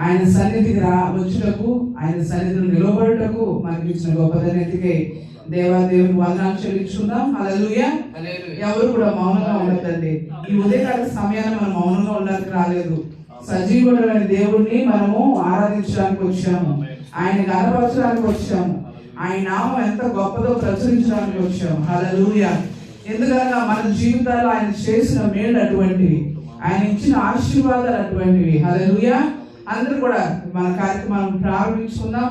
ఆయన సన్నిధికి వచ్చుటకు, ఆయన సన్నిధిలో నిలబడుటకు మనకి ఇచ్చిన గొప్ప ధన్యతకి దేవుని వందనాలు చెల్లించుకుందాం. హల్లెలూయా. ఎవరు కూడా మౌనంగా ఉండదండి. ఈ ఉదయకాల సమయాన్ని మనం మౌనంగా ఉండడానికి రాలేదు. సజీవుడైన దేవుణ్ణి మనము ఆరాధించడానికి వచ్చాము, ఆయన గణపరచడానికి వచ్చాము, ఆయన నామం ఎంత గొప్పదో ప్రచురించడానికి వచ్చాము. హల్లెలూయా. ఎందుకనగా మన జీవితాల్లో ఆయన చేసిన మేలు అటువంటివి, ఆయన ఇచ్చిన ఆశీర్వాదాలు అటువంటివి. హల్లెలూయా. అందరూ కూడా మన కార్యక్రమాలను ప్రారంభించుకుందాం.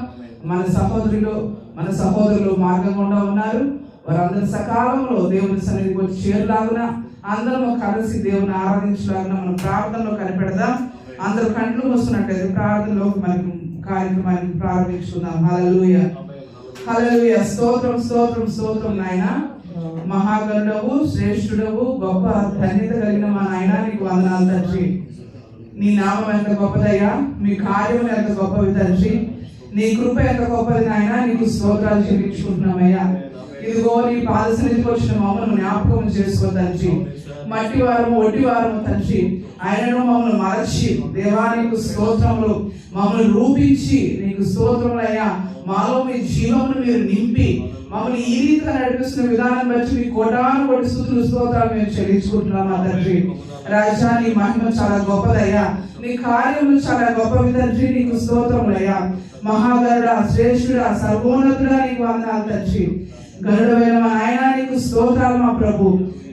మన సహోదరులు మార్గం గుండా ఉన్నారు. వారందరూ సకాలంలో దేవుని సన్నిధికి వచ్చి చేరులాగున అందరం కలిసి దేవుని ఆరాధించలాగున మనం ప్రార్థనలో కనిపెడదాం. అందరూ కంట్లు వస్తున్నట్లయితే ప్రార్థనలో మనకి కార్యక్రమాన్ని ప్రారంభించుకుందాం. హల్లెలూయా. హల్లెలూయా. స్తోత్రం స్తోత్రం స్తోత్రం నాయన. మహాగణుడవు, శ్రేష్ఠుడవు, గొప్ప ధన్యత కలిగిన మా నాయన, నీకు వందనాలు తండ్రి. నీ నామం ఎంత గొప్పదయ్యా, మీ కార్యం ఎంత గొప్పవి తండ్రి, నీ కృప ఎంత గొప్పది నాయన. నీకు స్తోత్రాలు చెల్లించుకుంటున్నామయ్యా. ఇదిగో నీ పాద సన్నిధికి వచ్చిన మమ్మల్ని జ్ఞాపకం చేసుకో తండ్రి. మట్టి వారము, ఒట్టి వారము తండ్రి, ఆయనను మమ్మల్ని మరచి దేవా నీకు స్తోత్రములు, మమ్మల్ని రూపించి నీకు స్తోత్రములయ్యా. మాలో మీ జీవమును మీరు నింపి మమ్మల్ని ఈ రీతిగా నడిపిస్తున్న విధానం బట్టి మీ కోటాను కోటి స్తుతులు స్తోత్రాలు మేము చెల్లించుకుంటున్నామా తండ్రి. రాజా నీ మహిమ చాలా గొప్పదయ్యా, నీ కార్యములు చాలా గొప్పవి తండ్రి. నీకు స్తోత్రములయ్యా. మహాగరుడ, శ్రేష్ఠుడ, సర్వోన్నతుడా నీకు వందనాలు తండ్రి. గరుడమైన మా నాయన నీకు స్తోత్రాలు మా ప్రభు.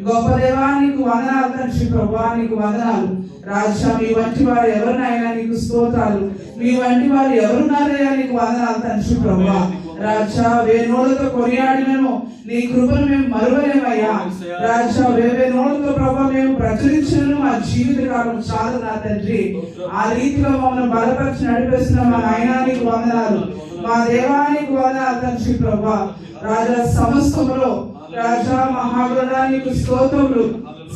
గొప్ప దేవా నీకు వందనాలు తండ్రి. ప్రభువా నీకు వందనాలు. రాజా మీ వంటి వారు ఎవరినైనా నీకు స్తోత్రాలు. మీ వంటి వారు ఎవరున్నారయ్యా నీకు వందనాలు తండ్రి. ప్రభువా రాజా వేనోళ్ళతో కొనియాడినను నీ కృపను మేము మరువలేమయ్యా. రాజా వేనోళ్ళతో ప్రభావ మేము ప్రచురించను మా జీవిత కాలం చాలు నా తండ్రి. ఆ రీతిలో మమ్మల్ని బలపరిచి నడిపిస్తున్న మా నాయనా నీకు వందనాలు. మా దేవానికి వందనాలు తండ్రి. ప్రభా రాజా సమస్తములో రాజా మహాగణుడా నీకు స్తోత్రములు.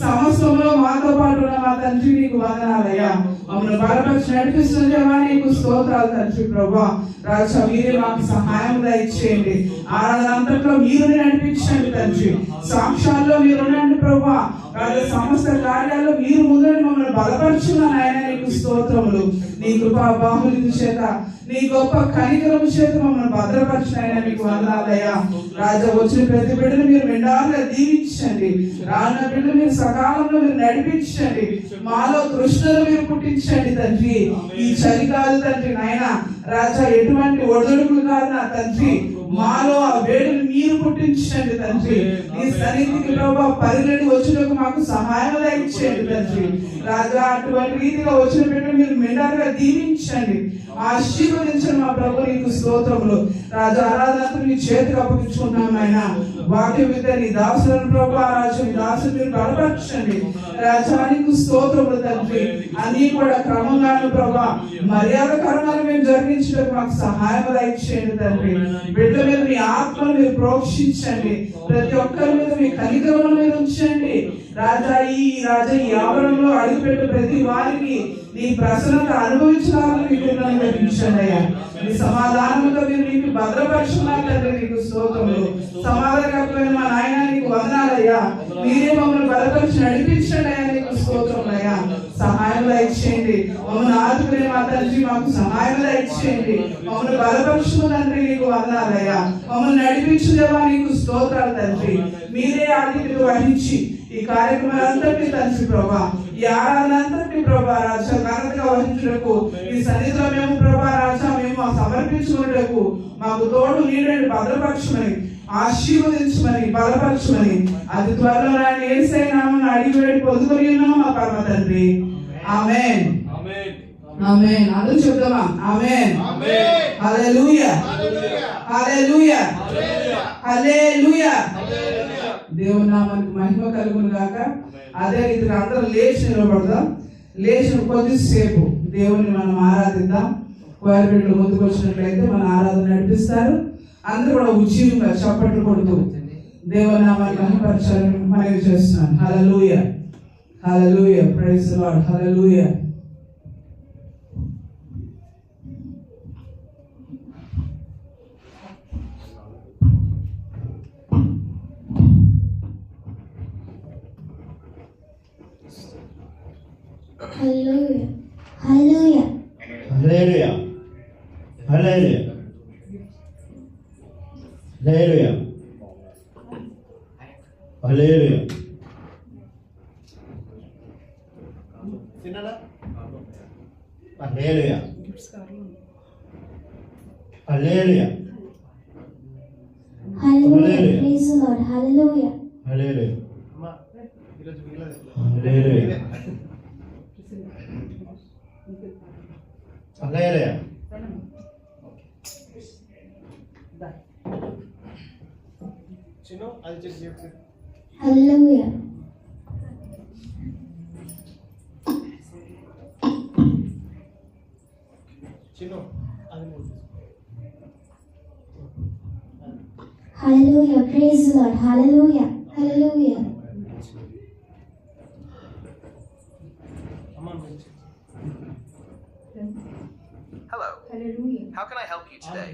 సమస్తంలో మాతో పాటు ఉన్న మా తండ్రి నీకు వందనాలయ్యా. మమ్మల్ని బలపరిచి నడిపిస్తున్న నీకు స్తోత్రాలు తండ్రి. ప్రభా రాజా మీరే మాకు సహాయం దయచేయండి. ఆరాధన అంతట్లో మీరు నడిపించండి తండ్రి. సాక్ష్యాల్లో మీరు ఉండండి ప్రభా. రాజా సమస్త కార్యాల్లో మీరు ముందు మమ్మల్ని బలపరుచున్న ఆయన నీకు స్తోత్రములు. నీ కృపా బాహుల్యం చేత, నీ గొప్ప కనికరం చేత మమ్మల్ని భద్రపరిచిన ఆయన మీకు వందనాలయ్యా. రాజా వచ్చిన ప్రతి బిడ్డను మీరు మెండారుగా దీవించండి. రానున్న బిడ్డలు మీరు సకాలంలో మీరు నడిపించండి. మాలో తృష్ణలు మీరు పుట్టించండి తండ్రి. ఈ చలికాలు తండ్రి నాయన రాజా ఎటువంటి ఒడిదుడుకులు కాదు నా తండ్రి. మాలో ఆ వేడిని మీరు పుట్టించండి తండ్రి. నీ సన్నిధికి ప్రభావ పరిగెడి వచ్చుటకు మాకు సహాయం దయచేయండి తండ్రి. రాజా అటువంటి రీతిగా వచ్చిన బిడ్డను మీరు మెండారుగా దీవించండి, ఆశీర్వదించండి మా ప్రభు. నీకు స్తోత్రములు. రాజా ఆరాధనకు నీ చేతికి అప్పగించుకుంటున్నాం ఆయన. వాక్యం మీద నీ దాసులను ప్రభు రాజు నీ దాసులు మీరు బలపరచండి. రాజా నీకు స్తోత్రములు తండ్రి. అన్ని కూడా క్రమంగాను ప్రభా మర్యాదకరంగా మేము జరిగించడానికి మాకు సహాయం దయచేయండి తండ్రి. బిడ్డల మీద మీ ఆత్మను మీరు ప్రోక్షించండి. ప్రతి ఒక్కరి మీద మీ కనికరమును మీరు ఉంచండి. రాజా ఈ ఆవరణలో అడుగుపెట్టు ప్రతి వారికి నీ ప్రసన్నత అనుభవించాలని మీకు లభించండి అయ్యా. నీ సమాధానంతో మీరు నీకు భద్రపరచుకున్నట్లయితే నీకు స్తోత్రములు. సమాధానకరమైన మా నాయన నీకు వందనాలయ్యా. మీరే మమ్మల్ని బలపరిచి నడిపించండి అయ్యా. నీకు స్తోత్రములయ్యా. సహాయం దయచేయండి. మమ్మల్ని ఆదుకునే మా తండ్రి మాకు సహాయం దయచేయండి. మమ్మల్ని బలపరుచుకున్న తండ్రి నీకు వందనాలయ్యా. మమ్మల్ని నడిపించుదేవా నీకు స్తోత్రాలు తండ్రి. మీరే ఆధిక్యత వహించి ఈ కార్యక్రమాలంతటి తండ్రి ప్రభా, ఈ ఆరాధన అంతటి ప్రభా రాజా ఘనతగా వహించుటకు ఈ సన్నిధిలో మేము ప్రభా రాజా మేము సమర్పించుకున్నటకు మాకు తోడు నీడండి, భద్రపరచమని ఆశీర్వదించమని బలపరచమని అతి త్వరలో ఆయన యేసయ్య నామమున అడిగి వేడి పొందుకొని ఉన్నాము మా పరమ తండ్రి. ఆమేన్. ఆమేన్. అందరూ చెప్దామా? ఆమేన్. హల్లెలూయా. హల్లెలూయా. హల్లెలూయా. దేవుని నామానికి మహిమ కలుగును గాక. అదే రీతిగా అందరూ లేచి నిలబడదాం. లేచిన కొద్దిసేపు దేవుని మనం ఆరాధిద్దాం. కోయర్ బిడ్డలు ముందుకు వచ్చినట్లయితే మన ఆరాధన నడిపిస్తారు. అందరూ కూడా ఉజ్జీవంగా చప్పట్లు కొడుతూ దేవుని నామాన్ని మహిమపరచాలని మనవి చేస్తున్నాను. Hallelujah. Hallelujah. Praise the Lord. Hallelujah. Hallelujah. Hallelujah. Hallelujah hallelujah hallelujah hallelujah. తిన్నారా? Hallelujah hallelujah Hallelujah. Praise the Lord. Hallelujah. Hallelujah hallelujah hallelujah. Hallelujah. Hallelujah. Praise the Lord. Hallelujah. Hallelujah. Hello. Hallelujah. How can I help you today?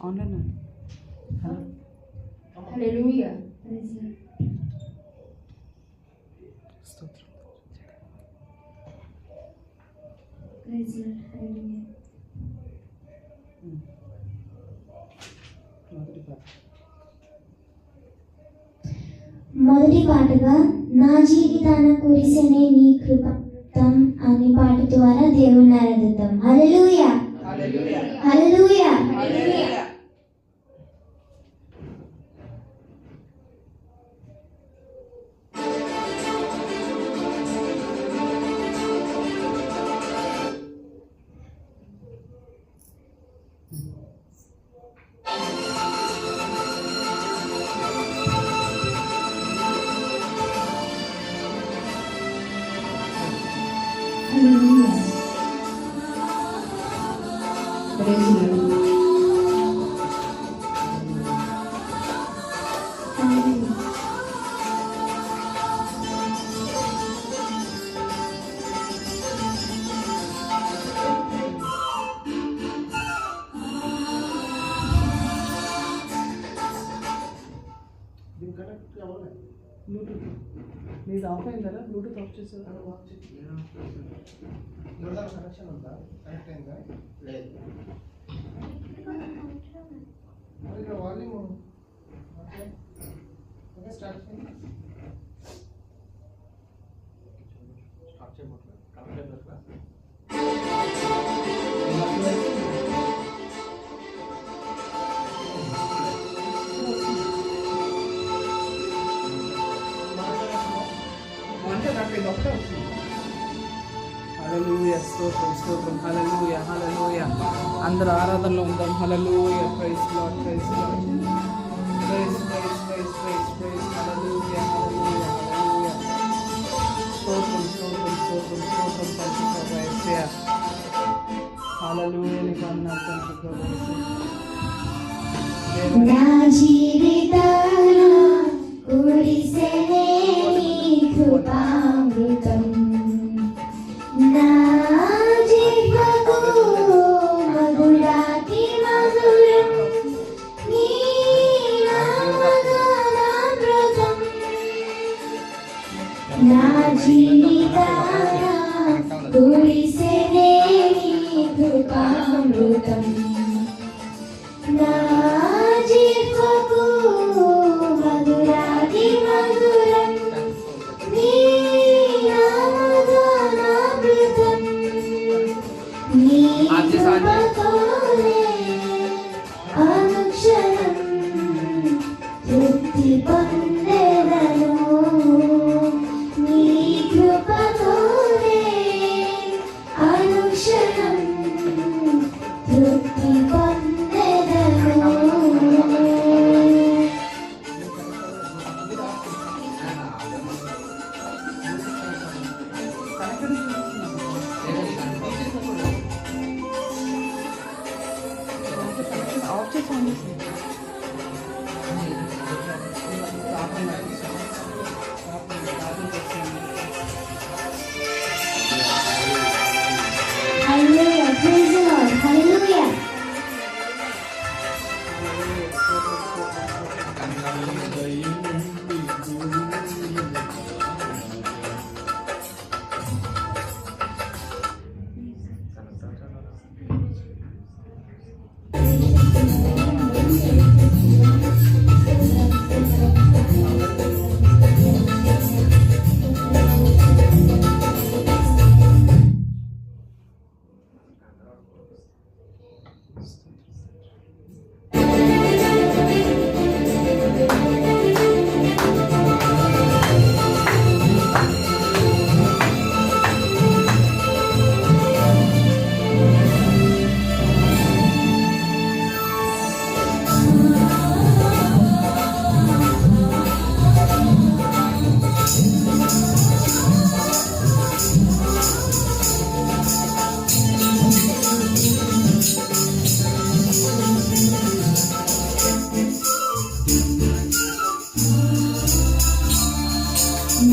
Online Hallelujah. Praise the Lord. స్తోత్రం. Praise the Lord. Hallelujah. మొదటి పాటగా నా జీవితాన కురిసెనే నీ కృపతం అనే పాట ద్వారా దేవుని ఆరాధిద్దాం. Hallelujah hallelujah hallelujah. Hallelujah. Hallelujah. Praise the Lord. Hallelujah. Bluetooth నీది ఆఫ్ అయిందా? బ్లూటూత్ ఆఫ్ చేసారా? కనెక్షన్ ఉందా? కనెక్ట్ అయిందా? లేదు. మరి ఇక్కడ వాల్యూమ్ ఓకే ఓకే స్టార్ట్ చేయండి. స్టార్ట్ చేయబోతున్నా. కనెక్ట్ అయిపోతుందా? అంటే నాకు ఇది ఒకటే వస్తుంది. హల్లెలూయా స్తోత్రం స్తోత్రం హల్లెలూయా హల్లెలూయా. అందరూ ఆరాధనలో ఉందాం. Hallelujah. Praise Lord praise Lord. Praise praise praise praise praise hallelujah hallelujah hallelujah. స్తోత్రం స్తోత్రం స్తోత్రం స్తోత్రం పరిశుద్ధ యేసయ్యా. హల్లెలూయా నీకు వందనాలు పరిశుద్ధ యేసయ్యా. నా జీవితాన కురిసెనే నీ కృపామృతం. నా జీవకు మధురాతి మధురం నీ నామగానామృతం. నా జీవితాన కురిసెనే నీ కృపామృతం. నా జీవకు మధురాతి మధురం నీ నామగానామృతం. నీ కృపతోనే అనుక్షణం తృప్తి పొందెదను. నీ కృపతోనే అనుక్షణం తృప్తి పొందెదను. ఆఫ్ చేసి ఆన్ చేసి Hallelujah. Praise the Lord. Hallelujah.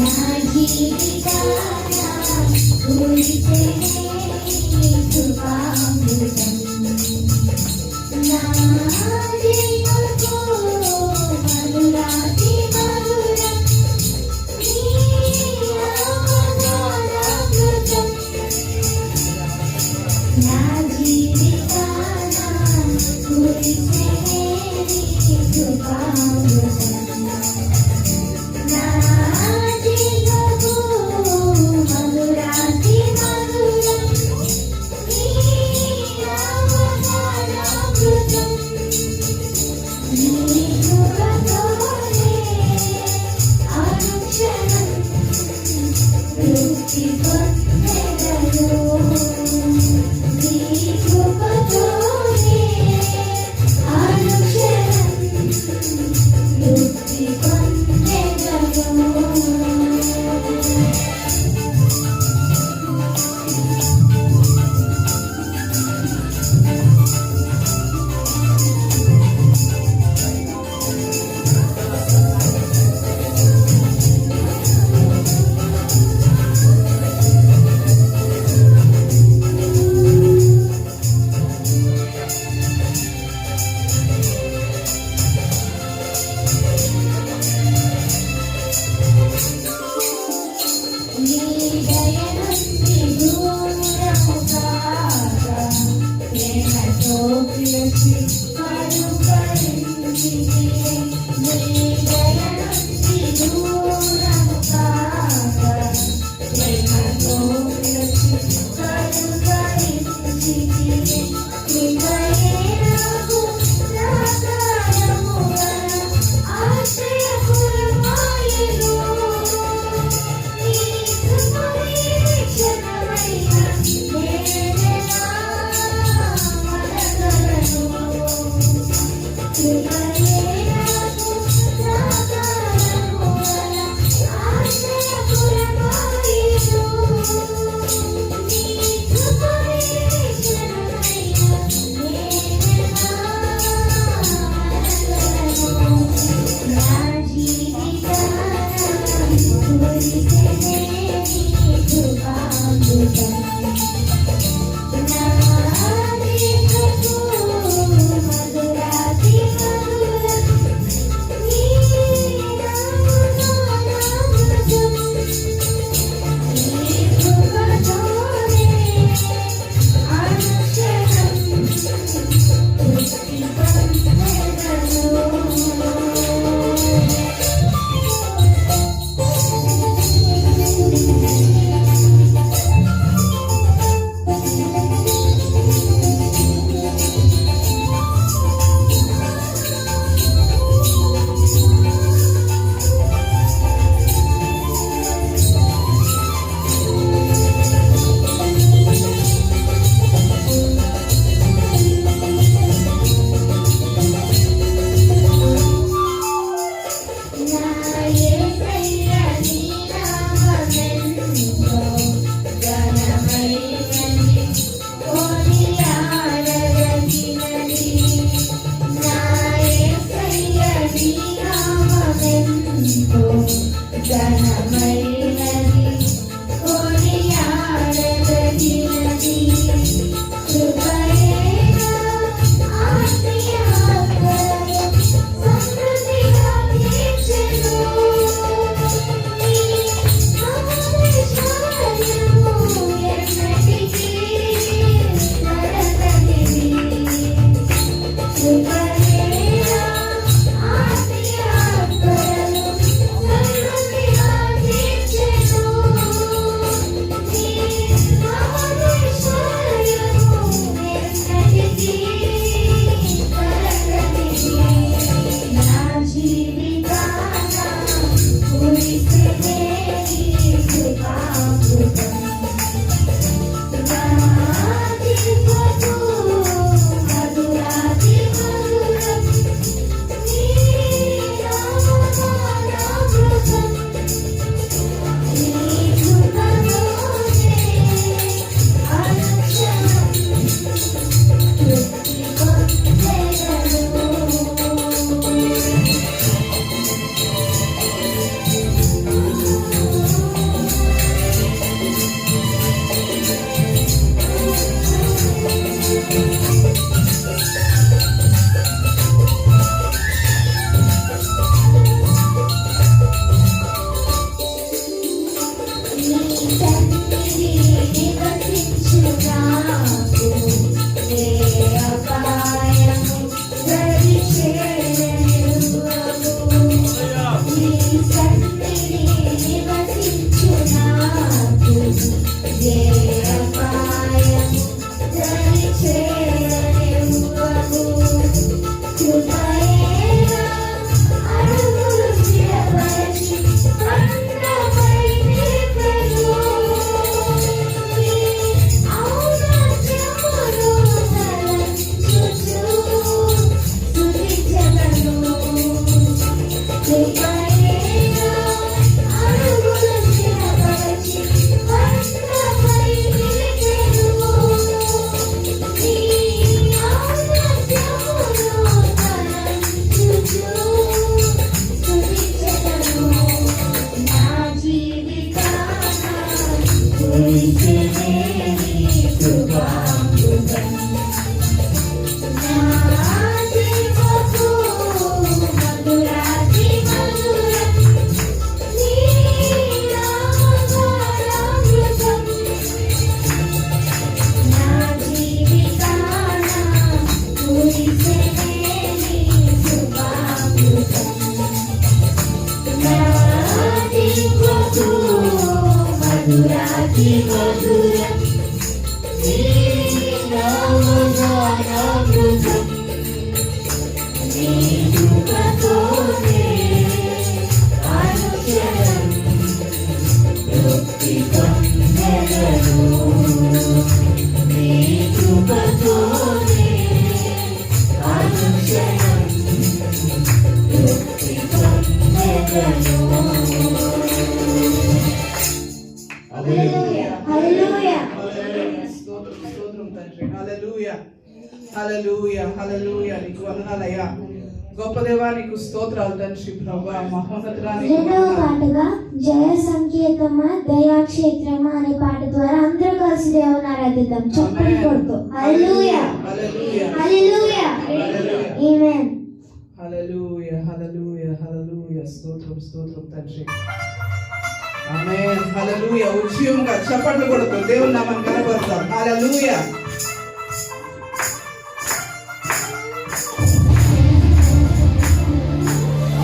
Thank you. సన్నిధి నివసించు నాకు ఏ అపాయము దరి చేరనివ్వవు కృపయేనా అడుగులు స్థిరపరచి అందమై నిలిపెను నీ ఔన్నత్యమును తలంచుచు స్తుతించెదను కృపయేనా అడుగులు స్థిరపరచి అందమై నిలిపెను నీ ఔన్నత్యమును తలంచుచు స్తుతించెదను నా జీవితాన కురిసెనే నీ కృపామృతం నా జీవపు మధురాతి మధురం నీ నామగానామృతం నా జీవితాన కురిసెనే నీ కృపామృతం నా జీవపు మధురాతి మధురం నీ నామగానామృతం నీ కృపతోనే అనుక్షణం తృప్తి పొందెదను నీ కృపతోనే అనుక్షణం తృప్తి పొందెదను హల్లెలూయా హల్లెలూయా స్తోత్రం స్తోత్రం తండ్రి. హల్లెలూయా హల్లెలూయా హల్లెలూయా. నీకు వందనాలయ్యా. గొప్ప దేవా నీకు స్తోత్రాలు తండ్రి. ప్రభువా మహోన్నతుడా నీకు రెండవ వందనాలు. పాటగా జయ సంకేతమా దయాక్షేత్రమా అనే పాట ద్వారా అందరూ కలిసి దేవుని ఆరాధిద్దాం చప్పట్లు కొడుతూ హల్లెలూయా హల్లెలూయా హల్లెలూయా ఆమేన్ హల్లెలూయా హల్లెలూయా హల్లెలూయా. స్తోత్రం స్తోత్రం తండ్రి. ఆమేన్. హల్లెలూయా. ఉజ్జీవంగా చప్పట్లు కొడుతూ దేవుని నామాన్ని కనబరుద్దాం. హల్లెలూయా.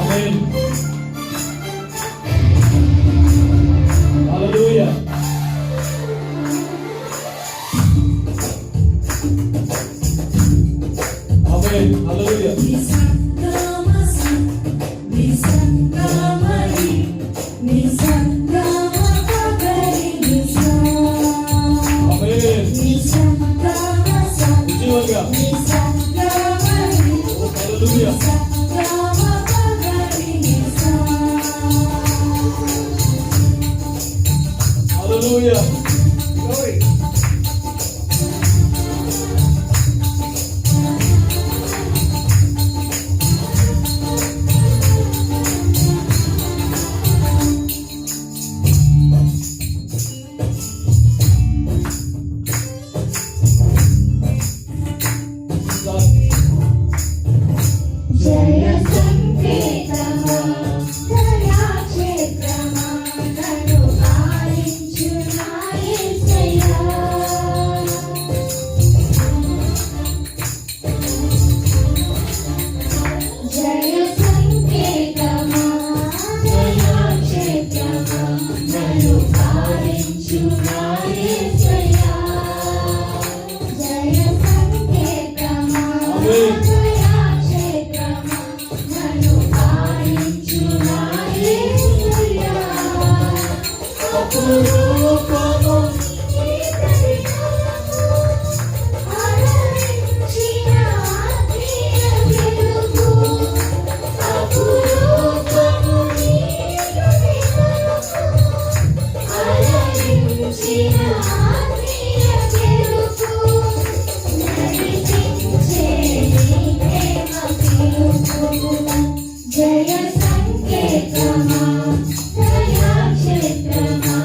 Amen. Hallelujah. Amen. Hallelujah. Amen. ఉజ్జీవంగా. Hallelujah. Hallelujah. Glory. జయ సంకేతమా దయాక్షేత్రమా నన్ను ఆలించు నా యేసయ్యా జయ సంకేతమా దయాక్షేత్రమా నన్ను ఆలించు నా యేసయ్యా జయ సంకేతమా Amen. దయాక్షేత్రమా నన్ను ఆలించు నా యేసయ్యా అపురూపము నీ కరుణకు అలరించిన ఆత్మీయ వెలుగు అపురూపము నీ కరుణకు అలరించిన ఆత్మీయ వెలుగు నడిపించే నీ ప్రేమ పిలుపు జయ సంకేతమా దయాక్షేత్రమా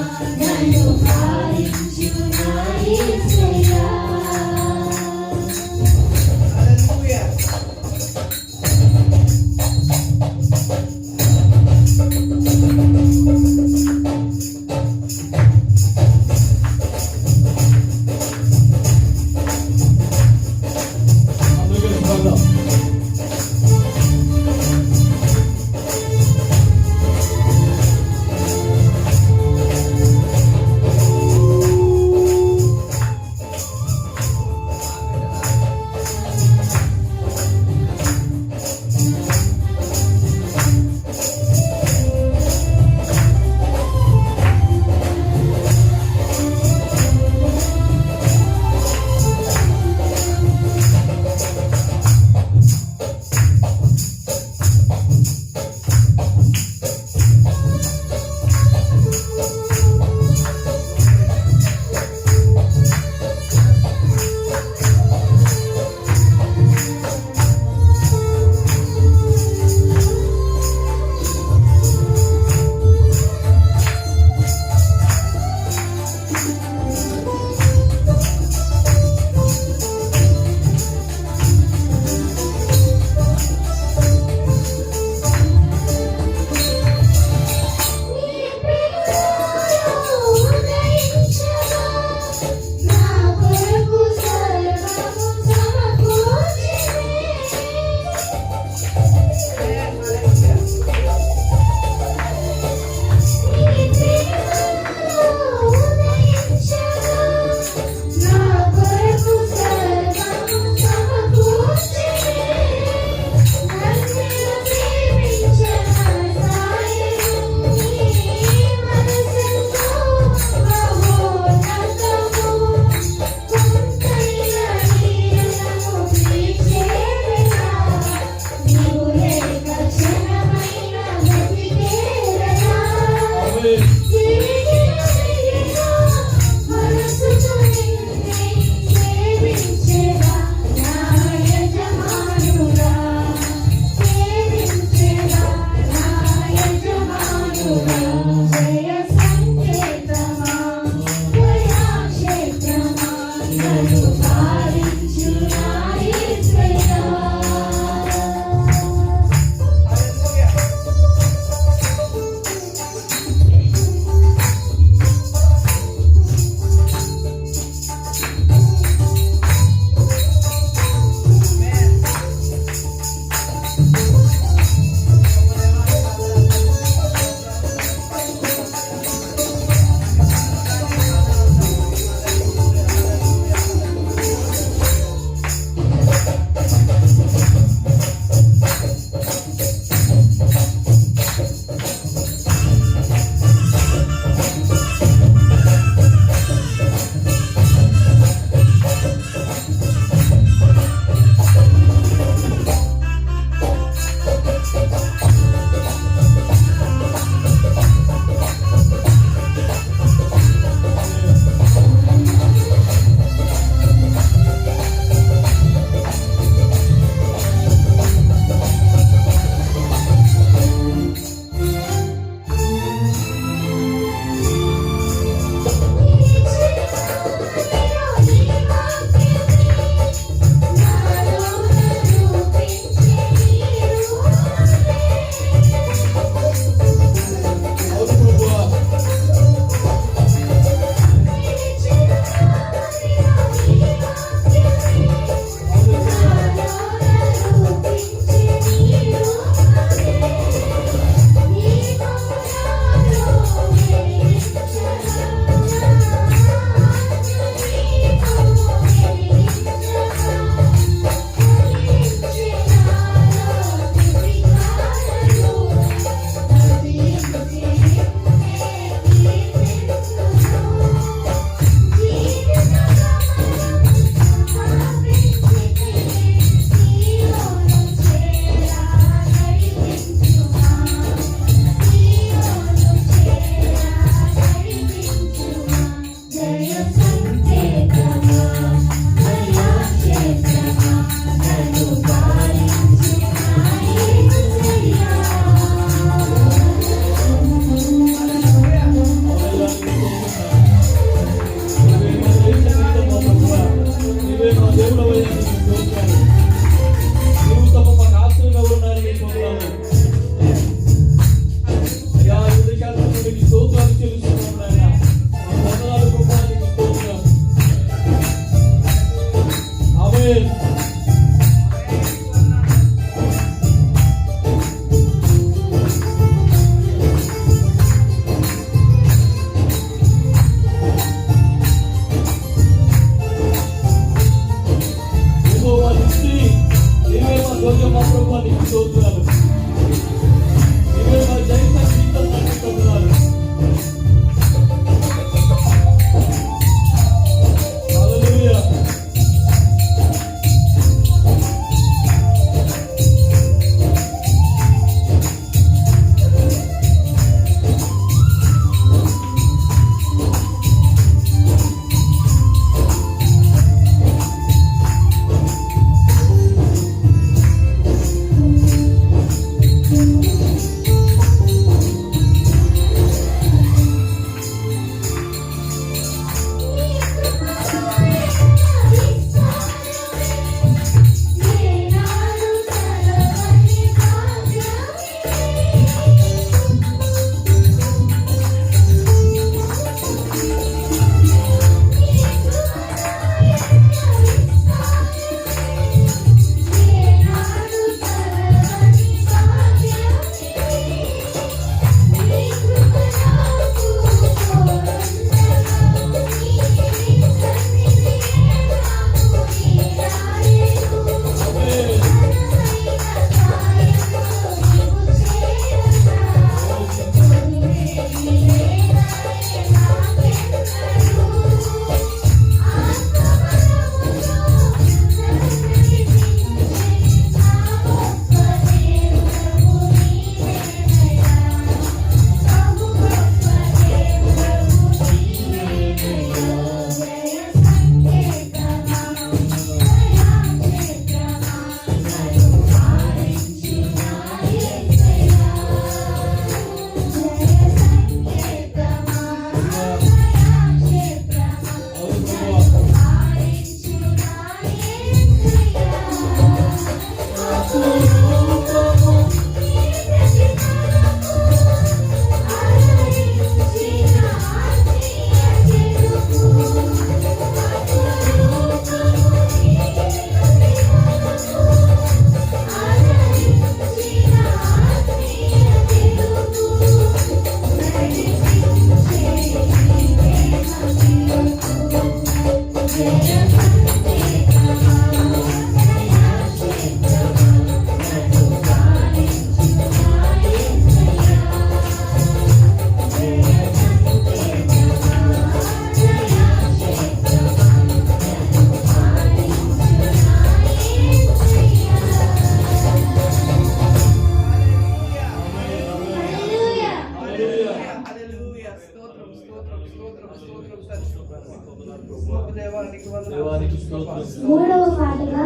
మూడవ పాటగా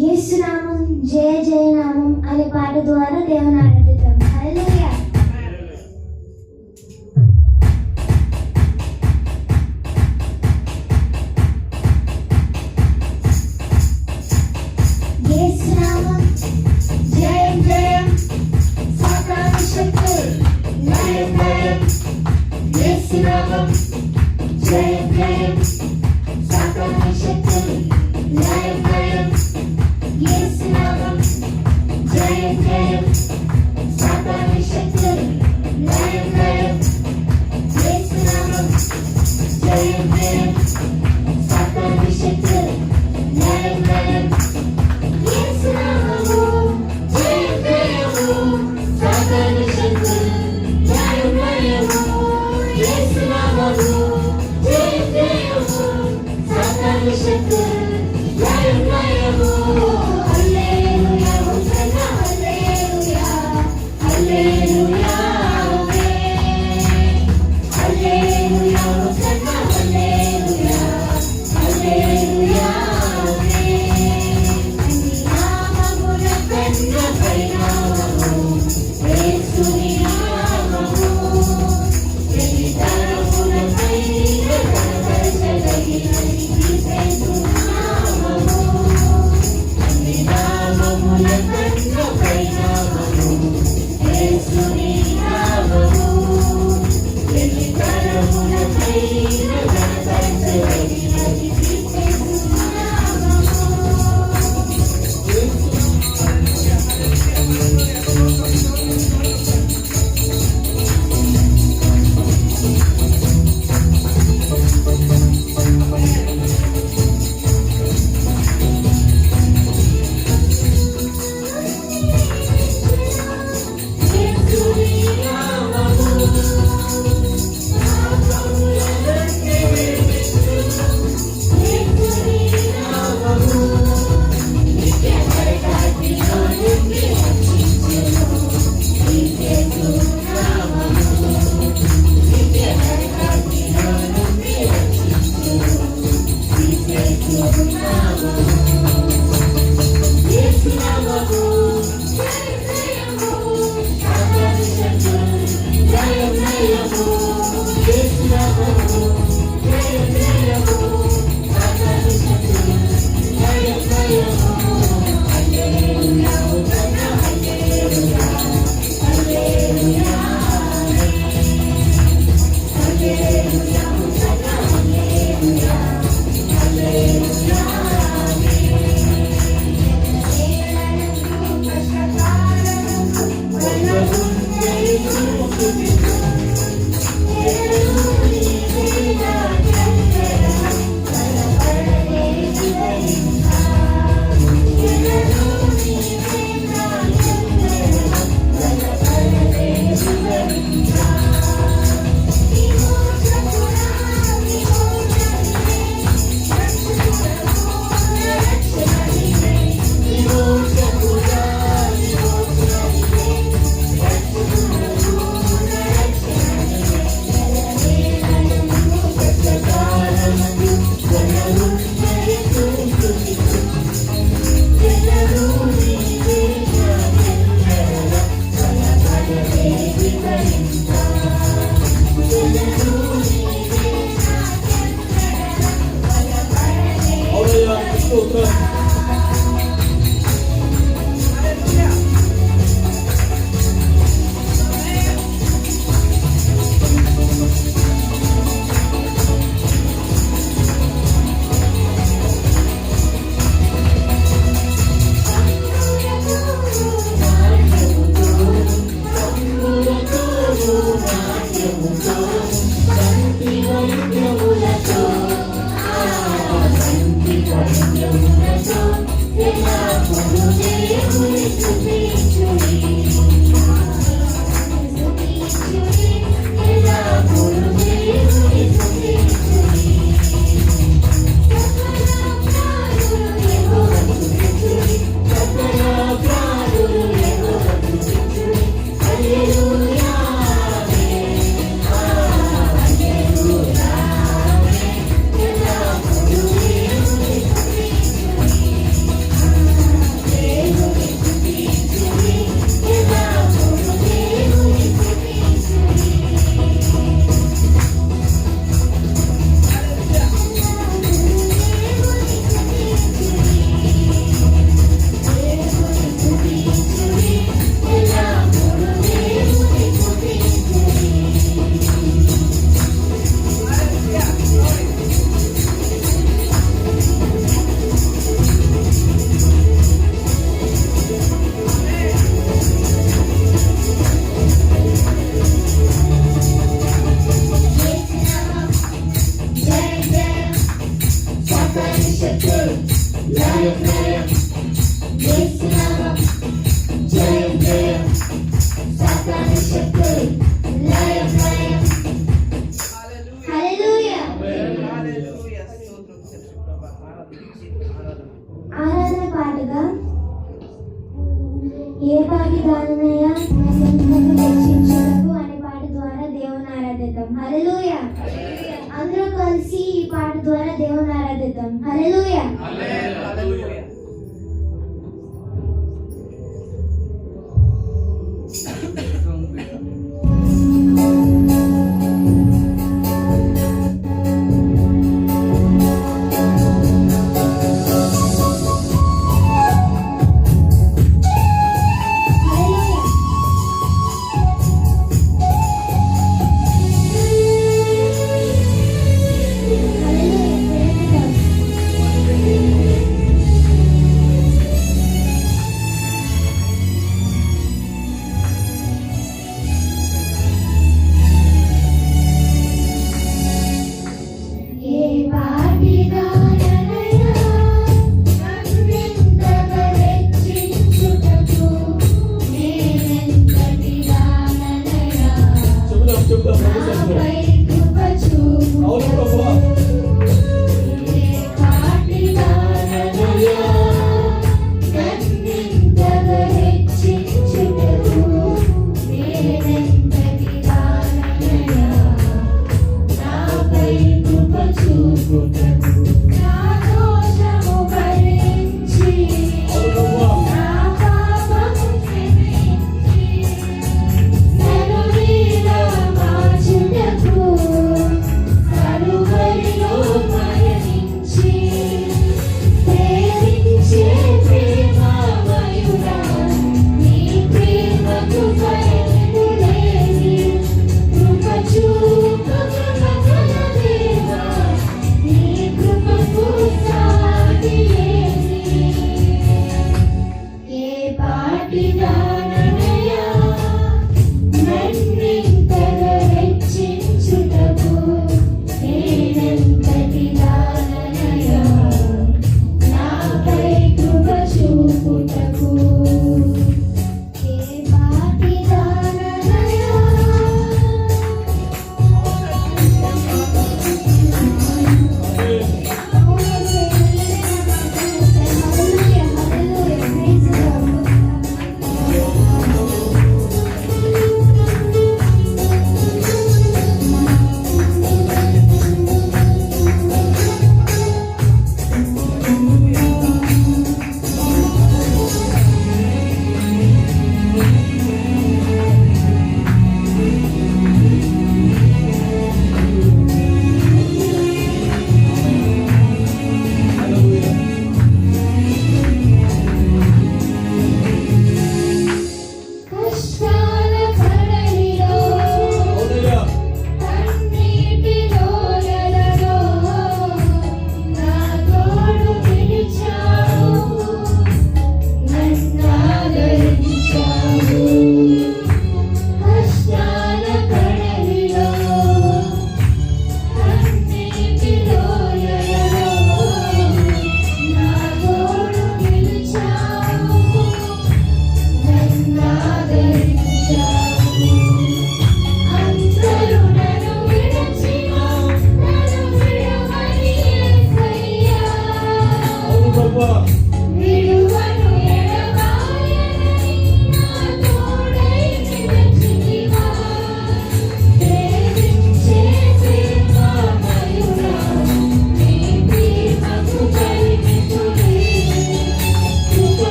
యేసునామం జయ జయనామం అనే పాట ద్వారా దేవుని ఆరాధిద్దాం. హల్లెలూయా. యేసునామం జయం జయం సాతాను శక్తులు లయం లయం. యేసునామం జయం జయం సాతాను శక్తులు లయం లయం. యేసునామం జయం జయం సాతాను శక్తులు లయం లయం. యేసునామం జయం జయం సాతాను శక్తులు లయం లయం. యేసునామము జయం జయము సాతాను శక్తులు లయం లయము. యేసునామము జయం జయము సాతాను శక్తులు లయం లయము. హల్లెలూయా హోసన్నా హల్లెలూయా హల్లెలూయా ఆమేన్. హల్లెలూయా హోసన్నా హల్లెలూయా హల్లెలూయా ఆమేన్. నామమున కన్న పైనామము యేసుని నామము. ఎన్ని తరములపై కనపరచదగినది యేసు నామము. అన్ని నామముల కన్న పైనామము యేసుని నామము. ఎన్ని తరములపై కనపరచదగినది యేసు నామము. అందరూ కలిసి ఈ పాట ద్వారా దేవుని ఆరాధిద్దాం. హల్లెలూయా. హల్లెలూయా. చెబుదాం అవును ప్రభువా. Hallelujah.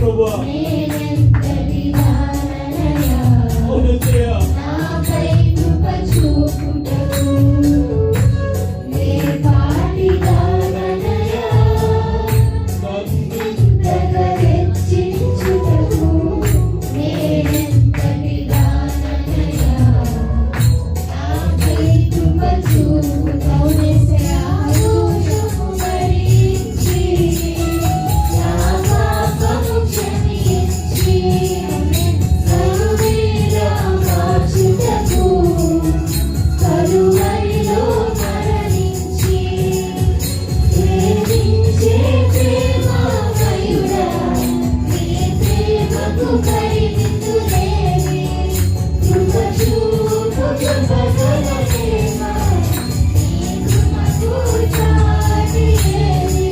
ప్రభువా. నేనెంతటి దాననయా, అవును యేసయ్యా. నాపై కృప చూపుటకు. నే పాటి దాననయా, ఎంతగా హెచ్చించుటకు. నేనెంతటి దాననయా, నాపై కృప చూపుటకు. యేసయ్యా, దోషము భరించి, నా పాపము క్షమించి, కరుణగా మార్చుటకు. కలువరిలో మరణించి, ప్రేమించే ప్రేమమయుడా, నీ ప్రేమకు పరిమితులేవి. కృప చూపు కృపగల దేవ, నీ కృపకు చాటి ఏది.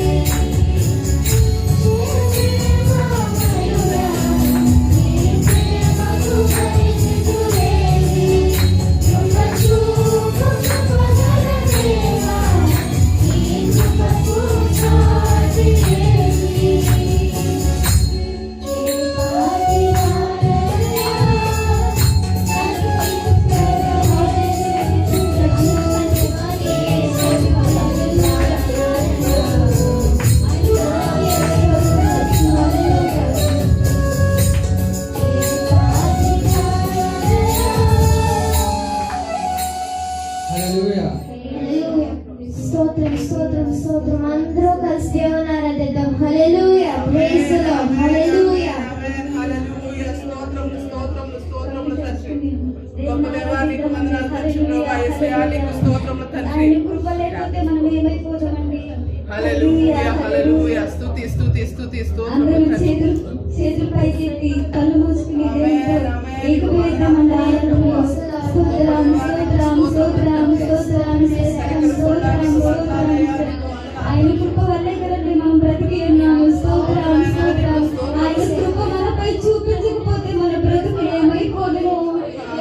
ప్రేమమయుడా, నీ ప్రేమకు పరిమితులేవి. కృప చూపు కృపగల దేవ, నీ కృపకు చాటి ఏది. హల్లెలూయా. స్తోత్రం స్తోత్రం స్తోత్రం. అందరూ కలిసి దేవుని ఆరాధిద్దాం. హల్లెలూయా, ప్రైజ్ ది లార్డ్. హల్లెలూయా. హల్లెలూయా. స్తోత్రములు, స్తోత్రములు, స్తోత్రములు తండ్రి. గొప్ప దేవా, నీకు వందనాలు తండ్రి. ప్రభువా యేసయ్యా, నీకు స్తోత్రములు తండ్రి. ఆయన కృప లేకపోతే మనం ఏమైపోతామండి? హల్లెలూయా, హల్లెలూయా. స్తుతి, స్తుతి, స్తుతి, స్తోత్రములు అందరూ తండ్రి. చేతులు పైకెత్తి కళ్ళు మూసుకుని దేవునితో ఆమేన్. ఏకమవుతామండి. హల్లెలూయా. స్తోత్రం స్తోత్రం స్తోత్రం స్తోత్రం స్తోత్రం స్తోత్రం స్తోత్రం. ఆయన కృప వల్లే కదండి మనం బ్రతికి ఉన్నాము. స్తోత్రం స్తోత్రం. ఆయన కృప మనపై చూపించకపోతే మన బ్రతుకు ఏమైపోదును?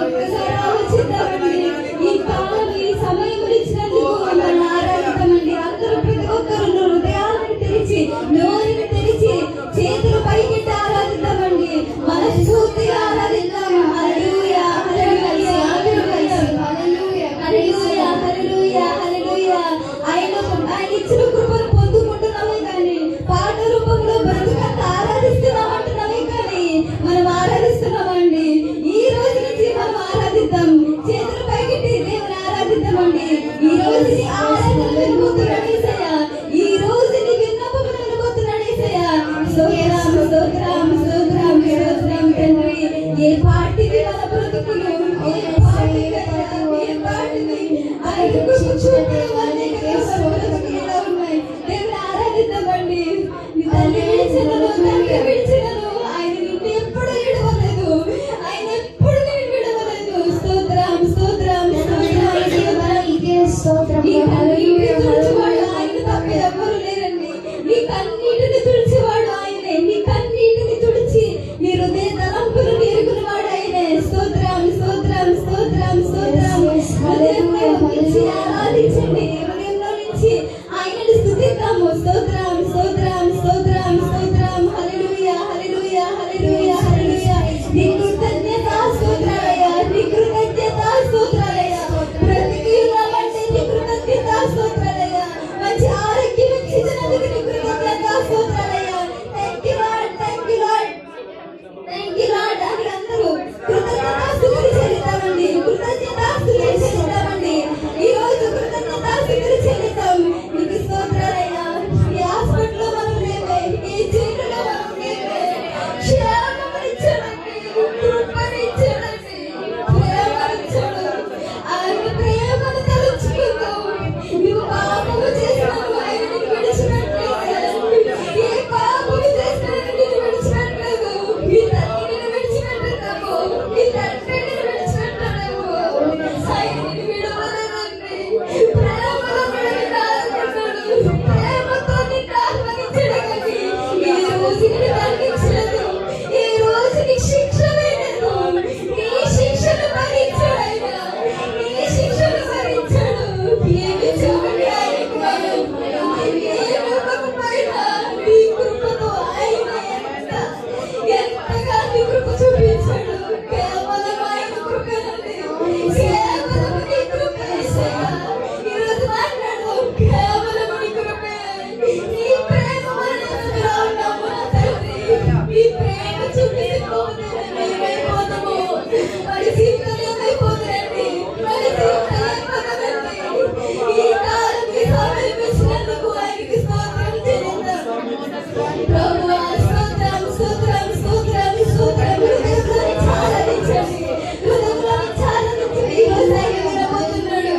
ఒక్కసారి ఆలోచిద్దామండి. ఈ కాలం ఈ సమయం ఇచ్చినందుకు మనం ఆరాధిద్దామండి. అందరూ ప్రతి ఒక్కరు హృదయాలను తెరిచి, నోరుని తెరిచి నీ కృప చూపించాడు. కేవలం ఆయన కృపేనండి. కేవలం నీ కృపే యేసయ్యా. ఈరోజు మాట్లాడదాం. కేవలం నీ కృపే. నీ ప్రేమ వలన మేము ఉన్నాము నా తండ్రి. నీ ప్రేమ చూపించకపోతే మేము ఏమైపోతాము? మరి జీవితం ఏమైపోతుందండి? మరి జీవితం ఏమైపోతుందండి? ఈ కాలం ఈ సమయం ఇచ్చినందుకు ఆయనకి స్తోత్రం చెల్లిద్దాం. ప్రభువా, స్తోత్రం, స్తోత్రం, స్తోత్రం, స్తోత్రం. హృదయంలోని చాలనించండి. హృదయంలోని చాలనించి ఈ రోజు ఆయన వినబోతున్నాడు.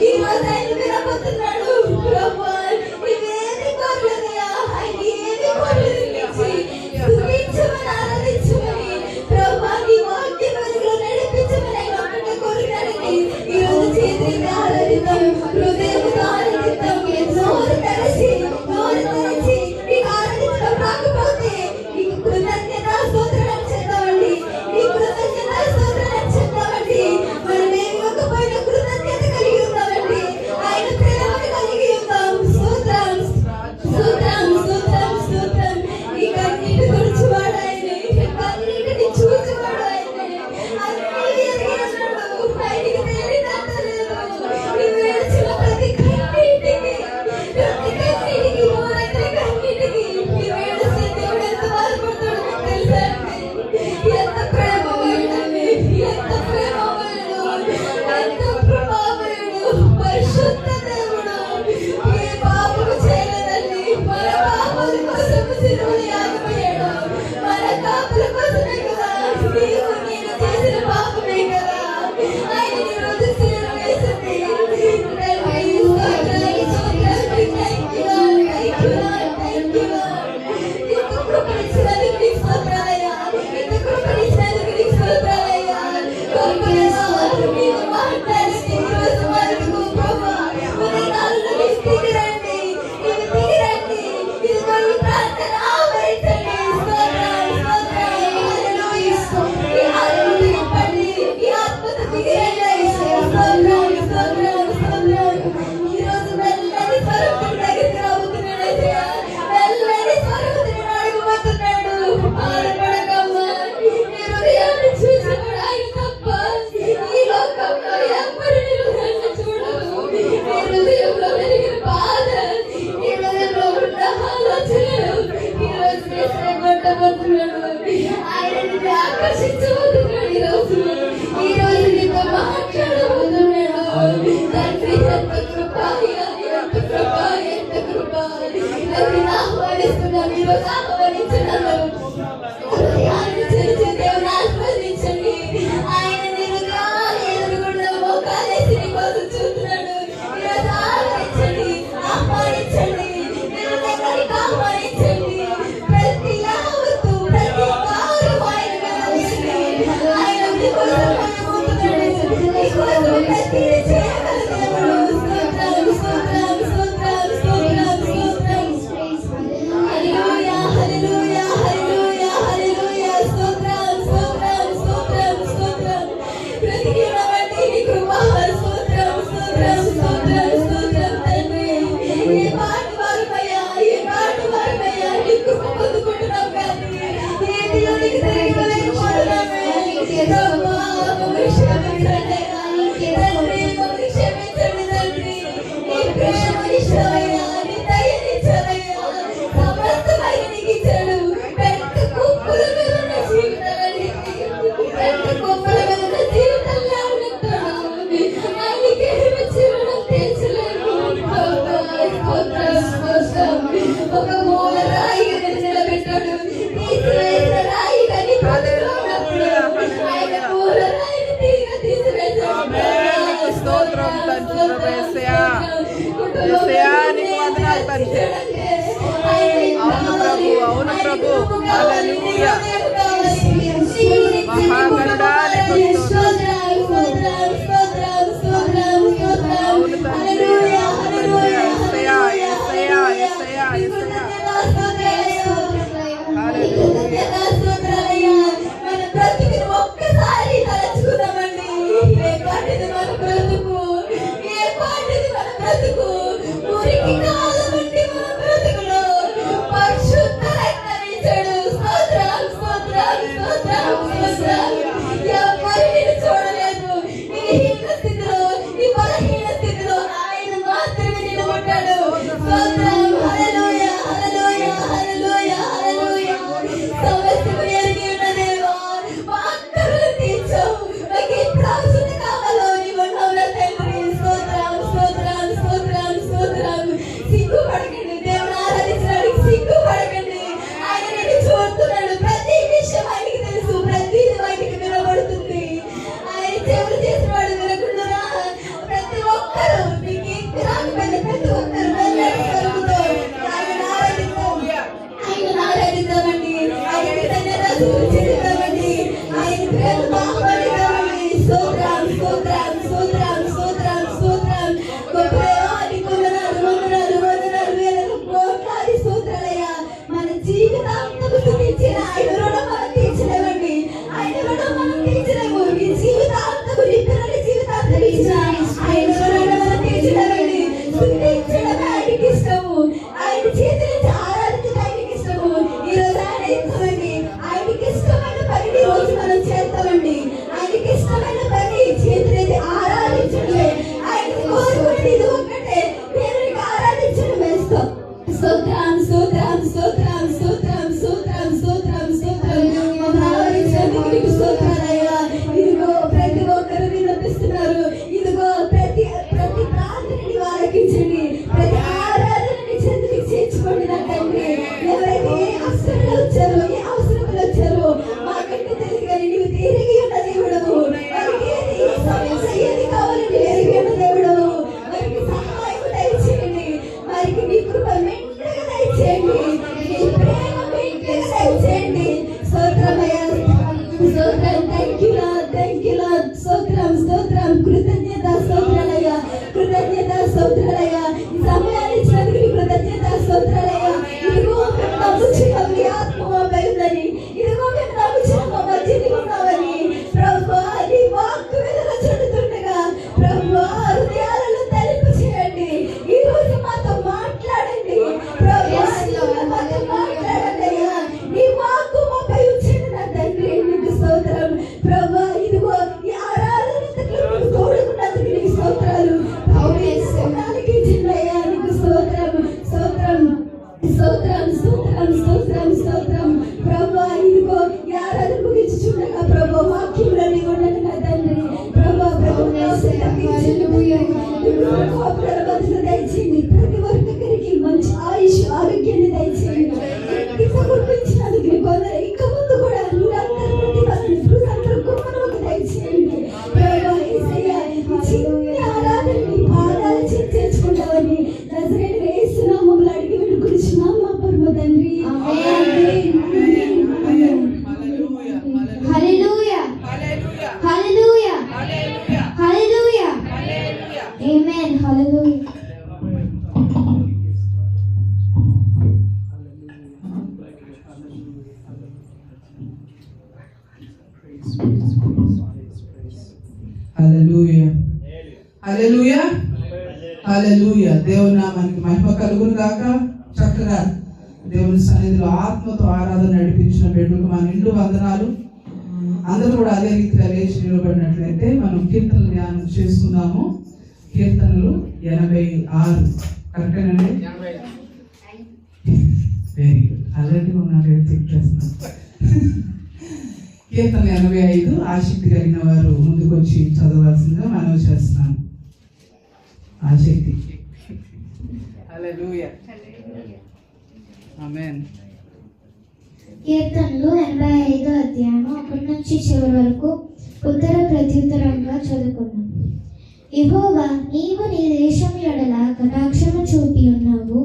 ఈ రోజు ఆయన వినబోతున్నాడు. ప్రభువా, నీవేమి కోరలేదయ్యా. ఆయన ఏమి కోరలేదు నుంచి స్తుతించమని, ఆరాధించమని, ప్రభువా నీ వాక్య వెలుగులో నడిపించమని ఆయన ఒక్కటే కోరుతాడండి. ఈ రోజు చేతులెత్తి ఆరాధిద్దాం. హృదయంతో ఆరాధిద్దాం. నోరు తెరిచి నీకు ఆరాధించడం రాకపోతే నీకు కృతజ్ఞత స్తోత్రాలు చెప్తామండి. నీ కృతజ్ఞత స్తోత్రాలు చెప్తామండి. మనం ఏమి ఇవ్వకపోయినా కృతజ్ఞత కలిగి ఉందామండి. ఆయన ప్రేమను కలిగి ఉందాం. స్తోత్రం, స్తోత్రం, స్తోత్రం, స్తోత్రం. నీ కన్నీటి తుడుచువాడు ఆయనే. నీ కన్నీటిని చూచువాడు ఆయనే. అన్నీ ఎరిగి ఉన్నాడు. ఆయనకి తెలియదంత లేదు. నీవు ఏడ్చిన ప్రతి కన్నీటికి, నోరెత్తిన కన్నీటికి నీవు ఏడిస్తే దేవుడు ఎంత బాధపడతాడో మీకు తెలుసా అండి? ఎంత ప్రేమమయుడండి, ఎంత ప్రేమమయుడు, ఎంత కృపామయుడు, పరిశుద్ధ దేవుడు. ఏ పాపము చేయలేదండి. మన పాపముల కోసం శిలువలో యాగమయ్యాడు. మన పాపముల కోసమే కదా. నీవు నేను చేసిన పాపమే కదా ఆయన ఈ రోజు శిలువలో వేసింది. ఇంత కృపనిచ్చినందుకు నీకు స్తోత్రాలయ్యా. ఇంత కృపనిచ్చినందుకు నీకు స్తోత్రాలయ్యా. కృపణేశ్వర, నీవు మాట్లాడండి. ఈ రోజు వరకు ప్రభువా, ఉదయకాలంలో నీవు దిగిరండి. నీవు దిగిరండి. ఇదిగో ఈ ప్రార్థన ఆవరించండి. స్తోత్రం, స్తోత్రం, హల్లెలూయా. ఈ ఆత్మను నింపండి. ఈ ఆత్మతో దిగిరండి. స్తోత్రం, స్తోత్రం, స్తోత్రం. ఈ రోజు మెల్లని స్వరూపుని దగ్గరికి రాబోతున్నాడు యేసయ్యా. మెల్లని స్వరూపుని అడగబోతున్నాడు. బాధపడకమ్మా. నీ హృదయాన్ని చూసినవాడు ఆయన తప్ప ఈ లోకంలో ఎవ్వరు నీ హృదయాన్ని చూడరు. నీ హృదయంలో వెలిగిన బాధ, నీ హృదయంలో ఉన్న ఆలోచనలు ఈ రోజు యేసయ్య కొట్టబోతున్నాడు. ఆయన నిన్ను ఆకర్షించబోతున్నాడు. ఈ రోజు నీతో మాట్లాడబోతున్నాడు. తండ్రి, ఎంత కృప, ఎంత కృప, ఎంత కృప. నేను ఆహ్వానిస్తున్నాను. ఈ రోజు ఆహ్వానించడం హృదయాన్ని తెరిచి దేవుని ఆస్వాదించండి. ఆయన నిరుగాలి ఎదురుగుండా మోకాలేసి నీ కోసం చూస్తున్నాడు. ఈ రోజు ఆహ్వానించండి, ఆహ్వానించండి. మీరు దగ్గరికి ఆహ్వానించండి. ప్రతి యావత్తు, ప్రతి వారు ఆయన వెళ్ళండి. ఆయన మీ కోసం పనిపోతున్నాడు. మీ కోసం ప్రతి చేయగల దేవుడు. స్తోత్రం, స్తోత్రం, స్తోత్రం, స్తోత్రం, స్తోత్రం. హల్లెలూయా, హల్లెలూయా, హల్లెలూయా, హల్లెలూయా. స్తోత్రం, స్తోత్రం, స్తోత్రం, స్తోత్రం. బ్రతికిన బట్టి నీ కృప. స్తోత్రం, స్తోత్రం, స్తోత్రం, స్తోత్రం తండ్రి. ఏ పాటి వారమయ్యా, ఏ పాటి వారమయ్యా నీ కృప పొందుకుంటున్నాం కానీ ఏది నీకు తెలియలేకపోతున్నామే. ప్రభువా, మమ్మల్ని క్షమించండి. తండ్రి, మమ్మల్ని క్షమించండి. స్తోత్రం స్తోత్రం స్తోత్రం స్తోత్రం స్తోత్రం గొప్ప దేవానికి వందనాలు వేలకు కోట్లాది స్తోత్రాలయ్యా. మన జీవితాంతము స్తుతించిన ఆయన రుణం మనం తీర్చలేమండి. ఆయన రుణం మనం తీర్చలేము. ఈ జీవితాంతము నీ పిల్లల జీవితాంతం ఇచ్చిన ఆయన రుణం మనం తీర్చలేమండి. స్తుతించడం ఆయనకి ఇష్టము. ఆయన చేతులెత్తి ఆరాధించడం ఆయనకి ఇష్టము. ఈ రోజు ఆయన ఇస్తామండి. ఆయనకి ఇష్టమైన పనిని ఈ రోజు మనం చేస్తామండి. ఆయనకి ఇష్టమైన పని చేతులెత్తి ఆరాధించడమే. ఆయన కోరుకునేది ఇది ఒక్కటే, దేవునికి ఆరాధించడమే. స్తోత్రం స్తోత్రం స్తోత్రం స్తోత్రం స్తోత్రం స్తోత్రం స్తోత్రం మహారాజునికి నీకు స్తోత్రాలయ్యా. ఇదిగో ప్రతి ఒక్కరు విన్నపిస్తున్నారు. ఇదిగో ప్రతి ప్రార్థనని ఆలకించండి. ప్రతి ఆరాధనని చెందికి చేర్చుకోండి నా తండ్రి. ఎవరైతే ఏ అవసరంలో వచ్చారో, ఏ అవసరంలో వచ్చారో మాకంటే తెలుసు కానీ నీవు తిరిగి ఉన్న దేవుడవు. వారికి ఏది ఈ సమయంలో ఏది కావాలని ఎరిగి ఉన్న దేవుడవు. వారికి సహాయం దయచేయండి. వారికి నీ కృప మెండుగా దయచేయండి. నీ ప్రేమ మెండుగా దయచేయండి. స్తోత్రమయ్యా స్తోత్రం. థ్యాంక్ యూ లార్డ్ స్తోత్రం స్తోత్రం కృతజ్ఞత స్తోత్రాలయ్యా. కృతజ్ఞత స్తోత్రాలయ్యా. ఈ సమయాన్ని ఇచ్చినందుకు నీ కృతజ్ఞత స్తోత్రాలయ్యా. ఇదిగో మేము నమ్ముచున్నాం నీ ఆత్మ మాపై ఉందని. ఇదిగో మేము నమ్ముచున్నాం మా మధ్యలో ఉన్నావని. ప్రభువా నీ వాక్కు వెలుగు చెడుతుండగా ప్రభువా హృదయాలను తలుపు చేయండి. ఈ రోజు మాతో మాట్లాడండి ప్రభువా. మాతో మాట్లాడండి అయ్యా. నీ వాక్కు మాపై ఉంచండి నా తండ్రి. నీకు స్తోత్రం ప్రభువా. ఇదిగో ఈ ఆరాధనకు తోడుకున్నందుకు నీకు స్తోత్రాలు. నాలుగు జిల్లయ్యా నీకు స్తోత్రం స్తోత్రం స్తోత్రం స్తోత్రం స్తోత్రం స్తోత్రం ప్రభువా. ఇదిగో ఈ ఆరాధన ముగించుచుండగా ప్రభు వాక్యంలోని ఉండండి నా తండ్రి. ప్రభు భద్రత దయచేయండి. ప్రతి ఒక్కరికి మంచి ఆయుష్ ఆరోగ్యాన్ని దయచేయండి. సమర్పించినందుకు కొందరు ఇంకా ముందు కూడా దయచేయండి. ప్రభు యేసయ్యా చిన్న ఆరాధనని పాదాల చేతి చేర్చుకుంటామని నజరేయుడైన యేసు నామములో అడిగి వేడుకొనుచున్నాం మా పరమ తండ్రి. ఆమేన్. హల్లెలూయా హల్లెలూయా హల్లెలూయా ఆమేన్. హల్లెలూయా. హల్లెలూయా హల్లెలూయా హల్లెలూయా. దేవుని నామానికి మహిమ కలుగును గాక. చక్కగా దేవుని సన్నిధిలో ఆత్మతో ఆరాధన నడిపించిన బిడ్డలకు మన నిండు వందనాలు. అందరూ కూడా అదే రీతిగా లేచి నిలబడినట్లయితే మనం కీర్తనలు ధ్యానం చేసుకుందాము. కీర్తనలు 86 కరెక్టేనండి? Very good. ఆల్రెడీ ఉన్నారు చెక్ చేస్తున్నాను. కీర్తన 85 ఆసక్తి కలిగిన వారు ముందుకు వచ్చి చదవాల్సిందిగా మనవి చేస్తున్నాను. ఆసక్తి. హల్లెలూయా ఆమేన్. కీర్తనలు 85 అధ్యాయం 1 నుంచి చివరి వరకు ఉత్తర ప్రత్యుత్తరంగా చదువుకున్నాం. యెహోవా నీవు నీ దేశం ఎడల కటాక్షము చూపి ఉన్నావు.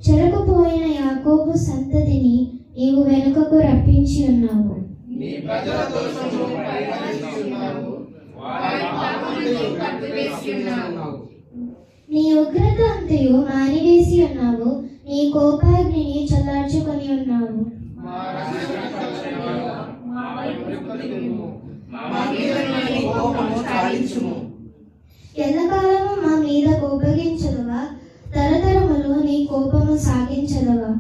చెరకుపోయిన యాకోబు సంతతిని నీవు వెనుకకు రప్పించి ఉన్నావు. నీ ప్రజల దోషమును పరిహరించి ఉన్నావు. వారి పాపములను కప్పివేసి ఉన్నావు. నీ ఉగ్రత అంతయు మానివేసి ఉన్నావు. నీ కోపాగ్నిని చల్లార్చుకొని ఉన్నావు. మా రక్షణకర్తయు, మా వైపు కలుగుము. మా మీద నీ కోపము చాలించుము. ఎల్లకాలము మా మీద కోపగించదవా? తరతరములు నీ కోపము సాగించదవా?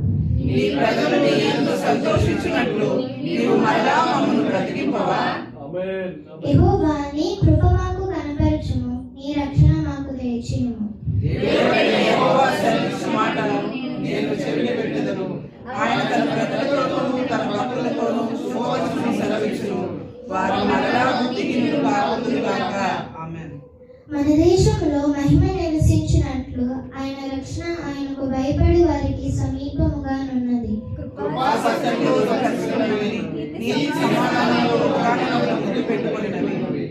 నీ ప్రజలు నీ యందు సంతోషించినట్లు నీవు మరలా మమ్మను బ్రతికింపవా? ఆమేన్. యెహోవా నీ కృప మాకు కనపరచుము. నీ రక్షణ మాకు దయచేయుము. దేవుడైన యెహోవా సెలవిచ్చు మాటలను నేను చెవిని పెట్టెదను. ఆయన తన ప్రజలతోనూ తన భక్తులతోనూ శుభవచనం సెలవిచ్చును. వారు మరలా బుద్ధికి నిలుపారుదురు గాక. ఆమేన్. మన దేశంలో మహిమ నివసించినట్లు ఆయన రక్షణ ఆయనకు భయపడి వారికి సమీపముగానున్నది. కృపా సత్యములు కలిసినవి, నీతి సమాధానములు ఒకదానినొకటి ముడిపెట్టుకొనినవి.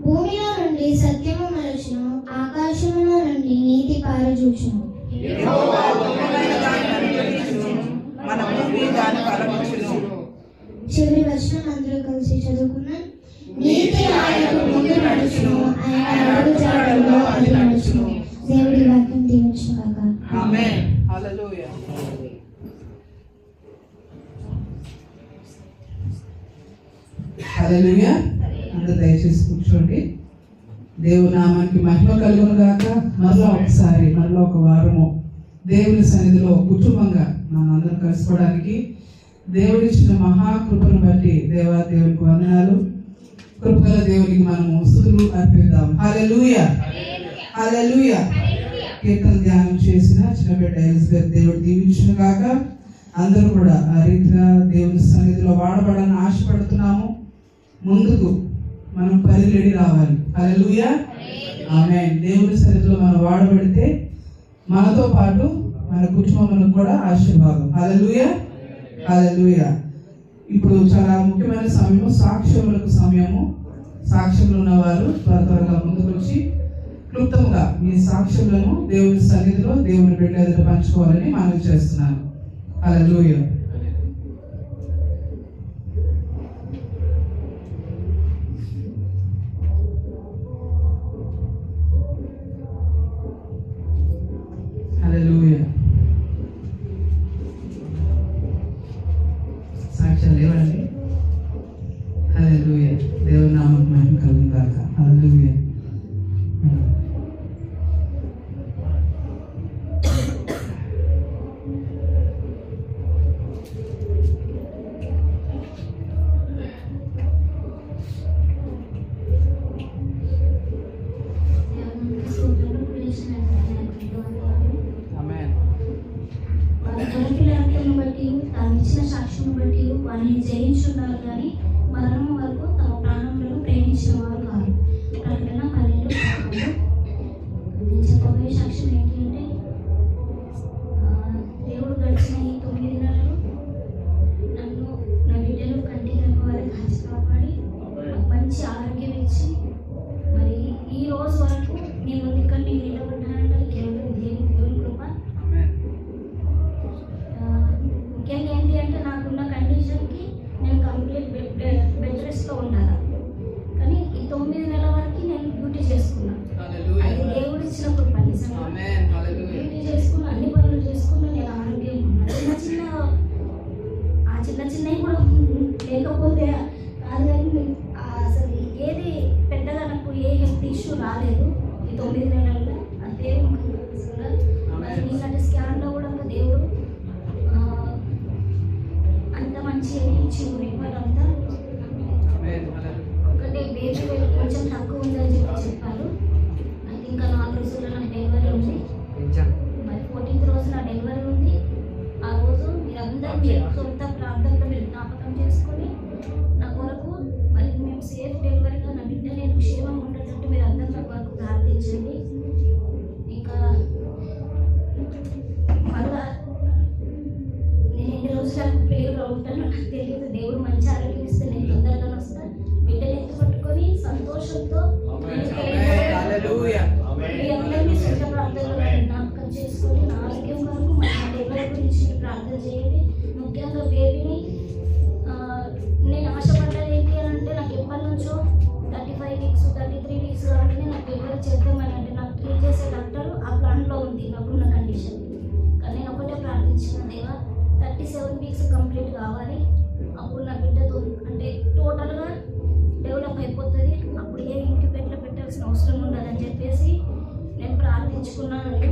భూమిలో నుండి సత్యము మలచును. ఆకాశములో నుండి నీతి పారజూచును. యెహోవా ఉత్తమమైన దానిని అనుగ్రహించును. మన భూమి దాని ఫలమిచ్చును. చివరి వచనం అందరూ కలిసి చదువుకున్నాం. హల్లెలూయా. అందరూ దయచేసి కూర్చోండి. దేవుని నామానికి మహిమ కలుగును గాక. మరలా ఒకసారి మరలా ఒక వారము దేవుని సన్నిధిలో కుటుంబంగా మనందరం కలుసుకోవడానికి దేవుడిచ్చిన మహాకృపను బట్టి దేవునికి వందనాలు. కృపగల దేవునికి మనము స్తుతులు అర్పిద్దాం. హల్లెలూయా, హల్లెలూయా. కీర్తన ధ్యానం చేసిన చిన్న బిడ్డ ఎలిజబెత్ దేవుడు దీవించును గాక. అందరూ కూడా ఆ రీతిగా దేవుని సన్నిధిలో వాడబడాలని ఆశపడుతున్నాము. ముందుకు మనం పరిగెడి రావాలి. హల్లెలూయా, ఆమేన్. దేవుని సన్నిధిలో మనం వాడబడితే మనతో పాటు మన కుటుంబములకు కూడా ఆశీర్వాదం. హల్లెలూయా, హల్లెలూయా. ఇప్పుడు చాలా ముఖ్యమైన సమయము, సాక్ష్యములకు సమయము. సాక్ష్యములు ఉన్నవారు త్వరగా ముందుకు వచ్చి క్లుప్తంగా మీ సాక్ష్యములను దేవుని సన్నిధిలో దేవుని బిడ్డ ఎదుట పంచుకోవాలని మనవి చేస్తున్నాను. హల్లెలూయా. హల్లెలూయా. సాక్ష్యాలు లేవండి. హల్లెలూయా. దేవుని నామముకు మహిమ కలుగును గాక. హల్లెలూయా. ఆమేన్. బట్టి తాను ఇచ్చిన సాక్ష్యం బట్టి వారిని జయించున్నారు కానీ మరణం వరకు తమ ప్రాణములను ప్రేమించిన వారు కాదు. ప్రకటన 12:11. నేను చెప్పబోయే సాక్ష్యం ఏంటి అంటే, దేవుడు గడిచిన ఈ 9 నెలలు నన్ను, నా బిడ్డలు కంటి వారి కాచి కాపాడి నాకు మంచి ఆరోగ్యం ఇచ్చి మరి ఈ రోజు వరకు మీ ముందు ఇక్కడ నేను నిలబడ్డానంటే కేవలం దేవుని కృప. ముఖ్యంగా ఏంటి అంటే నాకున్న కండిషన్కి నేను కంప్లీట్ బెడ్ రెస్ట్లో ఉండాలి. కానీ ఈ 9 నెలల వరకు నేను డ్యూటీ చేసుకున్నాను. అది దేవుడు ఇచ్చిన కృప. నిజంగా డ్యూటీ చేసుకున్నా, అన్ని పనులు చేసుకున్నా, నేను ఆరోగ్యం చిన్నవి కూడా లేకపోతే కాదు. కానీ అసలు ఏది పెద్దగా నాకు ఏ హెల్త్ ఇష్యూ రాలేదు ఈ 9 నెలల్లో. అదే మరి నిన్నటి స్కాన్లో కూడా దేవుడు అంత మంచి ఇచ్చి రిపోర్ట్ అంతా ఒకటే బేబీ వెయిట్ కొంచెం తక్కువ ఉందని చెప్పారు. అయితే ఇంకా 4 రోజుల్లో నాకు డెలివరీ ఉంది. మరి 14th రోజు నా డెలివరీ ఉంది. ఆ రోజు మీరందరూ మీ సొంత ప్రార్థనలో మీరు జ్ఞాపకం చేసుకొని నా కొరకు మరి మేము సేఫ్ డెలివరీగా నా బిడ్డ నేను క్షేమంగా ఉండేటట్టు మీరు అందరూ నా కొరకు ప్రార్థించండి. ఇంకా మళ్ళా నేను ఎన్ని రోజులకు ప్రేయర్లో ఉంటానో నాకు తెలియదు. దేవుడు మంచి ఆరోగ్యం ఇస్తే నేను తొందరగా వస్తాను. బిడ్డను ఎత్తు పట్టుకొని సంతోషంతో మీ అందరినీ సొంత ప్రార్థనలో జ్ఞాపకం చేసుకొని నా ఆరోగ్యం వరకు మన డెలివరీ గురించి ప్రార్థన చేయండి. ముఖ్యంగా బేబీని నేను ఆశపడ్డది ఏంటి అని అంటే, నాకు ఎప్పటి నుంచో 35 వీక్స్ 33 వీక్స్ కావాలని నాకు డెలివరీ చేద్దామని అంటే నాకు ట్రీట్ చేసే డాక్టర్ ఆ ప్లాన్లో ఉంది నాకున్న కండిషన్. కానీ నేను ఒకటే ప్రార్థించిన, దేవా 37 వీక్స్ కంప్లీట్ కావాలి. అప్పుడు నా బిడ్డతో అంటే టోటల్గా డెవలప్ అయిపోతుంది. అప్పుడు ఏ ఇంక్యుబేటర్లో పెట్టాల్సిన అవసరం ఉండదని చెప్పేసి నేను ప్రార్థించుకున్నాను.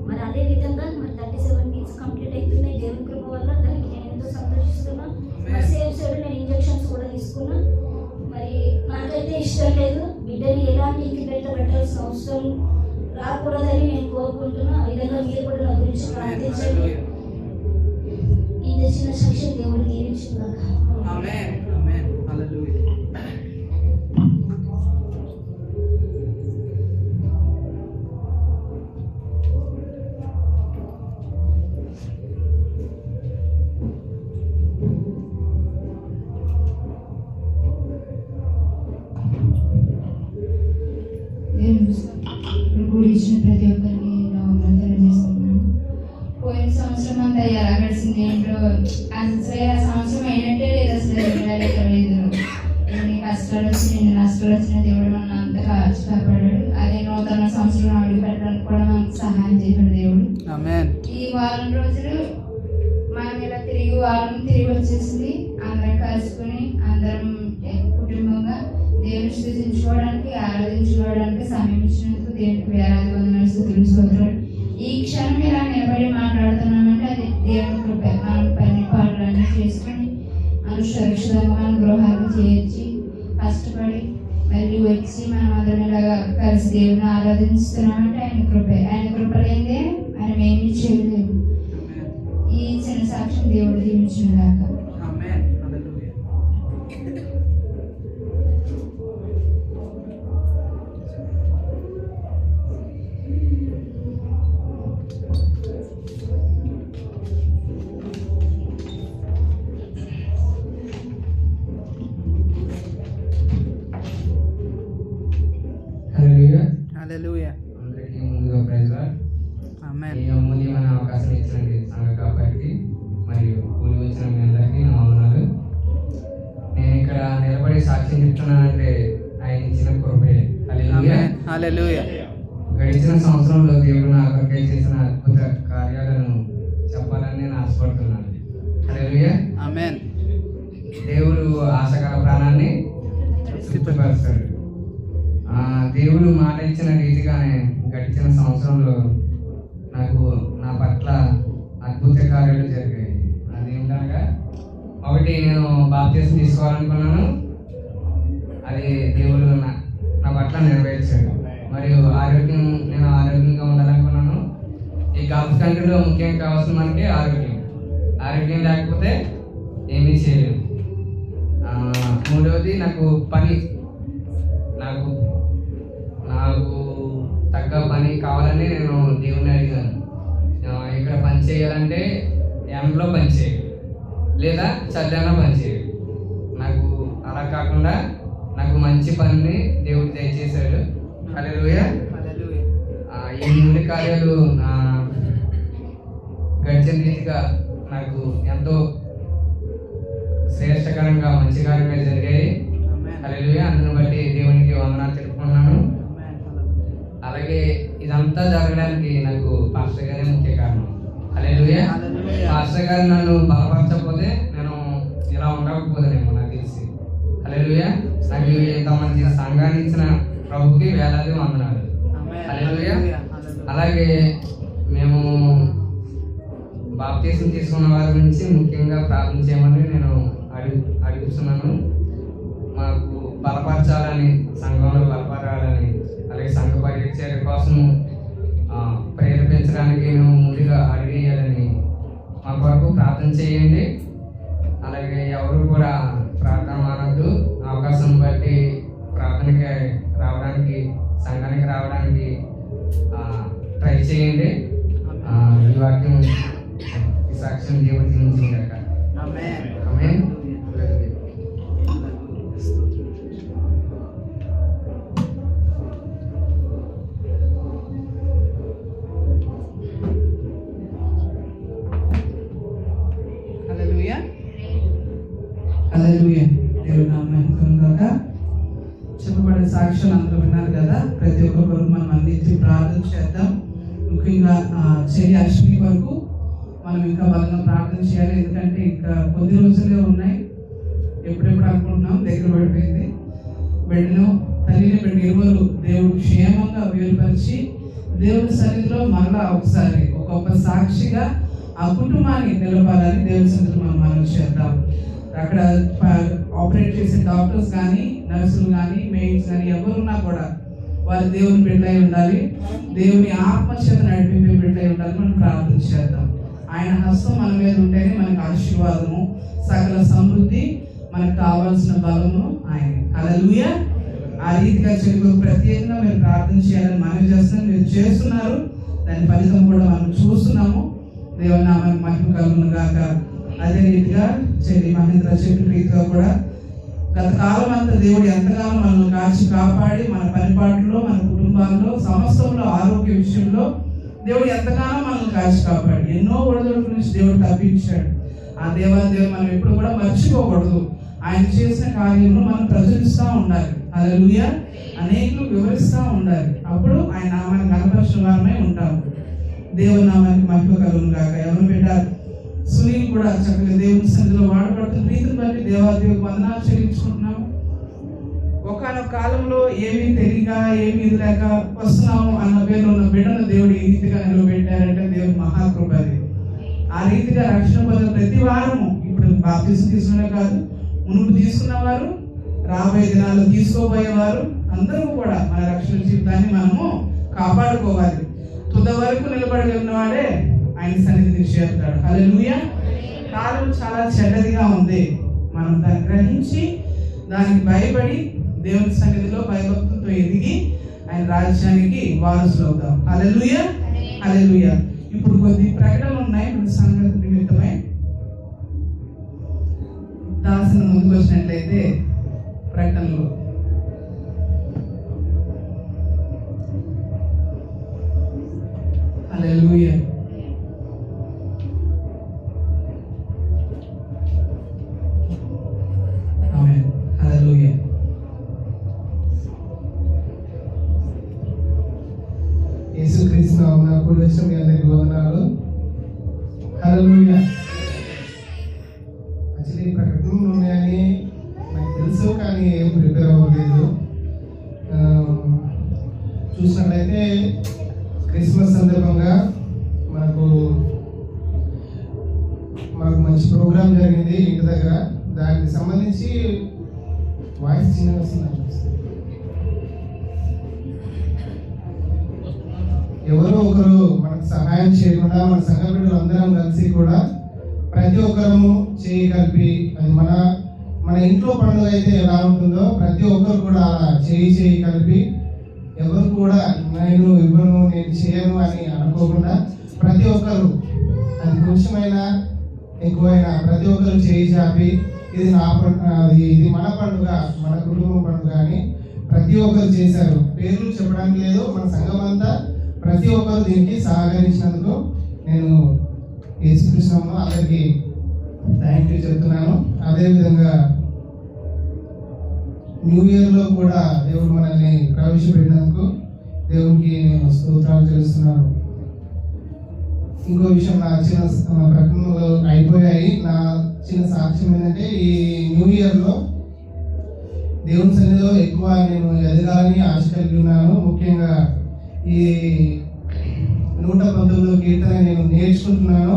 మరి అదే విధంగా మరి 37 వీక్స్ కంప్లీట్ అవుతున్నాయి దేవుని కృప వల్ల. దానికి నేను ఎంతో సంతోషిస్తున్నాను. మరి సేఫ్ సైడ్ నేను ఇంజెక్షన్స్ కూడా తీసుకున్నా. మరి నాకైతే ఇష్టం లేదు బిడ్డని ఎలాంటి ఇంక్యుబేటర్లో పెట్టాల్సిన అవసరం రాకూడదని నేను కోరుకుంటున్నా. ఆ విధంగా మీరు కూడా నా గురించి ప్రార్థించండి. ఇది చిన్న సాక్ష్యం దేవుడు దీవించుగాక. ఆమేన్, ఆమేన్. హల్లెలూయా. ఇచ్చిన ప్రతి ఒక్కరికి తెలియజేస్తున్నాను. పోయిన సంవత్సరం అంతా ఎలా గడిచింది ఏంటో అసలు ఆ సంవత్సరం అయినట్టే లేదు. అసలు లేదు ఎన్ని కష్టాలు వచ్చి ఎన్ని నష్టాలు వచ్చిన దేవుడు మన అంతా కాపాడాడు. అదే నూతన సంవత్సరం అడుగు పెట్టడానికి కూడా మనకు సహాయం చేశాడు దేవుడు. ఈ వారం రోజులు మనం ఇలా వారం తిరిగి వచ్చేసింది. అందరం కలుసుకుని అందరం కుటుంబ స్తుతులు స్తోత్రాలు. ఈ క్షణం ఇలా నిలబడి మాట్లాడుతున్నామంటే అది దేవుని కృప. మనం పని పాటలన్నీ చేసుకొని మనం సురక్షితంగా మన గృహాలకు చేర్చి కష్టపడి మళ్ళీ వచ్చి మనం అందరం ఇలాగా కలిసి దేవుని ఆరాధిస్తున్నామంటే ఆయన కృపే. ఆయన కృప లేదే మనం ఏమీ చేయలేము. ఈ చిన్న సాక్ష్యం దేవుడు దీవించిన దాకా. ఆమేన్. హల్లెలూయా. హల్లెలూయా. హల్లెలూయా. అందరికీ ముందుగా ప్రైజ్ లార్డ్. ఆమేన్. ఈ అమూల్యమైన అవకాశం ఇచ్చినటువంటి సంఘ కాపరికి మరియు కూలి వచ్చిన మీ అందరికీ నా వందనాలు. నేను ఇక్కడ నిలబడి సాక్ష్యం చెప్తున్నానంటే ఆయన ఇచ్చిన కృపే. హల్లెలూయా. ఆమేన్. హల్లెలూయా. గడిచిన సంవత్సరంలో దేవుడు నా కొరకై చేసిన అద్భుత కార్యాలను చెప్పాలని నేను ఆశపడుతున్నాను. హల్లెలూయా. ఆమేన్. దేవుడు ఆశగల ప్రాణాన్ని తృప్తిపరుస్తాడు. దేవుడు మాట ఇచ్చిన రీతిగానే గడిచిన సంవత్సరంలో నాకు నా పట్ల అద్భుత కార్యాలు జరిగాయి. అదేంటనగా ఒకటి నేను బాప్తిసం తీసుకోవాలనుకున్నాను, అది దేవుడు నా పట్ల నెరవేర్చాడు. మరియు నేను ఆరోగ్యంగా ఉండాలనుకున్నాను. ఈ గల్ఫ్ కంట్రీలో ముఖ్యంగా కావాల్సిన మనకి ఆరోగ్యం లేకపోతే ఏమీ చేయలేము. మూడవది నాకు పని, నాకు తగ్గ పని కావాలని నేను దేవుని అడిగాను. ఇక్కడ పని చేయాలంటే ఎండలో పని చేయాలి లేదా చల్లైనా పని చేయాలి. నాకు అలా కాకుండా నాకు మంచి పనిని దేవుడు దయచేశాడు. హల్లెలూయా. హల్లెలూయా. ఈ మూడు కార్యాలు గడిచిన రీతిగా నాకు ఎంతో శ్రేష్టకరంగా మంచి కార్యంగా జరిగాయి. ఆమేన్. హల్లెలూయా. అందుని బట్టి దేవునికి వందనాలు తెలుపుకున్నాను. ఆమేన్. హల్లెలూయా. అలాగే ఇదంతా జరగడానికి నాకు పాస్టర్ గారే ముఖ్య కారణం. హల్లెలూయా. హల్లెలూయా. పాస్టర్ గారు నన్ను బలపరచకపోతే నేను ఇలా ఉండకపోతేనేమో నాకు తెలిసి. హల్లెలూయా. నాకు ఇంతమంది సంఘాన్ని ఇచ్చిన ప్రభుకి వేలాది వందనాలు. ఆమేన్. హల్లెలూయా. హల్లెలూయా. అలాగే మేము బాప్తిసం తీసుకున్న వారి నుంచి ముఖ్యంగా ప్రార్థన చేయమని నేను అడుగుతున్నాను. మాకు బలపరచాలని, సంఘంలో బలపరాలని, అలాగే సంఘ పరిచర్య కోసం ప్రేరేపించడానికి మేము ముందుగా అడిగేయాలని మా కొరకు ప్రార్థన చేయండి. అలాగే ఎవరు కూడా ప్రార్థన మానద్దు. అవకాశం బట్టి ప్రార్థనకి రావడానికి, సంఘానికి రావడానికి ట్రై చేయండి. ఈ వాక్యం ఈ సాక్ష్యం దేవుడు జీవించిందాక. ఆమేన్. ఆమేన్. హల్లెలూయా. హల్లెలూయా. దేవుని నామమున గాక. చెప్పబడిన సాక్ష్యాలు అందరూ విన్నారు కదా. ప్రతి ఒక్క కొరకు మనం అందించి ప్రార్థన చేద్దాం. ముఖ్యంగా చెల్లి అశ్విని కొరకు మనం ఇంకా బలంగా ప్రార్థన చేయాలి. ఎందుకంటే ఇంకా కొద్ది రోజులే ఉన్నాయి. ఎప్పుడెప్పుడు అనుకుంటున్నాం, దగ్గర పడిపోయింది. బిడ్డను, తల్లిని, బిడ్డ ఇరువురు దేవుడు క్షేమంగా వేలుపరిచి దేవుని సన్నిధిలో మరలా ఒకసారి ఒక గొప్ప సాక్షిగా ఆ కుటుంబాన్ని నిలపాలని దేవుని సన్నిధిలో మనం చేద్దాం. అక్కడ ఆపరేట్ చేసే డాక్టర్స్ కానీ, నర్సులు కానీ, మెయిన్స్ కానీ ఎవరున్నా కూడా వారి దేవుని బిడ్డై ఉండాలి. దేవుని ఆత్మచేత నడిపే బిడ్డై ఉండాలి. మనం ప్రార్థన చేద్దాం. ఆయన హస్తం మన మీద ఉంటేనే మనకు ఆశీర్వాదము, సకల సమృద్ధి, మనకు కావాల్సిన బలము ఆయన. హల్లెలూయా. ఆ రీతిగా చెడుకు ప్రత్యేకంగా మీరు ప్రార్థన చేయాలని మనం చేస్తున్నాం. మీరు చేస్తున్నారు, దాని ఫలితం కూడా మనం చూస్తున్నాము. దేవుని నామానికి మహిమ కలుగును గాక. అదే రీతిగా చెల్లి మహేంద్ర చెప్పిన రీతిగా కూడా గత కాలం అంతా దేవుడు ఎంతగానో మనల్ని కాచి కాపాడి మన పనిపాట్లో, మన కుటుంబాల్లో, సమస్తంలో, ఆరోగ్య విషయంలో దేవుడు ఎంతగానో మనల్ని కాచి కాపాడి ఎన్నో ఒడిదుడుకుల నుంచి దేవుడు తప్పించాడు. ఆ దేవాదేవుడు మనం ఎప్పుడు కూడా మర్చిపోకూడదు. ఆయన చేసిన కార్యంలో మనం ప్రచురిస్తూ ఉండాలి. హల్లెలూయా. అనేకులు వివరిస్తూ ఉండాలి. అప్పుడు ఆయన నామాన్ని కనపరిచిన వారమే ఉంటాము. దేవుని నామానికి మహిమ కలుగును గాక. ఎవరు బిడ్డ సునీల్ కూడా చక్కగా దేవుని సన్నిధిలో వాడబడుతున్న రీతిని బట్టి దేవాదేవుడికి వందనాలు చెల్లించుకుంటున్నాము. ఒకనొక కాలంలో ఏమీ తెలియక ఏమీ ఇది లేక వస్తున్నాము అన్న పేరు ఉన్న బిడ్డను దేవుడు ఈ రీతిగా నిలబెట్టారంటే దేవుడు మహాకృప అది. ఆ రీతిగా రక్షణ పొందిన ప్రతి వారము ఇప్పుడు బాప్తిసం తీసుకునే కాదు, మునుపు తీసుకున్నవారు, రాబోయే దినాల్లో తీసుకోబోయేవారు అందరూ కూడా మన రక్షణ జీవితాన్ని మనము కాపాడుకోవాలి. తుద వరకు నిలబడగలిగిన వాడే ఆయన సన్నిధిని చేరుతాడు. హల్లెలూయా. కాలం చాలా చెడ్డదిగా ఉంది. మనం దాన్ని గ్రహించి దానికి భయపడి దేవుని సన్నిధిలో భయభక్తులతో ఎదిగి ఆయన రాజ్యానికి వారసులు అవుతాం. హల్లెలూయా, హల్లెలూయా. ఇప్పుడు కొద్ది ప్రకటనలు ఉన్నాయి మన సంగతి నిమిత్తమై. దాసుని ముందుకు వచ్చినట్లయితే ప్రకటనలు హల్లెలూయా. ఆమేన్. హల్లెలూయా. యేసుక్రీస్తు నామమున కూడి వచ్చిన మీ అందరికీ వందనాలు. హల్లెలూయా. యాక్చువల్లీ ప్రకటనలు ఉన్నాయని నాకు తెలుసు, కానీ ఏం ప్రిపేర్ అవ్వలేదు. చూసినట్లయితే క్రిస్మస్ సందర్భంగా మనకు మంచి ప్రోగ్రామ్ జరిగింది ఇంటి దగ్గర. దానికి సంబంధించి వాయిస్ చిన్నగా వస్తుంది. ఎవరో ఒకరు మనకు సహాయం చేయకుండా మన సంఘ బిడ్డలు అందరం కలిసి కూడా ప్రతి ఒక్కరము చేయి కలిపి, అది మన ఇంట్లో పండుగ అయితే ఎలా ఉంటుందో ప్రతి ఒక్కరు కూడా అలా చేయి కలిపి, ఎవరు కూడా నేను ఇవ్వను, నేను చేయను అని అనుకోకుండా ప్రతి ఒక్కరు, అది కొంచెమైనా ఎక్కువైనా ప్రతి ఒక్కరు చేయి చాపి ఇది మన పండుగ, మన కుటుంబం పండుగ అని ప్రతి ఒక్కరు చేశారు. పేర్లు చెప్పడానికి లేదు, మన సంఘం అంతా ప్రతి ఒక్కరు దీనికి సహకరించినందుకు నేను యేసుకృష్ణంలో అందరికీ థ్యాంక్ యూ చెప్తున్నాను. అదేవిధంగా న్యూ ఇయర్లో కూడా దేవుడు మనల్ని ప్రవేశపెట్టినందుకు దేవునికి నేను స్తోత్రాలు చెల్లిస్తున్నాను. ఇంకో విషయం, నా చిన్న ప్రకటనలు అయిపోయాయి. నా చిన్న సాక్ష్యం ఏంటంటే, ఈ న్యూ ఇయర్లో దేవుని సన్నిధిలో ఎక్కువ నేను ఎదగాలని ఆశ కలిగి ఉన్నాను. ముఖ్యంగా ఈ 119 కీర్తన నేను నేర్చుకుంటున్నాను,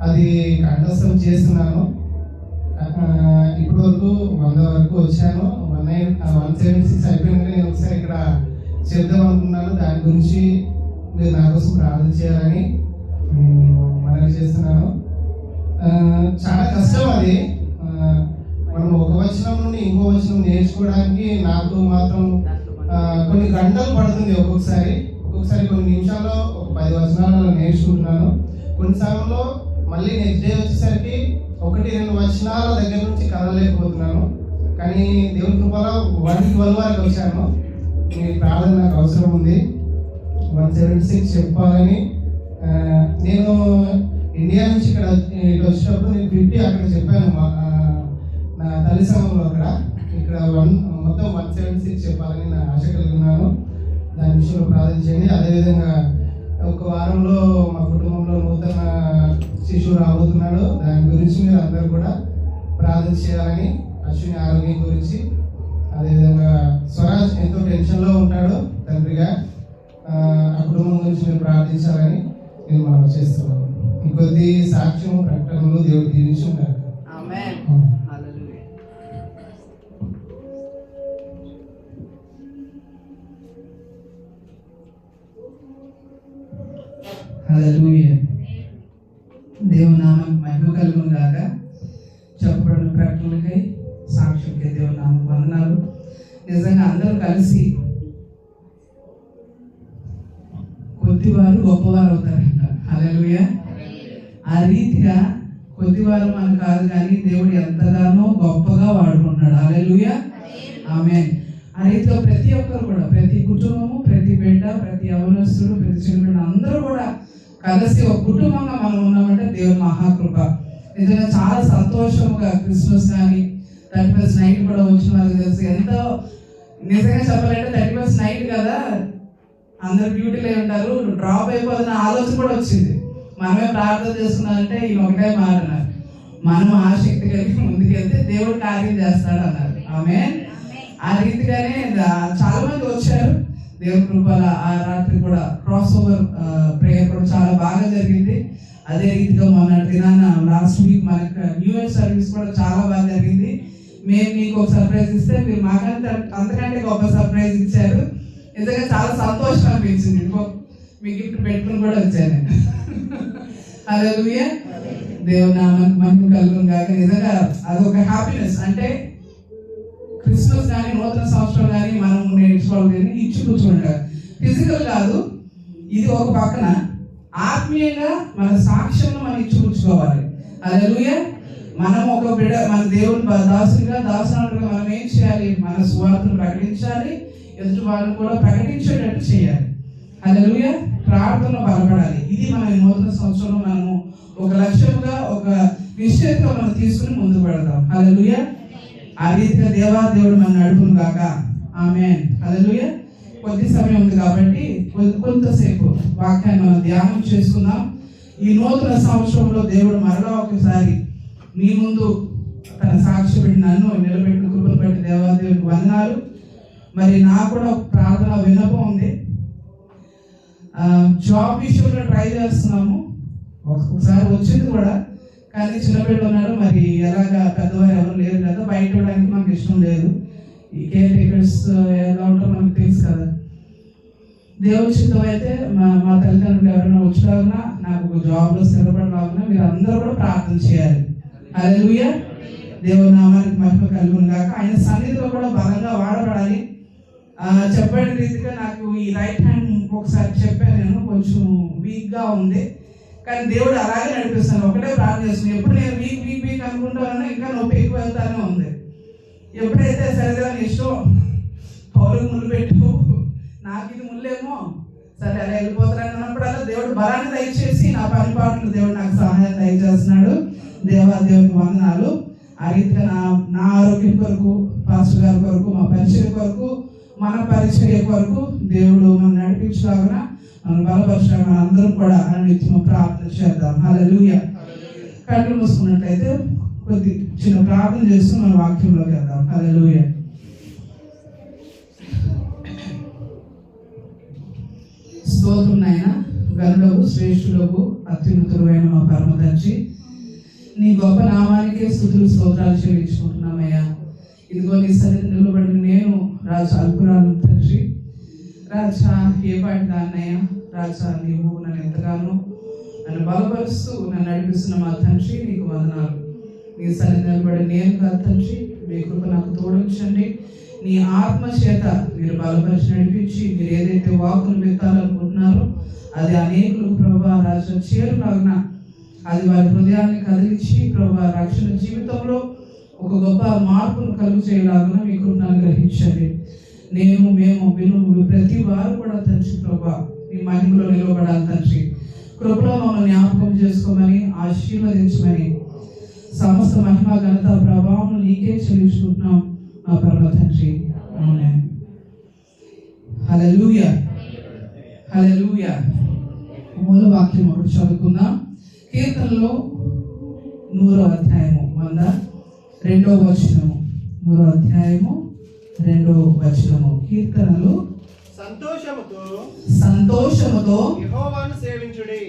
అది కంఠస్థం చేస్తున్నాను. ఇప్పటి వరకు 100 వరకు వచ్చాను. 176 అయిపోయింది. నేను ఒకసారి ఇక్కడ చెప్దాం అనుకున్నాను. దాని గురించి మీరు నా కోసం ప్రార్థన చేయాలని మనవి చేస్తున్నాను. చాలా కష్టం అది. మనం ఒక వచనం నుండి ఇంకో వచనం నేర్చుకోవడానికి నాకు మాత్రం కొన్ని గంటలు పడుతుంది. ఒక్కొక్కసారి కొన్ని నిమిషాల్లో ఒక 10 వచనాలు నేర్చుకుంటున్నాను. కొన్నిసార్లు మళ్ళీ నెక్స్ట్ డే వచ్చేసరికి 1-2 వచనాల దగ్గర నుంచి కదలలేకపోతున్నాను. కానీ దేవుని కృపలో 112 వరకు వచ్చాను. మీ ప్రార్థన నాకు అవసరం ఉంది. 176 చెప్పాలని. నేను ఇండియా నుంచి ఇక్కడ వచ్చినప్పుడు నేను 50 అక్కడ చెప్పాను, నా తల్లి సంఘంలో. ఇక్కడ మొత్తం 176 చెప్పాలని నా ఆశ కలిగి ఉన్నాను. దాని విషయంలో ప్రార్థన చేయండి. అదేవిధంగా ఒక వారంలో మా కుటుంబంలో నూతన శిశువు రాబోతున్నాడు. దాని గురించి మీరు అందరూ కూడా ప్రార్థన చేయాలని, అశ్విని ఆరోగ్యం గురించి. అదేవిధంగా స్వరాజ్ ఎంతో టెన్షన్లో ఉంటాడు తండ్రిగా, ఆ కుటుంబం గురించి మీరు ప్రార్థించాలని నేను మనం చేస్తున్నాను. ఇంకొద్ది సాక్ష్యం ప్రకటనలు దేవుడు దీవించి ఉన్నారు. ఆమేన్. హల్లెలూయా. హల్లెలూయా. దేవుని నామం మహిమ కలుగును గాక. చెప్పబడిన ప్రకటనలకై సాక్ష్యంకై దేవుని నామం వందనాలు. నిజంగా అందరూ కలిసి కొద్దివారు గొప్పవారు అవుతారంట. హల్లెలూయా. ఆ రీతిగా కొద్దివారు మనం కాదు, కానీ దేవుడు ఎంతగానో గొప్పగా వాడుకుంటున్నాడు. హల్లెలూయా. ఆమేన్. ఆ రీతిలో ప్రతి ఒక్కరు కూడా, ప్రతి కుటుంబము, ప్రతి బిడ్డ, ప్రతి యవనస్తుడు, ప్రతి చిన్న అందరూ కూడా కలిసి ఒక కుటుంబంగా మనం ఉన్నామంటే దేవుని మహాకృప. నిజంగా చాలా సంతోషముగా క్రిస్మస్ కానీ 31st నైట్ కూడా వచ్చిన వాళ్ళకి తెలుసు ఎంతో. నిజంగా చెప్పాలంటే 31st నైట్ కదా, అందరు డ్యూటీలో ఉంటారు, డ్రాప్ అయిపోతున్న ఆలోచన కూడా వచ్చింది. మనమే ప్రార్థన చేస్తున్నారంటే ఈయన ఒకటే మాట అన్నారు, మనం ఆసక్తి కలిగి ముందుకెళ్తే దేవుడు కార్యం చేస్తాడు అన్నారు. ఆమేన్. ఆ రీతిగానే చాలా మంది వచ్చారు. దేవుని కృపల ఆ రాత్రి కూడా క్రాస్ ఓవర్ ప్రేయర్ కూడా చాలా బాగా జరిగింది. అదే రీతిగా మొన్న దినాన లాస్ట్ వీక్ మనకు న్యూ ఇయర్ సర్వీస్ కూడా చాలా బాగా జరిగింది. మేము మీకు ఒక సర్ప్రైజ్ ఇస్తే మీరు మాకంటే అంతకంటే గొప్ప సర్ప్రైజ్ ఇచ్చారు. నిజంగా చాలా సంతోషం అనిపించింది. మీ గిఫ్ట్ పెట్టుకుని కూడా వచ్చాను. హల్లెలూయా, దేవుని నామానికి మహిమ కలుగును గాక. నిజంగా అదొక హ్యాపీనెస్. అంటే క్రిస్మస్ కానీ నూతన సంవత్సరం కానీ మనం నేర్చుకోవాలి, ఇచ్చి కూర్చుంటారు. ఫిజికల్ కాదు, ఇది ఒక పక్కన ఆత్మీయంగా మన సాక్ష్యంలో మనం ఇచ్చి కూర్చుకోవాలి. హల్లెలూయా. మనం ఒక బిడ్డ, మన దేవుని దాసునిగా దాసునుడిగా మనం ఏం చేయాలి? మన సువార్తను ప్రకటించాలి, ఎదుటి వాళ్ళని కూడా ప్రకటించేటట్టు చేయాలి. హల్లెలూయా. ప్రార్థనలో బలపడాలి. ఇది మన నూతన సంవత్సరంలో మనము ఒక లక్ష్యంగా, ఒక నిశ్చయంగా మనం తీసుకుని ముందుకు పెడతాం. హల్లెలూయా. ఆ రీతిగా దేవుడు మన నడుపును గాక. ఆమేన్. హల్లెలూయా. కొద్ది సమయం ఉంది కాబట్టి కొంతసేపు వాక్యాన్ని మనం ధ్యానం చేసుకుందాం. ఈ నూతన సంవత్సరంలో దేవుడు మరలా ఒకసారి మీ ముందు తన సాక్షి పెట్టి నన్ను నిలబెట్టిన కృపను బట్టి దేవాదేవునికి వందనాలు. మరి నాకు కూడా ప్రార్థన విన్నపం ఉంది. జాబ్ విషయంలో ట్రై చేస్తున్నాము. ఒకసారి వచ్చింది కూడా, కానీ చిన్నపిల్లలు ఉన్నారు. మరి ఎలాగా పెద్దవారు ఎవరు లేరు కదా, బయట ఇవ్వడానికి మనకు ఇష్టం లేదు. ఈ కేర్ టేకర్స్ ఎలా ఉంటారో మనకు తెలుసు కదా. దేవుడి చిత్తం అయితే మా తల్లిదండ్రులు ఎవరైనా వచ్చేలాగునా, నాకు ఒక జాబ్లో స్థిరపడలాగునా మీరు అందరూ కూడా ప్రార్థన చేయాలి. హల్లెలూయా. దేవుని నామానికి మహిమ కలుగును గాక. ఆయన సన్నిధిలో కూడా బలంగా వాడబడాలి. చెప్పిన రీతిగా నాకు ఈ రైట్ హ్యాండ్ ఒకసారి చెప్పాను, నేను కొంచెం వీక్గా ఉంది, కానీ దేవుడు అలాగే నడిపిస్తాను. ఒకటే ప్రార్థన చేస్తున్నాను. ఎప్పుడు నేను వీక్ అనుకుంటానన్నా ఇంకా నొప్పి ఎక్కువ వెళ్తానే ఉంది. ఎప్పుడైతే సరిగా ఇష్టం పౌరులకు ముళ్ళు పెట్టు, నాకు ఇది ముళ్ళేమో, సరే అలా వెళ్ళిపోతారని అన్నప్పుడల్లా దేవుడు బలాన్ని దయచేసి నా పరిపాలనలు దేవుడు నాకు సహాయం దయచేస్తున్నాడు. దేవునికి వందనాలు. ఆ రీతిగా నా ఆరోగ్యం కొరకు, పాస్టర్ గారి కొరకు, మా పరిచయ కొరకు, మన పరిచర్య కొరకు దేవుడు మనం నడిపించలాగా మనం బలపరచడం, మన అందరం కూడా నిత్యం ప్రార్థన చేద్దాం. హల్లెలూయా. కళ్ళు మూసుకున్నట్లయితే కొద్ది చిన్న ప్రార్థన చేస్తూ మన వాక్యంలోకి వెళ్దాం. హల్లెలూయా. స్తోత్రం నాయన, గనులకు శ్రేష్ఠులకు అత్యున్నతుడైన మా పరమ తండ్రి, నీ గొప్ప నామానికే స్తుతులు స్తోత్రాలు చెల్లించుకుంటున్నామయ్యా. ఇదిగో నీ సన్నిధి నిలబడిన నేను రాజా అల్పురాలు తండ్రి. రాజా ఏ పాటి దాన్నయ్యా, రాజా నీవు నన్ను ఎంతగానో నన్ను బలపరుస్తూ నన్ను నడిపిస్తున్న మా తండ్రి నీకు వందనాలు. నీ సన్నిధి నిలబడి నేను కాదు తండ్రి, మీ కృప నాకు తోడించండి. నీ ఆత్మ చేత మీరు బలపరిచి నడిపించి మీరు ఏదైతే వాకులు పెట్టాలనుకుంటున్నారో అది అనేకులు ప్రభా రాజా చేరులాగిన అది వారి హృదయాన్ని కదిలించి ప్రభా రక్షణ జీవితంలో ఒక గొప్ప మార్పును కలుగు చేయలాగా మీ కృపను అనుగ్రహించండి. మేము విను ప్రతి వారు కూడా తండ్రి ప్రభా మీ మహిమలో నిలబడాలి తండ్రి. కృపలో మమ్మల్ని జ్ఞాపకం చేసుకోమని ఆశీర్వదించమని సమస్త మహిమ ఘనత ప్రభావం నీకే చెల్లించుకుంటున్నాం మా పరమ తండ్రి. ఆమేన్. హల్లెలూయా. హల్లెలూయా. మూల వాక్యం ఒకటి చదువుకుందాం. కీర్తనలో 100వ అధ్యాయము 102వ వచనము. 100వ అధ్యాయము 2వ వచనము. కీర్తనలు సంతోషముతో యెహోవాను సేవించుడి,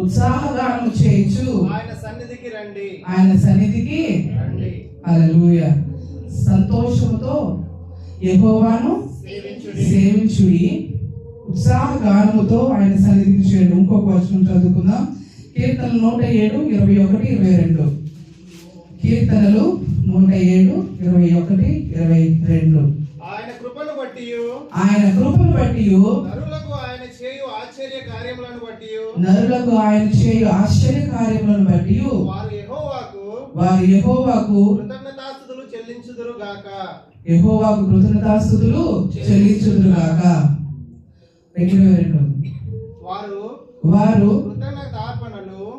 ఉత్సాహగానము చేయుచు ఆయన సన్నిధికి రండి. హల్లెలూయా. సంతోషముతో యెహోవాను సేవించుడి, ఉత్సాహగానముతో ఆయన సన్నిధికి చేయండి. ఇంకొక వచనం చదువుకుందాం. కీర్తనలు 107, 21, 22. కీర్తనలు 107, 21, 22. ఆయన కృపను బట్టి నరులకు ఆయన చేయు ఆశ్చర్య కార్యములను బట్టి వారు యెహోవాకు కృతజ్ఞతాస్తుతులు చెల్లించుదురు గాక. వారు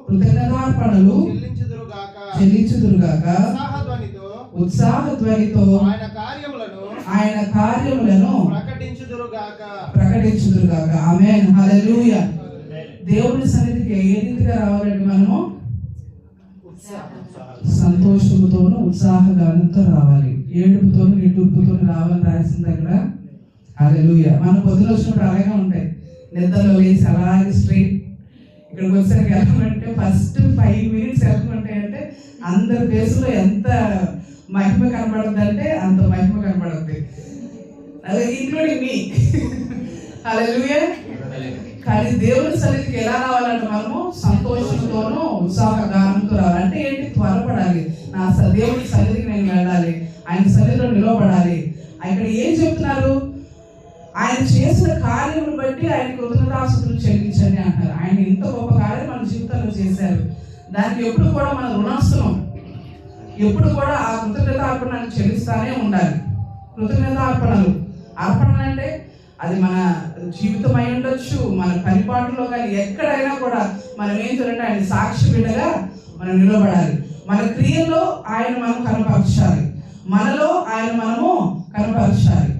కృతజ్ఞతార్పణలు చెల్లించుదురు గాక. ఉత్సాహధ్వనితో ఆయన కార్యములను ప్రకటించుదురు గాక. ఆమేన్. హల్లెలూయా. దేవుని సన్నిధికి ఏ రీతిగా రావాలంటే మనము సంతోషముతోనూ ఉత్సాహగానంతో రావాలి, ఏడుపుతోనూ నిట్టూర్పుతోనూ రావాలని రాసింది అక్కడ. హల్లెలూయా. మనం పొద్దున వచ్చినప్పుడు అలాగే ఉంటాయి, నిద్రలో లేచి అలాగే స్ట్రైట్ ఇక్కడికి వచ్చేసరికి వెళ్ళమంటే ఫస్ట్ 5 minutes వెళ్ళమంటే అంటే అందరి ఫేస్లో ఎంత మహిమ కనబడుతుంది అంటే అంత మహిమ కనబడుతుంది, అదే ఇంక్లూడింగ్ మీ. హల్లెలూయా. కానీ దేవుని సన్నిధికి ఎలా రావాలంటే మనము సంతోషంతోనూ ఉత్సాహగానంతో రావాలి. అంటే ఏంటి? త్వరపడాలి. దేవుని సన్నిధికి నేను వెళ్ళాలి, ఆయన సన్నిధిలో నిలవబడాలి. ఇక్కడ ఏం చెప్తున్నారు? ఆయన చేసిన కార్యమును బట్టి ఆయన కృతజ్ఞతాస్తుతులు చెల్లించండి అంటారు. ఆయన ఇంత గొప్ప కార్యం మన జీవితంలో చేశారు, దానికి ఎప్పుడు కూడా మన రుణాస్తులం, ఎప్పుడు కూడా ఆ కృతజ్ఞతార్పణను చెల్లిస్తానే ఉండాలి. కృతజ్ఞతార్పణలు, అర్పణలు అంటే అది మన జీవితం అయి ఉండొచ్చు, మన పరిపాలనలో కానీ ఎక్కడైనా కూడా మనం ఏం చేయాలంటే ఆయన సాక్షి బిడ్డగా మనం నిలబడాలి. మన క్రియల్లో ఆయన మనం కనపరచాలి, మనలో ఆయన మనము కనపరచాలి.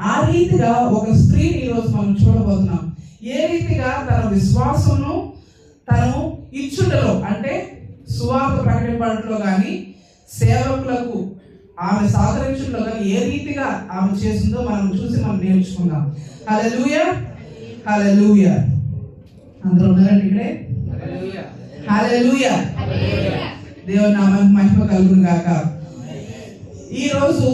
ఆ రీతిగా ఒక స్త్రీని ఈరోజు మనం చూడబోతున్నాం. ఏ రీతిగా తన విశ్వాసమును తను ఇచ్చుటలో, అంటే సువార్త ప్రకటింపడంలో కానీ సేవకులకు ఆమె సహకరించడంలో కానీ ఏ రీతిగా ఆమె చేసిందో మనం చూసి మనం నేర్చుకుందాం. హల్లెలూయా. హల్లెలూయా. అందరూ ఉన్నారండి ఇక్కడే? హల్లెలూయా. దేవుని నామానికి మహిమ కలుగును గాక. ఈ రోజు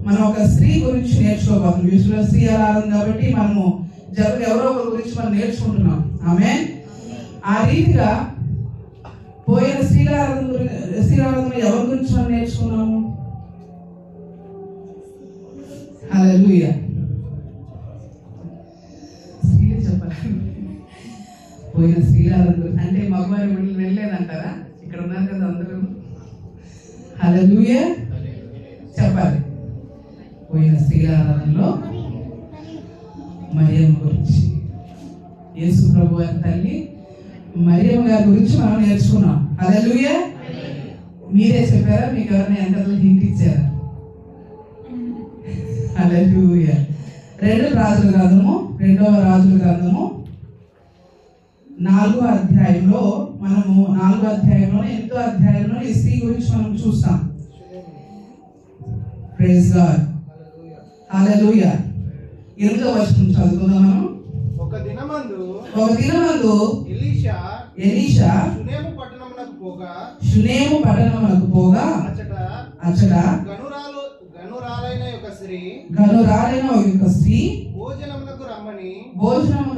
మనం ఒక స్త్రీ గురించి నేర్చుకోబోతున్నాం. విశ్వ స్త్రీ ఆరాధన కాబట్టి మనము ఎవరో ఒకరి గురించి మనం నేర్చుకుంటున్నాం. ఆమేన్. ఆ రీతిగా పోయిన శ్రీరాధన ఎవరి గురించి మనం నేర్చుకున్నాము? హల్లెలూయా. స్త్రీలు చెప్పాలి. పోయిన శ్రీరాధన అంటే మగవారి వెళ్ళలేదంటారా? ఇక్కడ ఉన్నారు కదా అందరూ. హల్లెలూయా చెప్పాలి. పోయిన శ్రీరాధనలో మరియమ్మ గురించి, యేసు ప్రభు వారి తల్లి మరియమ్మ గారి గురించి మనం నేర్చుకున్నాం. హల్లెలూయా. మీరే చెప్పారా? మీకు ఎవరైనా ఎంత హింట్ ఇచ్చారా? హల్లెలూయా. 2వ రాజుల గ్రంథము 4వ అధ్యాయంలో మనము 4వ అధ్యాయంలో 8వ అధ్యాయంలో ఈ స్త్రీ గురించి మనం చూస్తాం. Praise God. హల్లెలూయా. 8వ వచనం చదువుకుందాం మనం. ఒక దినమందు ఎలీషా షునేము పట్టణమునకు పోగా అచ్చట గనురాలైన ఒక స్త్రీ భోజనమునకు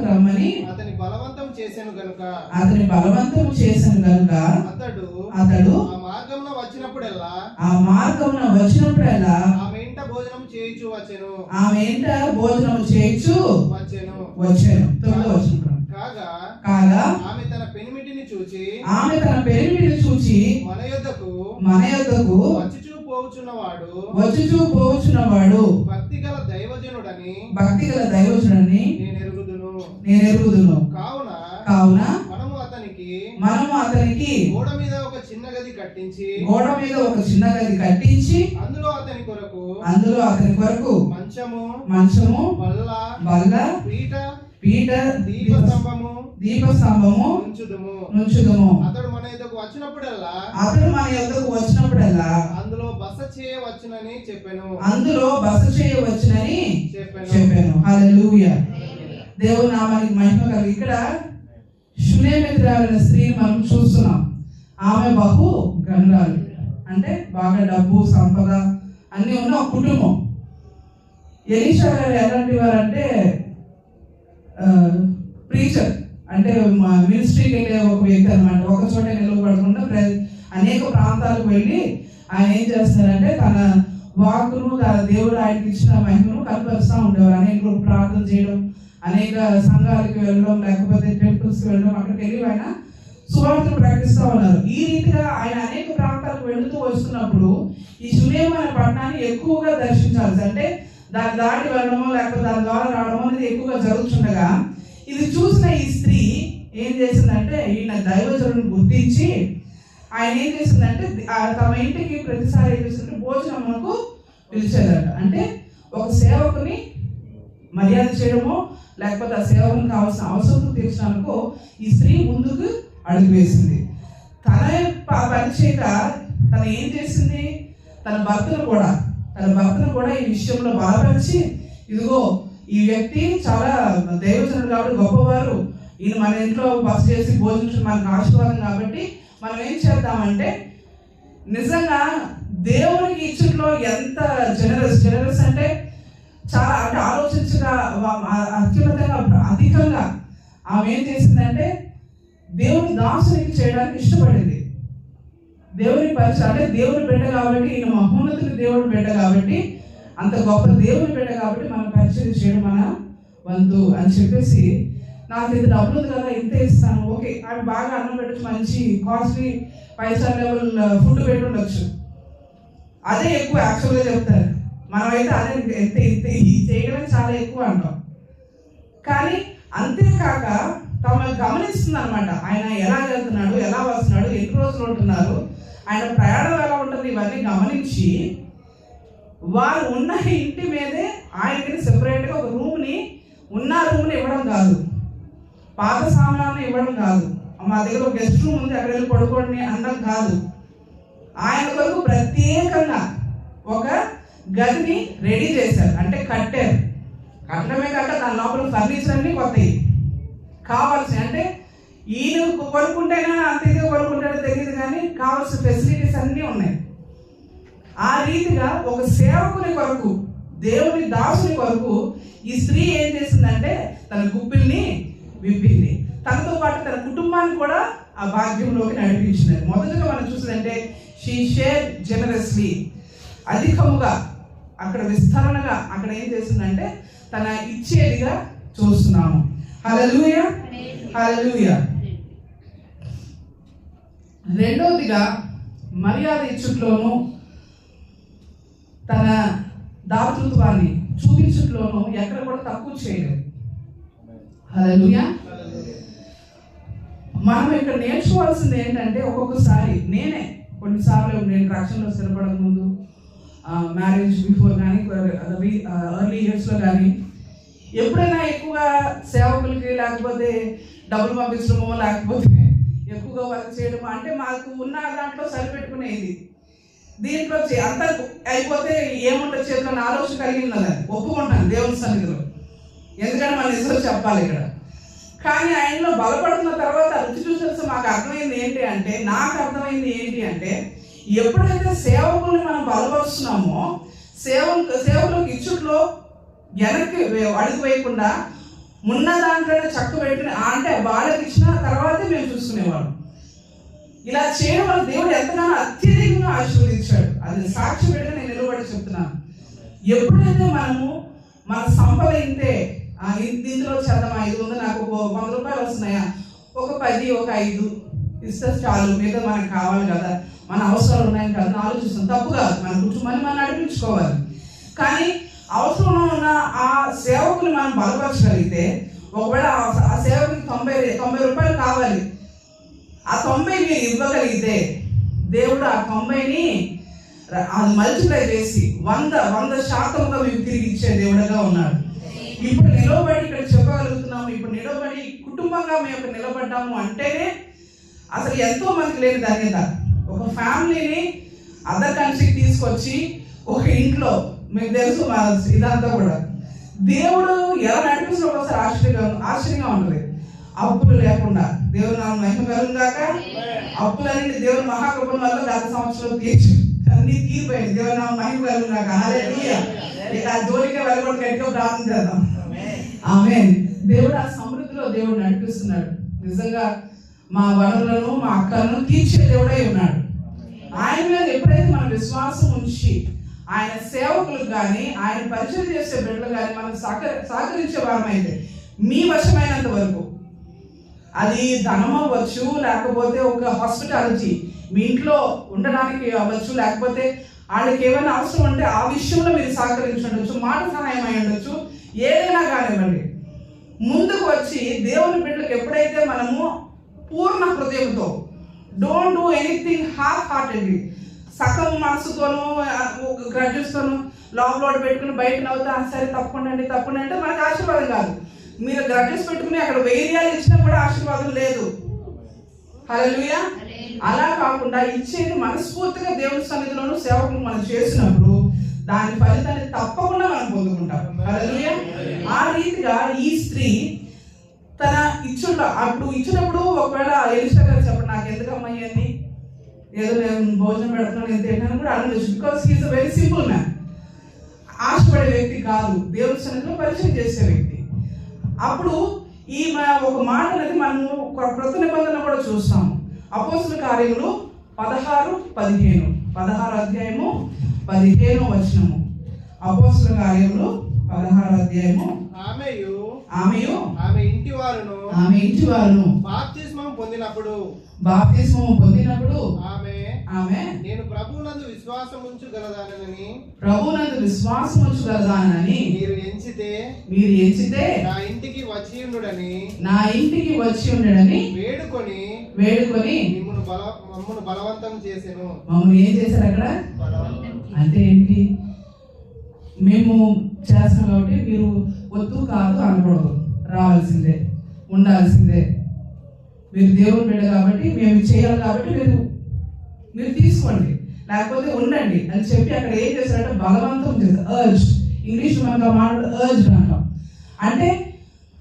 రమ్మని అతని బలవంతం చేసెను గనుక అతడు ఆ మార్గమున వచ్చినప్పుడల్లా ఆమె ఇంట భోజనం చేయుచు వచ్చెను. కాగా ఆమె తన పెనిమిటిని చూచి మన యొద్దకు వచ్చుచూ పోవుచున్నవాడు భక్తిగల దైవజనుడని నేను ఎరుగుదును. కావున మనము అతనికి గోడ మీద ఒక చిన్న గది కట్టించి అందులో అతని కొరకు మంచము బల్ల పీట దీపస్తంభము నుంచుదుము. అతడు మన యొద్దకు వచ్చినప్పుడల్లా అందులో బస చేయవచ్చునని చెప్పాను. హల్లెలూయా. దేవుని నామానికి మహిమ కలుగు. ఇక్కడ షునేమిత్రాలైన స్త్రీని మనం చూస్తున్నాం. ఆమె బహు గనురాలు, అంటే బాగా డబ్బు సంపద అన్ని ఉన్న ఒక కుటుంబం. ఎలీషా గారు ఎలాంటి వారు అంటే ప్రీచర్, అంటే మినిస్ట్రీకి వెళ్ళే ఒక వ్యక్తి అనమాట. ఒక చోట నిలవబడకుండా అనేక ప్రాంతాలకు వెళ్ళి ఆయన ఏం చేస్తారంటే తన వాక్కును, తన దేవుడు ఆయనకి ఇచ్చిన మహిమను కనపరుస్తూ ఉండేవారు. అనేక ప్రార్థన చేయడం, అనేక సంఘాలకు వెళ్ళడం, లేకపోతే టెంపుల్స్కి వెళ్ళడం, అక్కడికి వెళ్ళి ఆయన సువార్తను ప్రకటిస్తూ ఉన్నారు. ఈ రీతిగా ఆయన అనేక ప్రాంతాలకు వెళుతూ వస్తున్నప్పుడు ఈ షునేము అనే పట్టణాన్ని ఎక్కువగా దర్శించాల్సి, అంటే దాని దాటి వెళ్ళడమో లేకపోతే దాని ద్వారా రావడమో అనేది ఎక్కువగా జరుగుతుండగా ఇది చూసిన ఈ స్త్రీ ఏం చేసిందంటే ఈయన దైవజనుడిని గుర్తించి ఆయన ఏం చేసిందంటే తమ ఇంటికి ప్రతిసారి ఏం చేసిందంటే భోజనమునకు పిలిచేదట. అంటే ఒక సేవకుని మర్యాద చేయడమో లేకపోతే ఆ సేవకునికి కావాల్సిన అవసరం తీర్చడానికో ఈ స్త్రీ ముందుకు అడుగు వేసింది. తనే పరిచయక తను ఏం చేసింది, తన భర్తను కూడా ఈ విషయంలో బలపరిచి, ఇదిగో ఈ వ్యక్తి చాలా దైవజనుడు కాబట్టి గొప్పవారు, ఈయన మన ఇంట్లో బస చేసి భోజించడం మనకు ఆశీర్వాదం కాబట్టి మనం ఏం చేద్దామంటే, నిజంగా దేవునికి ఇచ్చుట్లో ఎంత జనరస్ అంటే చాలా అంటే ఆలోచించగా అత్యున్నతంగా అధికంగా ఆమె ఏం చేసిందంటే దేవుని దాసునికి చేయడానికి ఇష్టపడింది. దేవుని పరిచయం అంటే దేవుని బిడ్డ కాబట్టి, ఈయన మహోన్నతుని దేవుని బిడ్డ కాబట్టి, అంత గొప్ప దేవుని బిడ్డ కాబట్టి మనం పరిచయం చేయడం మన వంతు అని చెప్పేసి, నాకు ఇది డబ్బులు ఉంది కదా ఇంతే ఇస్తాను, ఓకే ఆమె బాగా అన్నం పెట్టచ్చు, మంచి కాస్ట్లీ 5 స్టార్ లెవెల్ ఫుడ్ పెట్టుండొచ్చు, అదే ఎక్కువ యాక్చువల్గా చెప్తారు. మనమైతే అదే ఇంత చేయడం చాలా ఎక్కువ అంటాం. కానీ అంతేకాక తమ గమనిస్తుంది అనమాట, ఆయన ఎలా వెళ్తున్నాడు, ఎలా వస్తున్నాడు, ఎన్ని రోజులు ఉంటున్నారు, ఆయన ప్రయాణం ఎలా ఉంటుంది, ఇవన్నీ గమనించి వారు ఉన్న ఇంటి మీదే ఆయనకి సెపరేట్గా ఒక రూమ్ని ఇవ్వడం కాదు, పాత సామాన్లు ఇవ్వడం కాదు, మా దగ్గర ఒక గెస్ట్ రూమ్ ఉంది అక్కడ వెళ్ళి పడుకోండి అనడం కాదు. ఆయన కొరకు ప్రత్యేకంగా ఒక గదిని రెడీ చేశారు, అంటే కట్టడమే కాక దాని లోపల ఫర్నిచర్ అన్ని కొత్తవి కావాల్సి, అంటే ఈయన కొనుక్కుంటేనా అంత ఇదిగా కొనుక్కుంటాడో తెలియదు కానీ కావాల్సిన ఫెసిలిటీస్ అన్నీ ఉన్నాయి. ఆ రీతిగా ఒక సేవకుని కొరకు, దేవుని దాసుని కొరకు ఈ స్త్రీ ఏం చేసిందంటే తన గుప్పిల్ని విప్పింది, తనతో పాటు తన కుటుంబాన్ని కూడా ఆ భాగ్యంలోకి నడిపించినది. మొదటగా మనం చూసిందంటే షీ షేర్ జనరస్లీ, అధికముగా అక్కడ విస్తరణగా అక్కడ ఏం చేసిందంటే తన ఇచ్చేదిగా చూస్తున్నాము. హల్లెలూయా, హల్లెలూయా. రెండవదిగా మర్యాద ఇచ్చుట్లోను తన దాతృత్వాన్ని చూపించుట్లోను ఎక్కడ కూడా తక్కువ చేయలేదు. హల్లెలూయా. మనం ఇక్కడ నేర్చుకోవాల్సింది ఏంటంటే, ఒక్కొక్కసారి కొన్నిసార్లు నేను రక్షణలో స్థిరపడక ముందు, మ్యారేజ్ బిఫోర్ కానీ ఎర్లీ ఇయర్స్లో కానీ ఎప్పుడైనా ఎక్కువగా సేవకులకి లేకపోతే డబ్బులు పంపించడమో లేకపోతే ఎక్కువగా వర్క్ చేయడమో, అంటే మాకు ఉన్న దాంట్లో సరిపెట్టుకునేది, దీంట్లో అంత అయిపోతే ఏముంటుంది చేతిలో ఆలోచన కలిగినది ఒప్పుకుంటాను దేవుని సన్నిధిలో, ఎందుకంటే మన నిజం చెప్పాలి ఇక్కడ. కానీ ఆయనలో బలపడుతున్న తర్వాత రుచి చూసేసి నాకు అర్థమైంది ఏంటి అంటే ఎప్పుడైతే సేవకుల్ని మనం బలపరుస్తున్నామో, సేవకులకు ఇచ్చుట్లో వెనక్కి అడుగు వేయకుండా ఉన్న దాంట్లోనే చక్క పెట్టుకుని, అంటే వాళ్ళకి ఇచ్చిన తర్వాతే మేము చూసుకునేవాళ్ళం. ఇలా చేయడం వల్ల దేవుడు ఎంతగానో అత్యధికంగా ఆశీర్వదించాడు. అది సాక్షి పెట్టి నేను నిలబడి చెప్తున్నాను. ఎప్పుడైతే మనము మన సంపద ఇంతే, ఇందులో చేద్దాం, 5 ఉంది, నాకు 100 రూపాయలు వస్తున్నాయా, ఒక 10 ఒక 5 ఇస్తే చాలు, మీద మనకు కావాలి కదా, మన అవసరాలు ఉన్నాయి కదా అని ఆలోచిస్తాం. తప్పు కాదు, మన కుటుంబాన్ని మనం నడిపించుకోవాలి. కానీ అవసరంలో ఉన్న ఆ సేవకుని మనం బలపరచగలిగితే, ఒకవేళ ఆ సేవకుని 90 రూపాయలు కావాలి, ఆ 90 మీరు ఇవ్వగలిగితే దేవుడు ఆ 90ని అది మల్టిప్లై చేసి 100% మీకు తిరిగి ఇచ్చే దేవుడుగా ఉన్నాడు. ఇప్పుడు నిలబడి ఇక్కడ చెప్పగలుగుతున్నాము, ఇప్పుడు నిలబడి కుటుంబంగా మేము నిలబడ్డాము అంటేనే అసలు ఎంతో మందికి లేని ధన్యత. ఒక ఫ్యామిలీని అదర్ కంట్రీకి తీసుకొచ్చి ఒక ఇంట్లో, మీకు తెలుసు ఇదంతా కూడా దేవుడు ఎలా నడిపిస్తున్న ఒకసారి ఆశ్చర్యంగా ఉంటుంది. అప్పులు లేకుండా దేవుడు నా మహిమ కలుగుగాక. అప్పులన్నీ దేవుని మహాకృపణ వల్ల గత సంవత్సరం తీర్చి అన్ని తీరిపోయింది. దేవుడు నా మహిమ కలుగుగాక. హల్లెలూయా. ఇక ఆ జోలికే వెళ్ళకుండా గట్టిగా ప్రార్థన చేద్దాం. ఆమేన్. దేవుడు ఆ సమృద్ధిలో దేవుడు నడిపిస్తున్నాడు. నిజంగా మా వనరులను, మా అక్కలను తీర్చే దేవుడై ఉన్నాడు. ఆయన మీద ఎప్పుడైతే మన విశ్వాసం ఉంచి ఆయన సేవకులకు కానీ, ఆయన పరిచయం చేసే బిడ్డలు కానీ మనకు సహకరించే వారమైతే, మీ వశమైనంత వరకు, అది ధనం అవ్వచ్చు, లేకపోతే ఒక హాస్పిటాలిటీ మీ ఇంట్లో ఉండడానికి అవ్వచ్చు, లేకపోతే వాళ్ళకి ఏమైనా అవసరం ఉంటే ఆ విషయంలో మీరు సహకరించవచ్చు, మాట సహాయం అయి ఉండొచ్చు, ఏదైనా కానివ్వండి. ముందుకు వచ్చి దేవుని బిడ్డలకు ఎప్పుడైతే మనము పూర్ణ హృదయంతో, don't do anything half heartedly, సగం మనసుతోనూ గ్రడ్జెస్తోనూ లోపల పెట్టుకుని బయట నవ్వుతా సరే తప్పకుండా అంటే మనకు ఆశీర్వాదం కాదు. మీరు గ్రడ్జెస్ పెట్టుకుని అక్కడ 1000 ఇచ్చినా కూడా ఆశీర్వాదం లేదు. హల్లెలూయా. అలా కాకుండా ఇచ్చేది మనస్ఫూర్తిగా దేవుని సన్నిధిలోనూ సేవకులు మనం చేసినప్పుడు దాని ఫలితాన్ని తప్పకుండా మనం పొందుకుంటాం. హల్లెలూయా. ఆ రీతిగా ఈ స్త్రీ తన ఇచ్చినప్పుడు ఒకవేళ ఎలీషా గారు చెప్పండి, నాకు ఎందుకమ్మా ఇవన్నీ, ఏదో నేను భోజనం పెడుతున్నాను ఎంత ఏంటని కూడా అడగచ్చు. Because he is a very simple man. ఆశపడే వ్యక్తి కాదు, దేవుని సన్నిధిలో పరిచయం చేసే వ్యక్తి. అప్పుడు ఈ ఒక మాట అనేది మనము కృత నిబంధన కూడా చూస్తాము. అపోస్తుల కార్యములు 16-15, 16 అధ్యాయము 15వ వచనము. అపోస్తుల కార్యములు 16 అధ్యాయము. ఆమెయు ఆమె ఇంటి వారును బాప్తిస్మం పొందినప్పుడు ఆమె నేను ప్రభువునందు విశ్వాసం ఉంచగలదానని మీరు ఎంచితే నా ఇంటికి వచ్చి ఉండుడని వేడుకొని మమ్మను బలవంతం చేసెను. మమ్మల్ని ఏం చేశారు అక్కడ? అంటే ఏంటి? మేము చేస్తాం కాబట్టి మీరు వద్దు కాదు అనకూడదు, రావాల్సిందే, ఉండాల్సిందే. మీరు దేవుని బిడ్డ కాబట్టి మేము చేయాలి కాబట్టి మీరు తీసుకోండి, లేకపోతే ఉండండి అని చెప్పి అక్కడ ఏం చేశారంటే బలవంతం చేశారు. అర్జ్, ఇంగ్లీష్ మనకు మాట అర్జ్ అంటాం. అంటే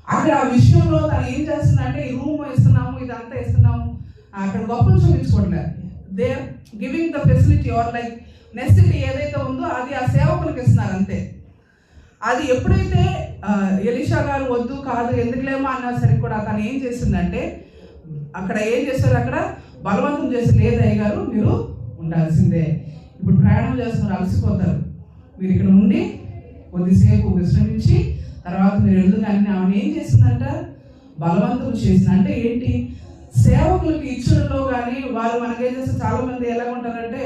అక్కడ ఆ విషయంలో తను ఏం చేస్తుందంటే ఈ రూమ్ ఇస్తున్నాము, ఇదంతా ఇస్తున్నాము, అక్కడ గొప్పలు చూపించుకోవట్లేదు. They are giving the facility or like necessity ఏదైతే ఉందో అది ఆ సేవకులకు ఇస్తున్నారు అంతే. అది ఎప్పుడైతే ఎలీషా గారు వద్దు కాదు ఎందుకులేమో అన్నా సరే కూడా తను ఏం చేసిందంటే అక్కడ ఏం చేశారు, అక్కడ బలవంతం చేసి లేదు అయ్య గారు మీరు ఉండాల్సిందే, ఇప్పుడు ప్రయాణం చేస్తున్నారు, అలసిపోతారు, మీరు ఇక్కడ ఉండి కొద్దిసేపు విశ్రమించి తర్వాత మీరు ఎందుకని ఆమె ఏం చేసిందంట బలవంతం చేసింది. అంటే ఏంటి, సేవకులకు ఇచ్చుడులో కానీ వారు మనకేం చేస్తే చాలా మంది ఎలా ఉంటారంటే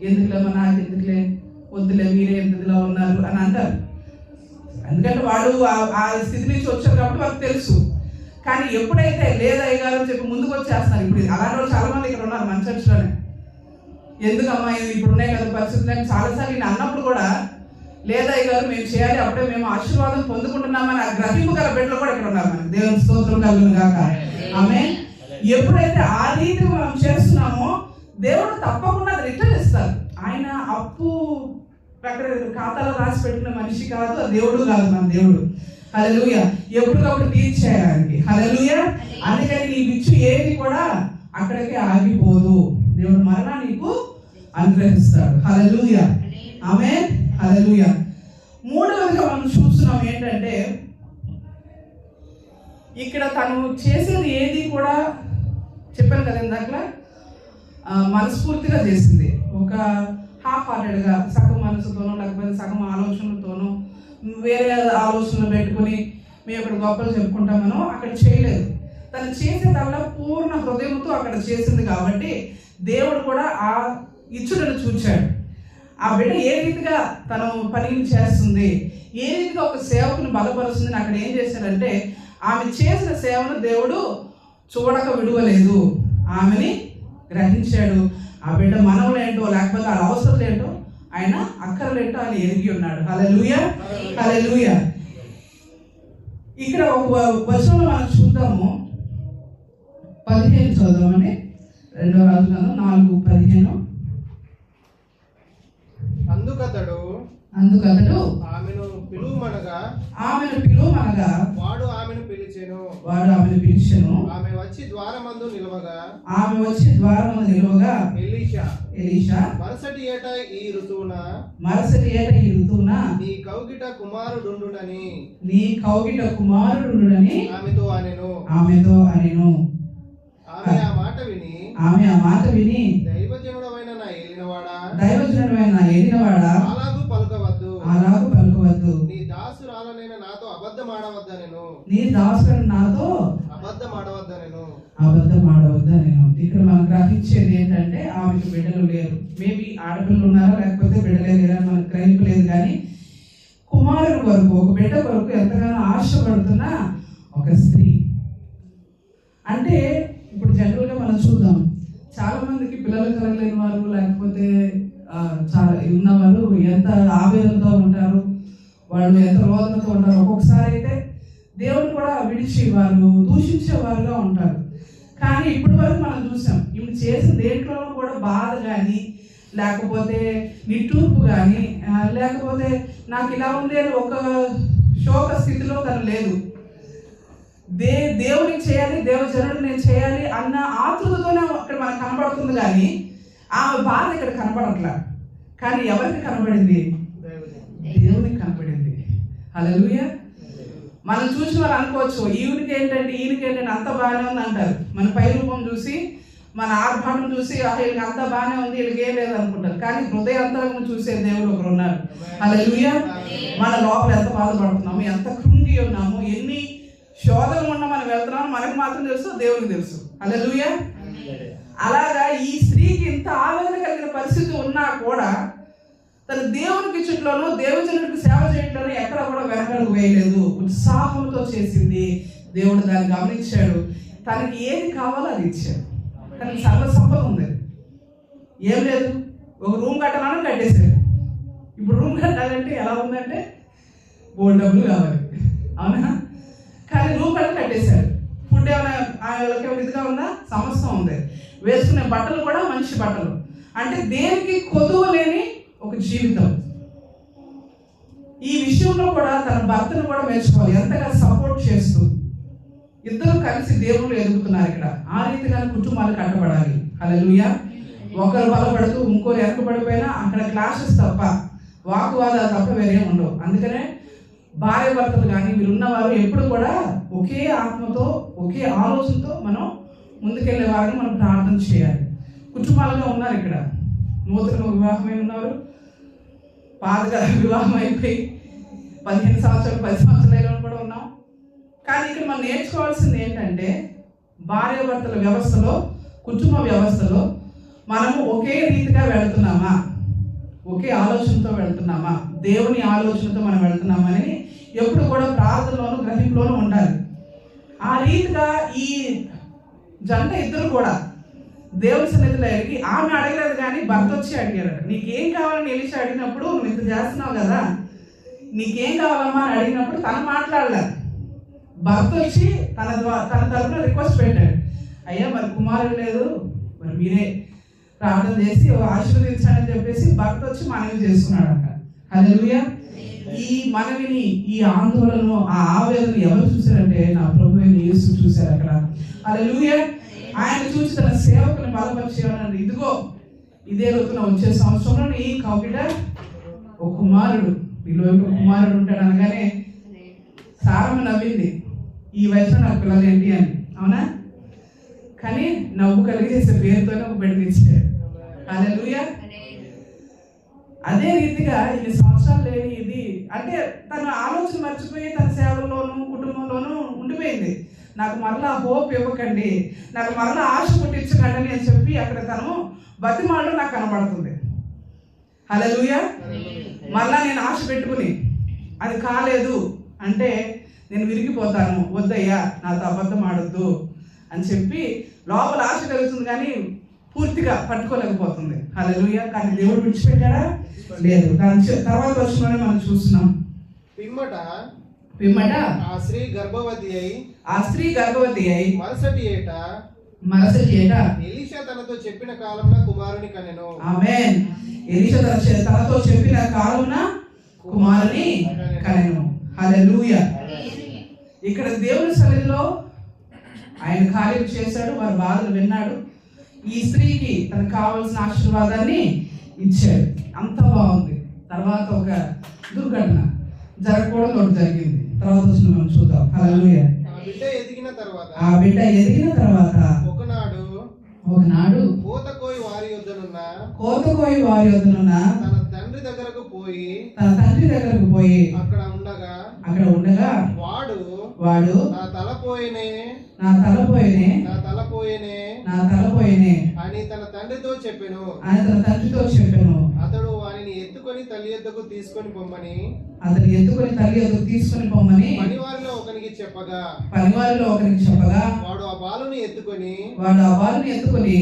ఎందుకులేమో నాకు ఎందుకులే వద్దులే మీరే ఎందుకులా ఉన్నారు అని అంటారు. ఎందుకంటే వాళ్ళు ఆ స్థితి నుంచి వచ్చారు కాబట్టి వాళ్ళకి తెలుసు. కానీ ఎప్పుడైతే లేదయ్య గారు అని చెప్పి ముందుకు వచ్చేస్తున్నారు, ఇప్పుడు అలాంటి వాళ్ళు చాలా మంది ఇక్కడ ఉన్నారు మన చర్చ్లోనే, ఎందుకమ్మా ఇప్పుడు ఉన్నాయి కదా పరిస్థితులు చాలాసార్లు నేను అన్నప్పుడు కూడా లేదయ్య గారు మేము చేయాలి, అప్పుడే మేము ఆశీర్వాదం పొందుకుంటున్నామని ఆ గ్రహింపు గల బిడ్డలు కూడా ఇక్కడ ఉన్నారు. మనకి దేవుని స్తోత్రం కలుగును గాక. ఆమేన్. ఎప్పుడైతే ఆ రీతిగా మనం చేస్తున్నామో దేవుడు తప్పకుండా అది రిటర్న్ ఇస్తారు. ఆయన అప్పు అక్కడ ఖాతాలో రాసి పెట్టిన మనిషి కాదు, దేవుడు కాదు మన దేవుడు. హల్లెలూయా. ఎప్పటికప్పుడు తీర్చేయడానికి. హల్లెలూయా. అందుకని నీ విచ్చు ఏది కూడా అక్కడికే ఆగిపోదు, దేవుడు మరలా నీకు అనుగ్రహిస్తాడు. హల్లెలూయా. ఆమేన్. హల్లెలూయా. మూడవదిగా మనం చూస్తున్నాం ఏంటంటే ఇక్కడ తను చేసేది ఏది కూడా చెప్పాను కదా ఇందాక మనస్ఫూర్తిగా చేసింది. ఒక హాఫ్ హార్టెడ్గా సగం మనసుతోనో లేకపోతే సగం ఆలోచనలతోనో వేరే ఆలోచనలు పెట్టుకుని మేము ఇక్కడ గొప్పలు చెప్పుకుంటామనో అక్కడ చేయలేదు. తను చేసేదల్లా పూర్ణ హృదయంతో అక్కడ చేసింది కాబట్టి దేవుడు కూడా ఆ ఇచ్చుడను చూచాడు. ఆ బిడ్డ ఏ రీతిగా తను పనిని చేస్తుంది, ఏ రీతిగా ఒక సేవకుని బలపరుస్తుంది. అక్కడ ఏం చేశాడంటే ఆమె చేసిన సేవను దేవుడు చూడక విడువలేదు, ఆమెని గ్రహించాడు. ఆ బిడ్డ మనవులేంటో లేకపోతే ఆ అవసరం ఏంటో ఆయన అక్కర్లేంటో ఆయన ఎరిగి ఉన్నాడు. హల్లెలూయా. హల్లెలూయా. ఇక్కడ ఒక వచనంలో మనం చూద్దాము, 15 చదువుదామండి. 2వ రాజులలో 4:15. అందుకతడు ఆమెను పిలువమనగా వాడు ఆమెను పిలిచెను. ఆమె వచ్చి ద్వారమందు నిలవగా ఎలీషా మరుసటి ఏట ఈ ఋతువున నీ కౌగిట కుమారుడుండునని ఆమెతో అనెను. ఆమె ఆ మాట విని దైవజనుడమైన నా ఏలినవాడా అలాగు పలుకవద్దు, నీ దాసురాలనైన నాతో అబద్ధమాడవద్దనెను. ఇక్కడ మనం గ్రహించేది ఏంటంటే ఆమెకు బిడ్డలు లేరు. మేబీ ఆడపిల్లలు ఉన్నారా లేకపోతే బిడ్డలే లేరా మనకు గ్రహింపు లేదు. కానీ కుమారుని వరకు ఒక బిడ్డ వరకు ఎంతగానో ఆశపడుతున్న ఒక స్త్రీ. అంటే ఇప్పుడు జనరల్గా మనం చూద్దాం, చాలా మందికి పిల్లలు కలగలేని వారు లేకపోతే చాలా ఉన్నవారు ఎంత ఆవేదనతో ఉంటారు, వాళ్ళు ఎంత రోదనతో ఉంటారు. ఒక్కొక్కసారి అయితే దేవుడు కూడా విడిచి వారు దూషించే వారుగా ఉంటారు. కానీ ఇప్పటి వరకు మనం చూసాం, ఈమె చేసిన దేంట్లోనూ కూడా బాధ కానీ, లేకపోతే నిట్టూర్పు కానీ, లేకపోతే నాకు ఇలా ఉంది అని ఒక శోక స్థితిలో తను లేదు. దేవునికి చేయాలి, దేవజనుడు నేను చేయాలి అన్న ఆతృతతోనే అక్కడ మనకు కనబడుతుంది, కానీ ఆమె బాధ ఇక్కడ కనబడట్లా. కానీ ఎవరికి కనబడింది? దేవునికి కనబడింది. హల్లెలూయా. మనం చూసిన వాళ్ళు అనుకోవచ్చు, ఈయనకి ఏంటంటే అంత బాగానే ఉంది అంటారు. మన పై రూపం చూసి, మన ఆర్భాటం చూసి వీళ్ళకి అంత బాగానే ఉంది, వీళ్ళకి ఏం లేదు అనుకుంటారు. కానీ హృదయాంతరంగా చూసే దేవుడు ఒకరు ఉన్నారు. హల్లెలూయా. మన లోపల ఎంత బాధపడుతున్నాము, ఎంత కృంగి ఉన్నాము, ఎన్ని శోధనలు ఉన్నా మనం వెళ్తున్నాము మనకు మాత్రం తెలుసు, దేవునికి తెలుసు. హల్లెలూయా. అలాగా ఈ స్త్రీకి ఇంత ఆవేదన కలిగిన పరిస్థితి ఉన్నా కూడా తను దేవునికి చుట్టూలోనూ దేవజనుడికి సేవ చేయడంలోనూ ఎక్కడ కూడా వెనకడుగు వేయలేదు. ఉత్సాహంతో చేసింది. దేవుడు దాన్ని గమనించాడు. తనకి ఏది కావాలో అది ఇచ్చాడు. తనకి సర్వ సంపద ఉంది, ఏం లేదు. ఒక రూమ్ కట్టాలని కట్టేశాడు. ఇప్పుడు రూమ్ కట్టాలంటే ఎలా ఉందంటే బోల్డ్ డబ్బులు కావాలి, అవునా? కానీ రూమ్ కట్టేశాడు. ఫుడ్ ఏమైనా వాళ్ళకి ఇదిగా ఉందా? సమస్య ఉంది. వేసుకునే బట్టలు కూడా మంచి బట్టలు. అంటే దేనికి కొదువ లేని ఒక జీవితం. ఈ విషయంలో కూడా తన భర్తను కూడా మెచ్చుకోవాలి, ఎంతగా సపోర్ట్ చేస్తూ ఇద్దరు కలిసి దేవుళ్ళు ఎదుగుతున్నారు ఇక్కడ. ఆ రీతిగా కుటుంబాలు కట్టబడాలి. హల్లెలూయా. ఒకరు బలపడుతూ ఇంకోరు వెనకబడిపోయినా అక్కడ క్లాషెస్ తప్ప, వాకువాదాలు తప్ప వేరేం ఉండవు. అందుకనే భార్య భర్తలు కానీ వీరున్నవారు ఎప్పుడు కూడా ఒకే ఆత్మతో, ఒకే ఆలోచనతో మనం ముందుకెళ్లే వారిని మనం ప్రార్థన చేయాలి. కుటుంబాలుగా ఉన్నారు ఇక్కడ. నూతన వివాహమై ఉన్నారు, పాతగా వివాహం అయిపోయి 15 సంవత్సరాలు 10 సంవత్సరాలు కూడా ఉన్నాం. కానీ ఇక్కడ మనం నేర్చుకోవాల్సింది ఏంటంటే, భార్యాభర్తల వ్యవస్థలో, కుటుంబ వ్యవస్థలో మనము ఒకే రీతిగా వెళ్తున్నామా, ఒకే ఆలోచనతో వెళ్తున్నామా, దేవుని ఆలోచనతో మనం వెళ్తున్నామా అని ఎప్పుడు కూడా ప్రార్థనలోనూ గ్రహింపులోనూ ఉండాలి. ఆ రీతిగా ఈ జంట ఇద్దరు కూడా దేవుని సన్నిధిలో అడిగి, ఆమె అడగలేదు కానీ భర్త వచ్చి అడిగారట. నీకేం కావాలని ఎలిషా అడిగినప్పుడు, నువ్వు ఇంత చేస్తున్నావు కదా, నీకేం కావాలమ్మా అని అడిగినప్పుడు తను మాట్లాడలేదు. భర్త వచ్చి తన తరపున రిక్వెస్ట్ పెట్టాడు. అయ్యా మరి కుమారుడు లేదు, మరి మీరే ప్రార్థన చేసి ఆశీర్వదించాలని చెప్పేసి భర్త వచ్చి మనవి చేసుకున్నాడంట. హల్లెలూయా. ఈ మనవిని, ఈ ఆందోళనను, ఆ ఆవేదన ఎవరు చూశారంటే నా ప్రభువైన యేసు చూశారు అక్కడ. హల్లెలూయా. ఆయన చూసి తన సేవకుని బలపరిచేవాడు. ఇదిగో ఇదే రోజున వచ్చే సంవత్సరంలో నీ కౌగిట ఒక కుమారుడు, నీలో ఒక కుమారుడు ఉంటాడు అనగానే సారమ్మ నవ్వింది. ఈ వయసులో నాకు పిల్లలు ఏంటి అని, అవునా? కానీ నవ్వు కలిగేసే పేరుతోనే ఒక బిడ్డనిచ్చాడు. హల్లెలూయా. అదే రీతిగా ఇన్ని సంవత్సరాలు లేని ఇది అంటే తన ఆలోచన మర్చిపోయి తన సేవల్లోనూ కుటుంబంలోనూ ఉండిపోయింది. నాకు మరలా హోప్ ఇవ్వకండి, నాకు మరలా ఆశ పుట్టించకండి అని చెప్పి అక్కడ తను బతిమాలడం నాకు కనబడుతుంది. హల్లెలూయా. మరలా నేను ఆశ పెట్టుకుని అది కాలేదు అంటే నేను విరిగిపోతాను, వద్దయ్యా నాతో అబద్ధం ఆడొద్దు అని చెప్పి లోపల ఆశ కలుగుతుంది కానీ పూర్తిగా పట్టుకోలేకపోతుంది. హల్లెలూయా. కానీ దేవుడు విడిచిపెట్టాడా? లేదు. దాని తర్వాత వర్షంలోనే మనం చూస్తున్నాం. పిమ్మట ఆ స్త్రీ గర్భవతి అయి మరుసటి ఏట ఎలీషా తనతో చెప్పిన కాలంలో కుమారుని కనెను. ఆమేన్. ఎలీషా తనతో చెప్పిన కాలంలో కుమారుని కనెను. హల్లెలూయా. ఇక్కడ దేవుని సన్నిధిలో ఆయన కార్యం చేశాడు, వారి బాధలు విన్నాడు, ఈ స్త్రీకి తనకు కావాల్సిన ఆశీర్వాదాన్ని ఇచ్చాడు. అంత బాగుంది. తర్వాత ఒక దుర్ఘటన జరగకూడదు ఒకటి జరిగింది. తర్వాత మనం చూద్దాం. హల్లెలూయా. ఆ బిడ్డ ఎదిగిన తర్వాత ఒకనాడు కోతకోయి వారి యొద్దనున్న తన తండ్రి దగ్గరకు పోయి అక్కడ ఉండగా వాడు నా తలపోయేనే అని తన తండ్రితో చెప్పెను. అతడు వానిని ఎత్తుకొని తల్లి యొద్దకు తీసుకొని పొమ్మని పనివారిలో ఒకనికి చెప్పగా వాడు ఆ బాలుని ఎత్తుకొని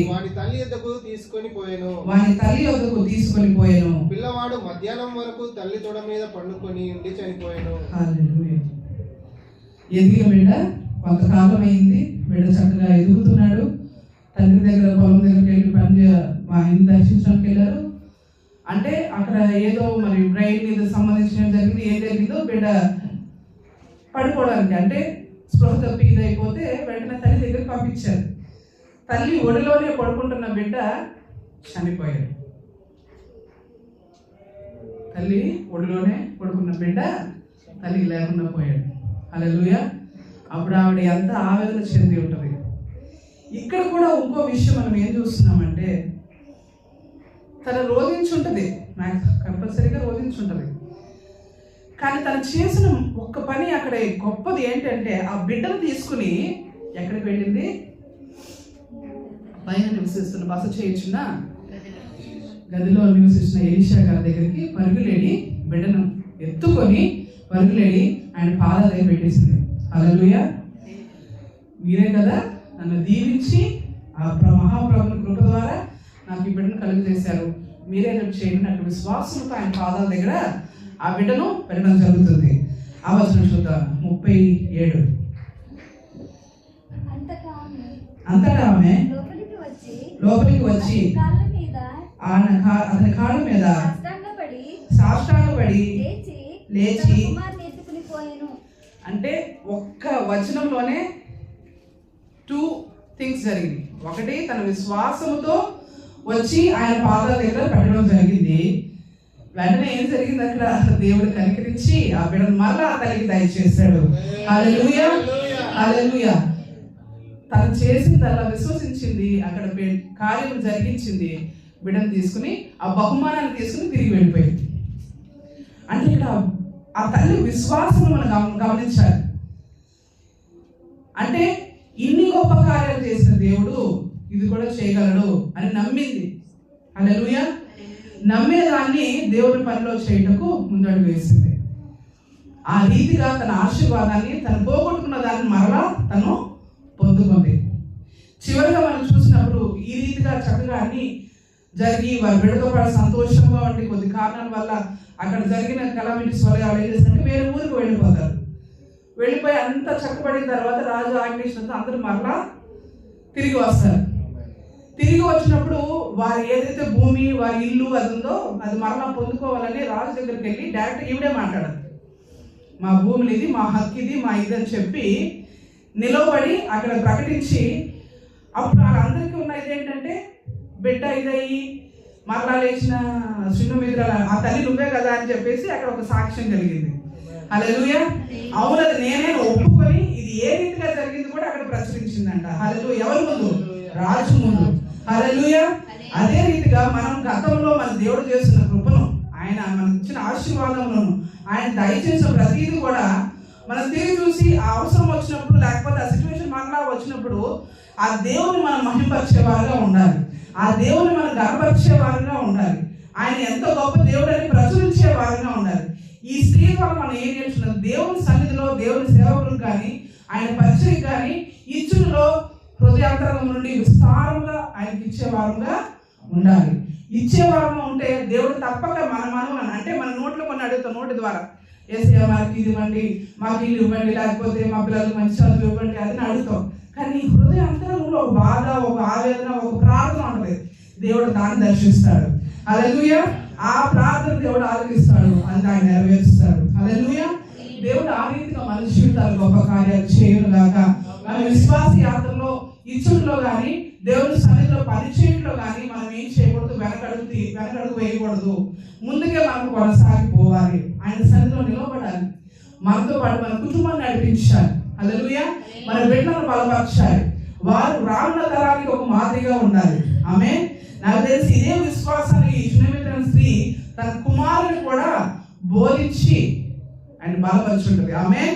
వాని తల్లి యొద్దకు తీసుకొని పోయెను. పిల్లవాడు మధ్యాహ్నం వరకు తల్లి తొడ మీద పండుకొని ఉండి చనిపోయాను. ఎదిగిన బిడ్డ కొంతకాలం అయింది. బిడ్డ చక్కగా ఎదుగుతున్నాడు. తండ్రి దగ్గర పొలం దగ్గరికి వెళ్ళి మా ఇంటి దర్శించడానికి వెళ్ళారు. అంటే అక్కడ ఏదో మరి బ్రెయిన్ మీద సంబంధించిన జరిగింది, ఏం జరిగిందో బిడ్డ పడుకోవడానికి అంటే స్పృహ తప్పి ఇదైపోతే వెంటనే తల్లి దగ్గరికి పంపించారు. తల్లి ఒడిలోనే పడుకుంటున్న బిడ్డ చనిపోయాడు. తల్లి ఒడిలోనే పడుకున్న బిడ్డ తల్లి లేకుండా పోయాడు. హల్లెలూయా. అప్పుడు ఆవిడ ఎంత ఆవేదన చెంది ఉంటుంది. ఇక్కడ కూడా ఇంకో విషయం మనం ఏం చూస్తున్నామంటే తను రోధించుంటుంది, నాకు కంపల్సరీగా రోధించుంటుంది. కానీ తను చేసిన ఒక్క పని అక్కడ గొప్పది ఏంటంటే ఆ బిడ్డను తీసుకుని ఎక్కడికి వెళ్ళింది? పైన నివసిస్తున్న బస చేయించిన గదిలో నివసిస్తున్న ఎలీషా గారి దగ్గరికి పరుగులేడి బిడ్డను ఎత్తుకొని పరుగులేడి ఆయన పాదాల దగ్గర పెట్టేసింది. హల్లెలూయా. మీరే కదా నన్ను దీవించి ఆ మహాప్రభుని కృప ద్వారా నాకు ఈ బిడ్డను కలుగు చేశారు, మీరే చేయండి అటు విశ్వాసంతో ఆయన పాదాల దగ్గర ఆ బిడ్డను పెట్టడం జరుగుతుంది. ఆ వచనం చూద్దాం 37. అంతటా ఆమె లోపలికి వచ్చి అతని కాళ్ళ మీద సాష్టాంగపడి లేచి అంటే ఒక్క వచనంలోనే 2 థింగ్స్ జరిగింది. ఒకటి తన విశ్వాసముతో వచ్చి ఆయన పాదాల దగ్గర పెట్టడం జరిగింది. వెంటనే ఏం జరిగింది? అక్కడ దేవుడు కనికరించి ఆ బిడ్డను మరలా తల్లికి దయచేశాడు. హల్లెలూయా, హల్లెలూయా. తను చేసిందల్లా విశ్వసించింది, అక్కడ కార్యం జరిగించింది, బిడ్డను తీసుకుని ఆ బహుమానాన్ని తీసుకుని తిరిగి వెళ్ళిపోయింది. అంటే ఇక్కడ ఆ తల్లి విశ్వాసం మనం గమనించాలి. అంటే ఇన్ని గొప్ప కార్యాలు చేసిన దేవుడు ఇది కూడా చేయగలడు అని నమ్మింది. హల్లెలూయా. నమ్మే దాన్ని దేవుడి పనిలో చేయటకు ముందడుగు వేసింది. ఆ రీతిగా తన ఆశీర్వాదాన్ని తను పోగొట్టుకున్న దాన్ని మరలా తను పొందుకుంది. చివరిగా మనం చూసినప్పుడు ఈ రీతిగా చక్కగా అన్ని జరిగి వారి బిడ్డతో పాటు సంతోషంగా ఉండి కొద్ది కారణాల వల్ల అక్కడ జరిగిన కెలామిటీస్ వల్ల వాళ్ళు ఏం చేస్తారంటే వేరే ఊరికి వెళ్ళిపోతారు. వెళ్ళిపోయి అంత చక్కబడిన తర్వాత రాజు ఆజ్ఞించినంత అందరూ మరలా తిరిగి వస్తారు. తిరిగి వచ్చినప్పుడు వారి ఏదైతే భూమి వారి ఇల్లు అది ఉందో అది మరలా పొందుకోవాలని రాజు దగ్గరికి వెళ్ళి డైరెక్ట్ ఈవిడే మాట్లాడదు. మా భూములు ఇది, మా హక్కు ఇది, మా ఇది అని చెప్పి నిలబడి అక్కడ ప్రకటించి అప్పుడు వాళ్ళందరికీ ఉన్న ఇదేంటంటే బిడ్డ ఇదయ్యి మరలా లేచిన శూన్యమిత్ర ఆ తల్లి నువ్వే కదా అని చెప్పేసి అక్కడ ఒక సాక్ష్యం కలిగింది. హల్లెలూయా. అవును, అది నేనే ఒప్పుకొని ఇది ఏ రీతిగా జరిగింది కూడా అక్కడ ప్రచురించిందంట. హల్లెలూయా. ఎవరి ముందు? రాజు ముందు. హల్లెలూయా. అదే రీతిగా మనం గతంలో మన దేవుడు చేస్తున్న కృపను, ఆయన మనకు ఇచ్చిన ఆశీర్వాదములను, ఆయన దయచేసిన ప్రతిదీ కూడా మనం తిరిగి చూసి ఆ అవసరం వచ్చినప్పుడు లేకపోతే ఆ సిచ్యువేషన్ మరలా వచ్చినప్పుడు ఆ దేవుని మనం మహిమపరిచే వారుగా ఉండాలి. ఆ దేవుని మనం గర్వపరిచే వారుగా ఉండాలి. ఆయన ఎంత గొప్ప దేవుడు అని ప్రచురించే వారుగా ఉండాలి. ఈ స్త్రీ ద్వారా మనం ఏం నేర్చుకున్నాం? దేవుని సన్నిధిలో దేవుని సేవకులకు కానీ ఆయన పరిచయం కానీ ఇచ్చులో హృదయాంతరం నుండి విస్తారంగా ఆయనకి ఇచ్చేవారుగా ఉండాలి. ఇచ్చేవారంగా ఉంటే దేవుడు తప్పక మనం అంటే మన నోట్లో కొన్ని అడుగుతాం, నోటి ద్వారా ఏసయ్య మాకు ఇది ఇవ్వండి, మాకు ఇల్లు ఇవ్వండి, లేకపోతే మా పిల్లలకు మంచి చదువు ఇవ్వండి అని అడుగుతాం. కానీ హృదయాంతరంలో ఒక బాధ, ఒక ఆవేదన, ఒక ప్రార్థన ఉంటుంది. దేవుడు దాన్ని దర్శిస్తాడు. హల్లెలూయా. ఆ ప్రార్థన దేవుడు ఆలకిస్తాడు, అది ఆయన నెరవేరుస్తాడు. హల్లెలూయా. దేవుడు ఆ రీతిగా మన జీవితాలు గొప్ప కార్యాలు చేయను గాక. మన విశ్వాస యాత్రలో ఇచ్చులో కానీ దేవుని సన్నిధిలో పనిచేయడంలో కానీ మనం ఏం చేయకూడదు? వెనకడుగు వేయకూడదు. ముందుకే మనం కొనసాగిపోవాలి. ఆయన సన్నిధిలో నిలబడాలి. మనతో పాటు మన కుటుంబాన్ని నడిపించాలి. హల్లెలూయా. మన బిడ్డలను బలపరచాలి. వారు రానున్న తరానికి ఒక మాదిరిగా ఉండాలి. ఆమేన్. నాకు తెలిసి ఇదే విశ్వాసాన్ని ఈ శూన్యమిత్ర స్త్రీ తన కుమారుని కూడా బోధించి ఆయన బలపరుచుంటుంది. ఆమేన్.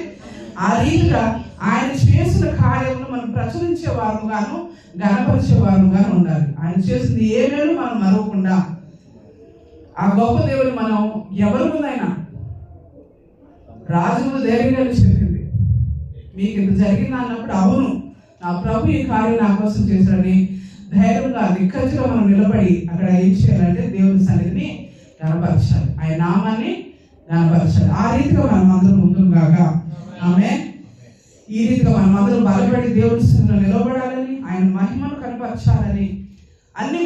ఆ రీతిగా ఆయన చేసిన కార్యములు మనం ప్రచురించే వారుగాను గణపరిచే వారుగాను ఉండాలి. ఆయన చేసింది ఏమేమి మనం మరవకుండా ఆ గొప్ప దేవుని మనం ఎవరి ముందైనా రాజు ముందు ధైర్యంగా చెప్పింది. మీకు ఇంత జరిగింది అన్నప్పుడు అవును నా ప్రభు ఈ కార్యం నా కోసం చేశాడని ధైర్యంగా నిక్కచ్చిగా మనం నిలబడి అక్కడ ఏం చేయాలంటే దేవుని సన్నిధిని గణపరచాలి, ఆయన నామాన్ని గణపరచాలి. ఆ రీతిగా మనం అందరం ముందుకు కాక ఆమె ఈ రీతిగా మనం అందరం బలపడి దేవుని సన్నిధిలో నిలబడాలని, ఆయన మహిమను కనప బలపరచాలని అన్ని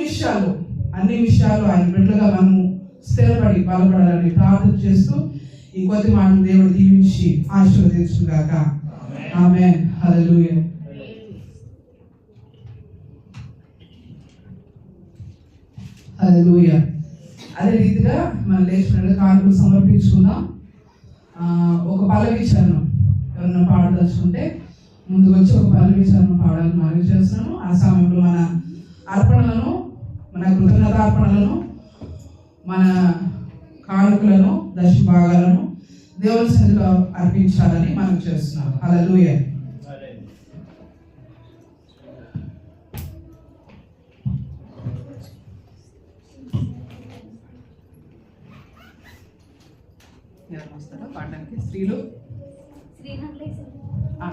విషయాలు ఆయన బిడ్డలుగా మనము స్థిరపడి బలపడాలని ప్రార్థన చేస్తూ ఈ కొద్ది మాటలు దేవుడు దీవించి ఆశీర్వదించుగాక. ఆమేన్. హల్లెలూయా. హల్లెలూయా. అదే రీతిగా మనం లేచినట్టు కానుకలు సమర్పించుకుందాం. ఒక పల్లవి చరణం ఎవరన్నా పాడదలుచుకుంటే ముందుకు వచ్చి ఒక పల్లవి చరణం పాడాలని మనవి చేస్తున్నాను. ఆ సమయంలో మన అర్పణలను, మన కృతజ్ఞతార్పణలను, మన కానుకలను, దశ భాగాలను దేవుని సన్నిధిలో అర్పించాలని మనం చేస్తున్నాం. హల్లెలూయా. ఎవరు వస్తారో పాడడానికి? స్త్రీలు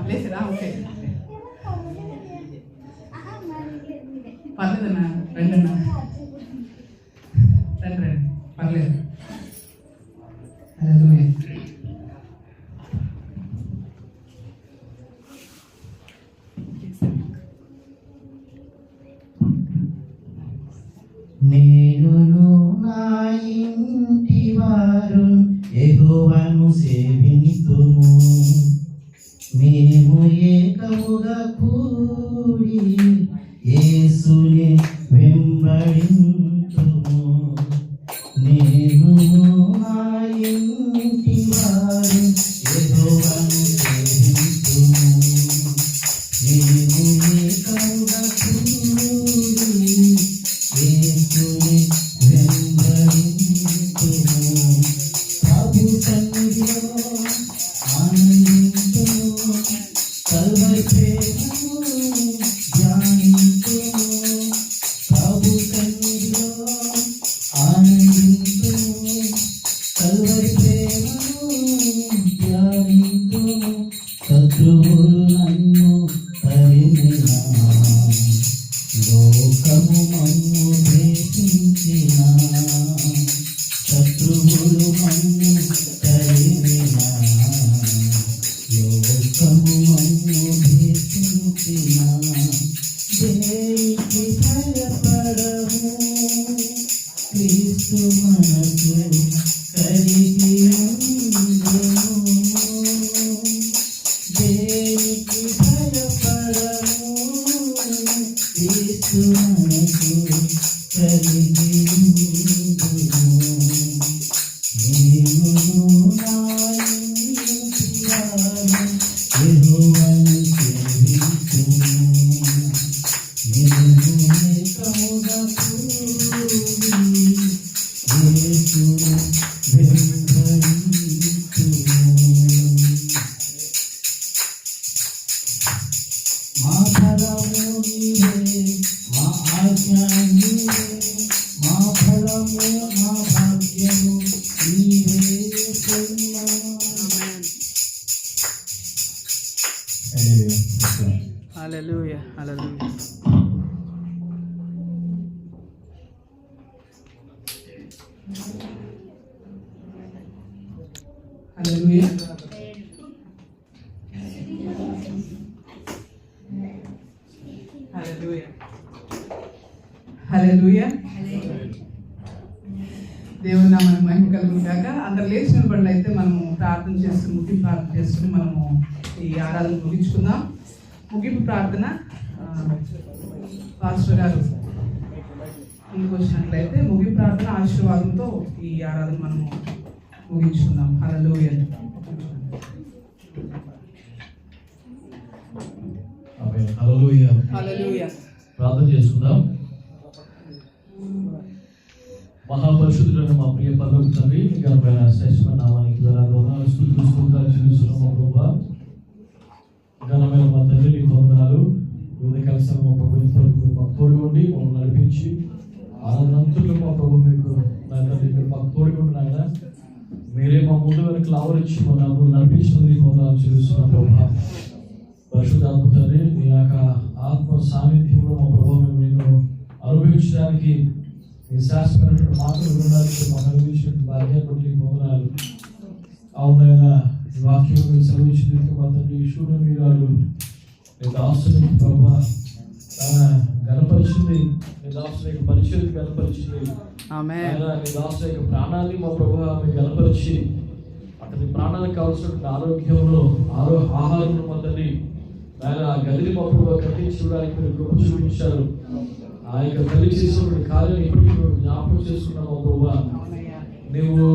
లేసరా? ఓకే, పర్లేదన్నా, రండి పర్లేదు. హల్లెలూయా. నేనును నా ఇంటి వారు యెహోవాను సేవింతుము. మేము ఏకముగా కూడి యేసుని వెంబడింతుము. నేను నా ఇంటి వారు యెహోవాను సేవింతుము. మేము ఏకముగా కూడి యేసుని వెంబడింతుము. ప్రభు సన్నిధిలో ఆనందింతుము. కల్వరి ప్రేమను ధ్యానింతుము. ప్రభు సన్నిధిలో ఆనందింతుము. కల్వరి ప్రేమను ధ్యానింతుము. శత్రువులు నన్ను తరిమినా, లోకము మమ్ము ద్వేషించినా, శత్రువులు మమ్ము తరిమినా, లోకము మమ్ము ద్వేషించినా, దేనికి భయపడము. క్రీస్తు మనకు కలిగి ఉండును. దేనికి భయపడము. క్రీస్తు మనకు కలిగి ఉండును. నేనును నా ఇంటి వారు యెహోవాను సేవింతుము. మేము ఏకముగా కూడి యేసును వెంబడింతుము. మా ఫలము నీవే, మా ఆజ్ఞ నీవే, మా ఫలము మా భాగ్యము నీవే యేసయ్యా. హల్లెలూయా. హల్లెలూయా. హల్లెలూయా. హల్లెలూయా. హల్లెలూయా. దేవుని నామానికి మహిమ కలుగును గాక. అందరు లేచిన పనులు అయితే మనము ప్రార్థన చేసుకుని ముగింపు ప్రార్థన చేసుకుని మనము ఈ ఆరాధన ముగించుకుందాం. ముగింపు ప్రార్థన పాస్టర్ గారు ముందుకు వచ్చినట్లయితే ముగింపు ప్రార్థన ఆశీర్వాదంతో ఈ ఆరాధన మనము ముగించుకుందాం. హల్లెలూయా. ఆమేన్. హల్లెలూయా. హల్లెలూయా. ప్రార్థన చేసుకుందాం. మహాపరిశుద్ధుడైన మా ప్రియ పరలోక తండ్రి, మీ ఘనమైన శ్రేష్టమైన నామానికి వందనాలు, స్తుతులు స్తోత్రాలు చెల్లిస్తున్నాం మా ప్రభువా. ఘనమైన మా తండ్రి, నీకు వందనాలు. ఉదయకాల సమయం మా ప్రభు ఇంతవరకు మాకు తోడు ఉండి మమ్మల్ని నడిపించి ఆనందంతులు మా ప్రభు మీకు నా తండ్రి మీరు మాకు తోడు ఉండి నాయన మీరే మా ముందు వెనక ఆవరించి మా నాకు నడిపించినందుకు నీకు వందనాలు చెల్లిస్తున్నాం ప్రభువా. పరిశుద్ధాత్మ తండ్రి, మీ యొక్క ఆత్మ సాన్నిధ్యంలో మా ప్రభు మేము నేను అనుభవించడానికి ఈ శాశ్వతమైనటువంటి మాటలు వినడానికి మాకు అనుభవించినటువంటి భాగ్యాన్ని బట్టి నీకు వందనాలు. అవునైనా వాక్యం మీరు సెలవించిన మా తండ్రి శూన్య వీరాలు దాసునికి ప్రభా తన గణపతి గణపరిచింది, నీ దాసుని యొక్క పరిచయం గణపరిచింది. ఆమేన్. ఆయన నీ దాసుని యొక్క ప్రాణాన్ని మా ప్రభువా మీరు గణపరిచి అతని ప్రాణానికి కావాల్సిన ఆరోగ్యమును ఆహారమును మా తండ్రి ఆయన ఆ గదిని మా ప్రభువా కట్టించి చూడడానికి మీరు కృప చూపించారు. ఆ యొక్క తల్లి చేసిన కార్యం ఇప్పటికీ మేము జ్ఞాపకం చేసుకున్నాం మా ప్రభువా. నువ్వు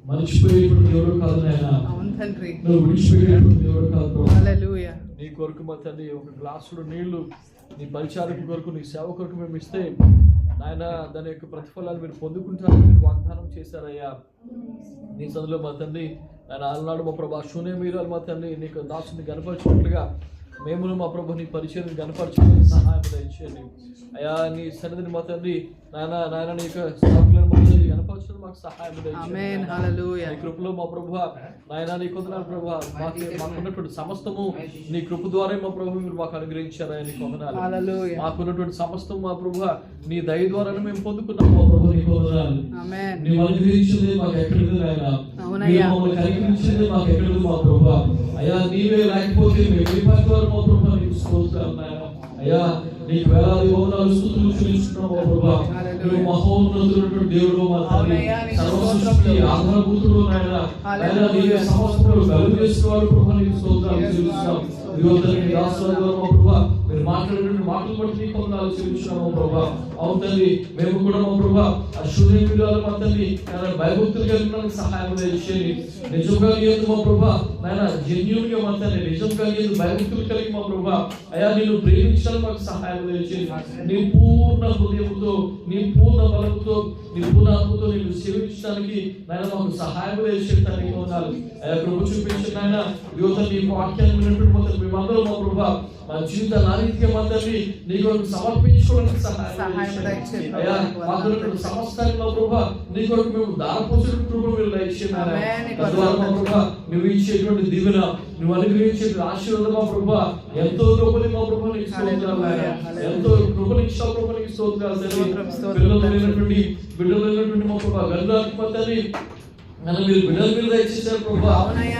మర్చిపోయేటువంటి దేవుడు కాదు నాయన, అవును తండ్రి. నువ్వు విడిచిపెట్టేటువంటి దేవుడు కాదు ప్రభు. హల్లెలూయా. నీ కొరకు మా తండ్రి ఒక గ్లాసుడు నీళ్లు నీ పరిచారక కొరకు నీ సేవ కొరకు మేము ఇస్తే నాయన దాని యొక్క ప్రతిఫలాన్ని మీరు పొందుకుంటారని మీరు వాగ్దానం చేశారయ్యా. నీ సదులో మా తండ్రి ఆయన అలనాడు మా ప్రభా శూన్య మీరు మా తండ్రి నీకు దాసుని గనపరిచినట్లుగా మేమును మా ప్రభు నీ పరిచయం గనపరచడానికి సహాయం దయచేయండి అయ్యా. నీ సన్నిధిని మా తండ్రి నాయన నీ యొక్క సేవకులను మా తండ్రి గనపరచడం మాకు సహాయం ఆమేన్. హల్లెలూయా. నీ కృపలో మా ప్రభువా నాయన నీ కొందనాలు ప్రభువా మాకున్నటువంటి సమస్తము నీ కృప ద్వారా మా ప్రభు మీరు మాకు అనుగ్రహించారా నీ కొందనాలు. హల్లెలూయా. మాకున్నటువంటి సమస్తం మా ప్రభువా నీ దయ ద్వారానే మేము పొందుకున్నాం మా ప్రభు నీ కొందనాలు. ఆమేన్. నీవు అనుగ్రహించింది మాకు ఎక్కడిది నాయన, అవునయ్యా. మమ్మల్ని కనికరించింది మాకు ఎక్కడిది మా ప్రభువా. అయ్యా నీవే లేకపోతే మేము ఏ పని ద్వారా మా ప్రభువా నీకు స్తోత్రాలు నాయన. అయ్యా నీకు వేలాది వందనాలు స్తుతులు చెల్లిస్తున్నాం మా ప్రభువా. నువ్వు మహోన్నతుడైనటువంటి దేవుడు మా తండ్రి, సర్వ సృష్టికి ఆధారభూతుడు నాయన. అయ్యా నీవే సమస్తమును కలుగజేసేవాడు ప్రభువా నీకు స్తోత్రాలు చెల్లిస్తున్నాం. యువతని దాసుల ద్వారా మా ప్రభువా మీరు మాట్లాడినటువంటి మాటలు బట్టి నీకు వందనాలు చెల్లిస్తున్నాం మా ప్రభువా. అవును తండ్రి మేము కూడా మా ప్రభువా ఆ శూన్య విలువలు మా తండ్రి భయభక్తులు కలిగిన సహాయం దయచేయండి. నిజంగా లేదు మా ప్రభువా నాయన జెన్యూన్ గా మా తండ్రి నిజంగా లేదు భయభక్తులు కలిగి మా ప్రభువా అయ్యా నిన్ను ప్రేమించడం మాకు సహాయం దయచేయండి. నీ పూర్ణ హృదయంతో నీ పూర్ణ బలంతో నీ పూర్ణ ఆత్మతో నేను సేవించడానికి నాయన మాకు సహాయం దయచేయడానికి నీకు వందనాలు అయ్యా. కృప చూపించండి నాయన. యువత నీ వాక్యాన్ని విన్నటువంటి మా తండ్రి మేమందరం మా ప్రభువా మా జీవితాన్ని ఆ రీతిగా మా తండ్రి నీ కొరకు సమర్పించుకోవడానికి సహాయం దయచేయండి అయ్యా. మాకు సమస్తాన్ని మా ప్రభువా నీ కొరకు మేము దారపోసిన కృప మీరు దయచేయండి. తద్వారా మా ప్రభువా నువ్వు ఇచ్చేటువంటి దీవెన నువ్వు అనుగ్రహించేటువంటి ఆశీర్వాదం మా ప్రభువా ఎంతో కృపని మా ప్రభువా నీకు స్తోత్రాలు నాయనా. ఎంతో కృపని ఇచ్చావు ప్రభువా నీకు స్తోత్రాలు తండ్రి. బిడ్డలు లేనటువంటి మా ప్రభువా గల్లాకి మా తండ్రి నన్ను మీరు బిడ్డల మీద దయచేశారు ప్రభువా.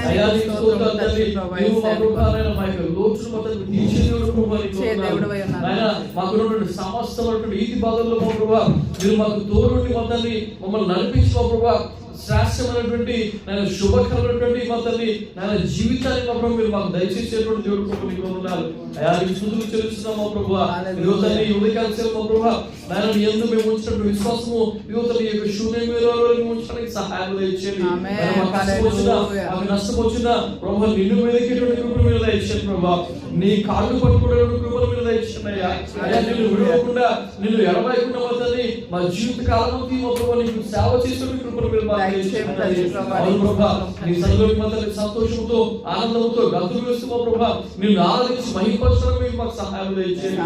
అయ్యా నీకు స్తోత్రాలు తండ్రి. నీవు మా ప్రభువా నాయనా మా యొక్క లోటును మా తండ్రి తీర్చే దేవుడు ప్రభువా నీకు స్తోత్రాలు నాయనా. మాకున్నటువంటి సమస్తమైనటువంటి ఈతి బాధల్లో మా ప్రభువా మీరు మాకు తోడుండి మా తండ్రి మమ్మల్ని నడిపించి మా ప్రభువా శ్రేష్టమైనటువంటి నేను శుభకరమైనటువంటి మా తల్లి నేను జీవితాన్ని మా ప్రభు మీరు మాకు దయచేసేటువంటి దేవుడు ప్రభు నీకు వందనాలు అయ్యా. నీకు స్తుతులు చెల్లిస్తున్నాం మా ప్రభువా. యువతని ఉదయకాల సేవ మా ప్రభువా నాయన నీ యందు మేము ఉంచినటువంటి విశ్వాసము యువతని యొక్క శూన్య మీదకి ఉంచడానికి సహాయం దయచేయండి. మాకు కష్టం వచ్చినా మాకు నష్టం వచ్చినా ప్రభువా నిన్ను వెలికేటువంటి కృప మీద దయచేయండి ప్రభువా. నీ కాళ్ళు పట్టుకునేటువంటి కృపల మీద దయచేయండి అయ్యా. అయ్యా నిన్ను విడవకుండా నిన్ను ఎడబాయకుండా మా తల్లి మా జీవిత కాలం మా ప్రభువా నీకు సేవ చేసేటువంటి కృపల మీద సంతోషంతో ఆనందంతో గంతులు వేస్తూ మా ప్రభువా నిన్ను ఆరాధించి మహిమపరచడానికి మాకు సహాయం దయచేయండి.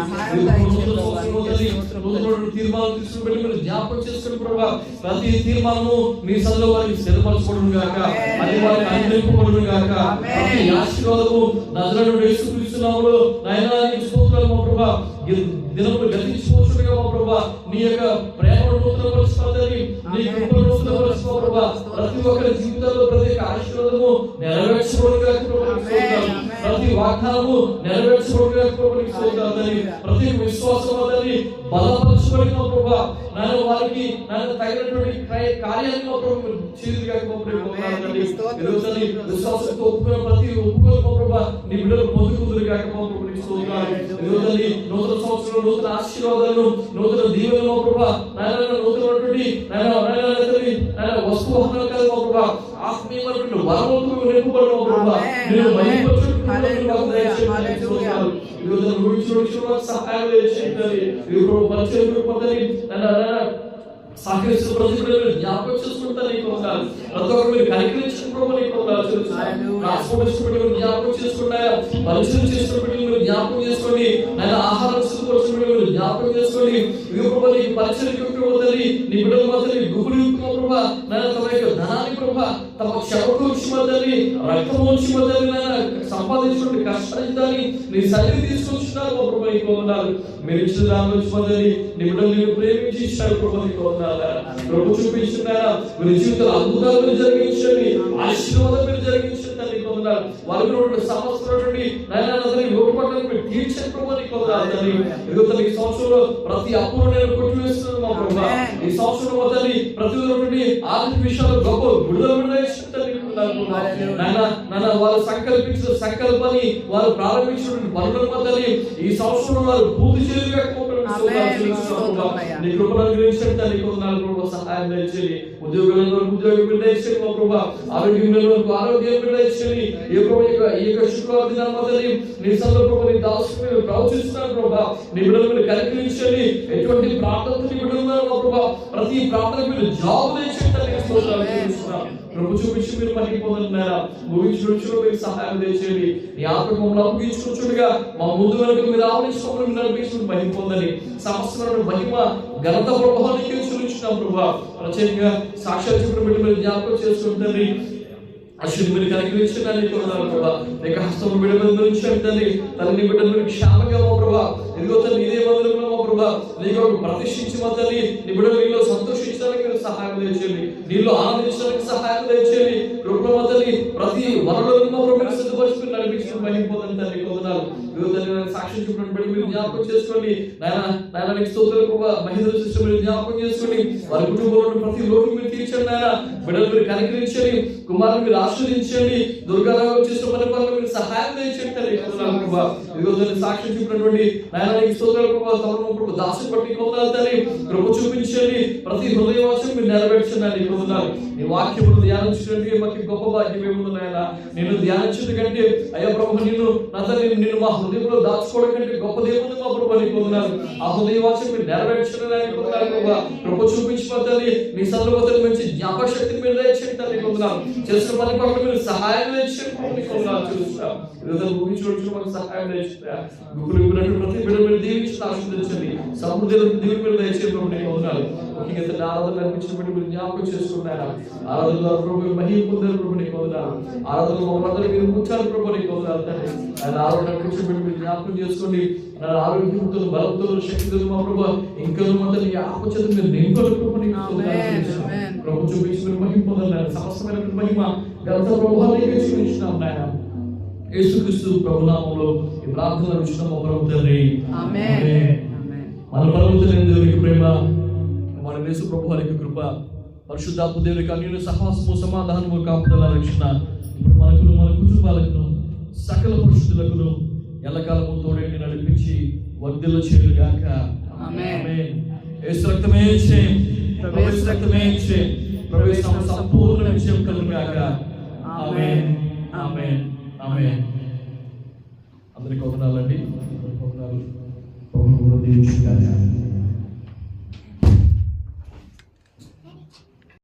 తీర్మానం తీసుకుని మీరు జ్ఞాపకం చేసుకుని ప్రభువా ప్రతి తీర్మానము నీ సన్నిధిలో వారికి స్థిరపరచబడును గాక, అది వారికి అనుగ్రహింపబడును గాక. ప్రతి ఆశీర్వాదము నజరేయుడైన యేసుక్రీస్తు నామములో నాయనా నీకు స్తోత్రాలు మా ప్రభువా. దినములు గతించిపోతుండగా మా ప్రభువా నీ యొక్క ప్రేమను నూతనపరచుకోవాలి, నీ కృపను నూతనపరచుకో ప్రభువా. ప్రతి ఒక్కరి జీవితాల్లో ప్రతి ఒక్క ఆశీర్వాదము నెరవేర్చబడుగా ప్రతి వాగ్దానము నెరవేర్చబడుగా ప్రతి విశ్వాసం వద్దని బలపరచబడిన ప్రభువా నేను వారికి నేను తగినటువంటి కార్యాన్ని మా ప్రభు చేయుదుగా విశ్వాసంతో ఒప్పుకున్న ప్రతి ఒప్పుకోలు మా ప్రభువా నీ బిడ్డలు పొందుకుందురుగా మా ప్రభు నీకు స్తోత్రాలు. నూతన సంవత్సరంలో నూతన ఆశీర్వాదాలను నూతన దీవెనలు మా ప్రభువా నూతనటువంటి వస్తువాహనాలు కాదు మా ప్రభువా ఆత్మీయమైనటువంటి వరములతో నింపబడిన మా ప్రభువా నేను సహాయం సహకరిస్తూ ప్రతి బిడ్డలు జ్ఞాపకం చేసుకుంటారు నీకు వందనాలు. ప్రతి ఒక్కరు మీరు కనికరించిన ప్రభువా నీకు వందనాలు చెల్లిస్తున్నాను. రాసుకోవడం జ్ఞాపకం చేసుకున్నాయా, పరిచయం చేసుకున్న మీరు జ్ఞాపకం చేసుకోండి, నేను ఆహారం సిద్ధపరచిన మీరు జ్ఞాపకం చేసుకోండి. ప్రభువా నీకు పరిచయం నీ బిడ్డల మాత్రం గుబులు ప్రభువా నేను తమ యొక్క ధనాన్ని ప్రభువా ప్రభా తమ చెమకు వచ్చి మొదలని రక్తం వచ్చి మొదలని సంపాదించుకుంటే కష్టాన్ని నీ సన్నిధి తీసుకొచ్చినారు మా ప్రభా నీకు వందనాలు. మీరు ఇచ్చిన దాని నుంచి మొదలని నీ బిడ్డలు నేను ప్రేమించి ఇచ్చారు ప్రభా నీకు వందనాలు. ప్రభు చూపించున్నారా మీరు జీవితంలో అద్భుతాలు మీరు జరిగించండి, ఆశీర్వాదం మీరు జరిగించండి నీకు వందనాలు. వారికి సమస్యలు లోటుపాట్లను మీరు తీర్చండి ప్రభా నీకు వందనాలు తండ్రి. ఇదిగో తల్లి ఈ సంవత్సరంలో ప్రతి అప్పును నేను కొట్టివేస్తున్నాను మా ప్రభా. ఈ సంవత్సరం మొదలు ప్రతి ఆర్థిక విషయాలు గొప్ప విడుదల వారు సంకల్పించిన సంకల్పాన్ని వారు ప్రారంభించిన పనుల మొదలు ఈ సంవత్సరం వారు పూర్తి చేయలేక నీ కృపను అనుగ్రహించండి తండ్రి. సహాయం దయచేయండి. ఉద్యోగులందరూ ఉద్యోగం దయచేయండి మా ప్రభా. ఆరోగ్యం ఆరోగ్యం దయచేయండి. ఈ యొక్క శుక్రవారం దినాన్ని మొదలు నీ సందర్భంలో నీ దాసుని ప్రవచిస్తున్నాను ప్రభా. నీ బిడ్డలు మీరు కనికరించండి. ఎటువంటి ప్రార్థనలు నీ బిడ్డలు ఉన్నారు మా ప్రభా. ప్రతి ప్రార్థనకు మీరు జవాబు దయచేయండి. ప్రభు చూపించి మీరు మనకి పొందుతున్నారా ముగించులో మీరు సహాయం దయచేయండి. నీ ఆత్మకంలో అప్పగించుకుంటుండగా మా ముందు వరకు మీరు ఆవరించుకోవడం నడిపించుకుని మహిమ పొందని సమస్యలను మహిమ ఘనత ప్రభావానికి చూపించున్నాం ప్రభా. ప్రత్యేకంగా సాక్షాత్ చెప్పిన బిడ్డ మీరు జ్ఞాపకం చేసుకుంటుంది. అశ్విని మీరు కనికరించడానికి ప్రభా. లేక హస్తం బిడ్డ గురించి తల్లి బిడ్డ మీరు క్షేమంగా మా ప్రభా. ఇదిగో తల్లి ఇదే మందిరంలో మా ప్రభా నీకు ప్రతిష్ఠించి మా తల్లి నీ బిడ్డ నీలో సంతోషించడానికి మీరు సహాయం దయచేయండి. నీలో ఆనందించడానికి సహాయం దయచేయండి. కృప మా తల్లి ప్రతి వనరులను మా ప్రభు సిద్ధపరుచుకుని నడిపించిన మహిమ పొందని తల్లి కొందనాలు. ఇదిగో తల్లి సాక్షి చూపిన బిడ్డ మీరు జ్ఞాపకం చేసుకోండి. నాయన నీకు స్తోత్రాలు ప్రభా. మహిళల సిస్టమ్ మీరు జ్ఞాపకం చేసుకోండి. వారి కుటుంబంలో ప్రతి లోటు మీరు తీర్చండి. నాయన బిడ్డలు మీరు కనికరించండి. కుమారుని మీరు ఆశీర్వదించండి. దుర్గారావు చేసిన పని పనులు మీరు సహాయం దయచేయండి తల్లి కొందనాలు ప్రభా. ఇదిగో తల్లి సాక్షి చూపినటువంటి నాయన నీకు స్తోత్రాలు ప్రభా. తమను ప్రభు దాసు పట్టి కొందనాలు తల్లి కృప చూపించండి. ప్రతి హృదయవాసం మీరు నెరవేర్చండి అని కొందనాలు. నీ వాక్యమును ధ్యానించడానికి మాకు గొప్ప భాగ్యం ఏముంది నాయన. నేను ధ్యానించడం కంటే అయ్యా ప్రభు నిన్ను నా తల్లి నిన్ను మా హృదయంలో దాచుకోవడం కంటే గొప్ప దేవుడు మా ప్రభు అని కొందనాలు. ఆ హృదయవాసం మీరు నెరవేర్చండి అని కొందనాలు ప్రభా. కృప చూపించి తల్లి నీ సందర్భతలు మంచి జ్ఞాపక శక్తిని మీరు దయచేయండి తల్లి కొందనాలు. చేసిన పని పట్ల మీరు సహాయం దయచేయండి కొందనాలు చూస్తాం. ముగించు మాకు సహాయం దయచేస్తా. గురువు ప్రతి బిడ్డ మీరు దీవించి ఆశీర్వదించండి. సమృద్ధిలో దేవుని మీరు దయచేయండి కొందనాలు. ముఖ్యంగా ఆరాధన అర్పించిన బిడ్డ మీరు జ్ఞాపకం చేసుకుంటారా. ఆరాధనలో ప్రభు మహిమ పొందారు ప్రభు నీకు వందనాలు. ఆరాధనలో మమ్మల్ని మీరు ఉంచాలి ప్రభు నీకు వందనాలు తండ్రి. ఆయన ఆరాధన అర్పించిన బిడ్డ మీరు జ్ఞాపకం చేసుకోండి. ఆరోగ్యంతో బలంతో శక్తితో మా ప్రభు ఇంకా మొదలు ఈ ఆపచేత మీరు నింపలు ప్రభు నీకు ప్రభు చూపించి మీరు మహిమ పొందారు. సమస్తమైన మహిమ గత ప్రభావాన్ని చూపించినాం నాయన. యేసుక్రీస్తు ప్రభు నామములో ఈ ప్రార్థన విషయం మా ప్రభు తండ్రి ఆమేన్. మన ప్రభు తండ్రి దేవునికి ప్రేమ, మన యేసు ప్రభు వారికి కృప, పరిశుద్ధాత్మ దేవునికి అన్యోన్య సహవాసము సమాధానము కాపుదల రక్షణ ఇప్పుడు మనకును మన కుటుంబాలకు సకల పరిశుద్ధులకు ఎల్లకాలము తోడేండి నడిపించి వర్ధిల్ల చేయుగాక. ఆమేన్. యేసు రక్తమే జయం, యేసు రక్తమే జయం, ప్రభువు సంపూర్ణ విజయం కలుగుగాక. ఆమేన్ ఆమేన్ ఆమేన్. అందరికీ వందనాలండి. వందనాలు. ప్రభువు దీవించుగాక.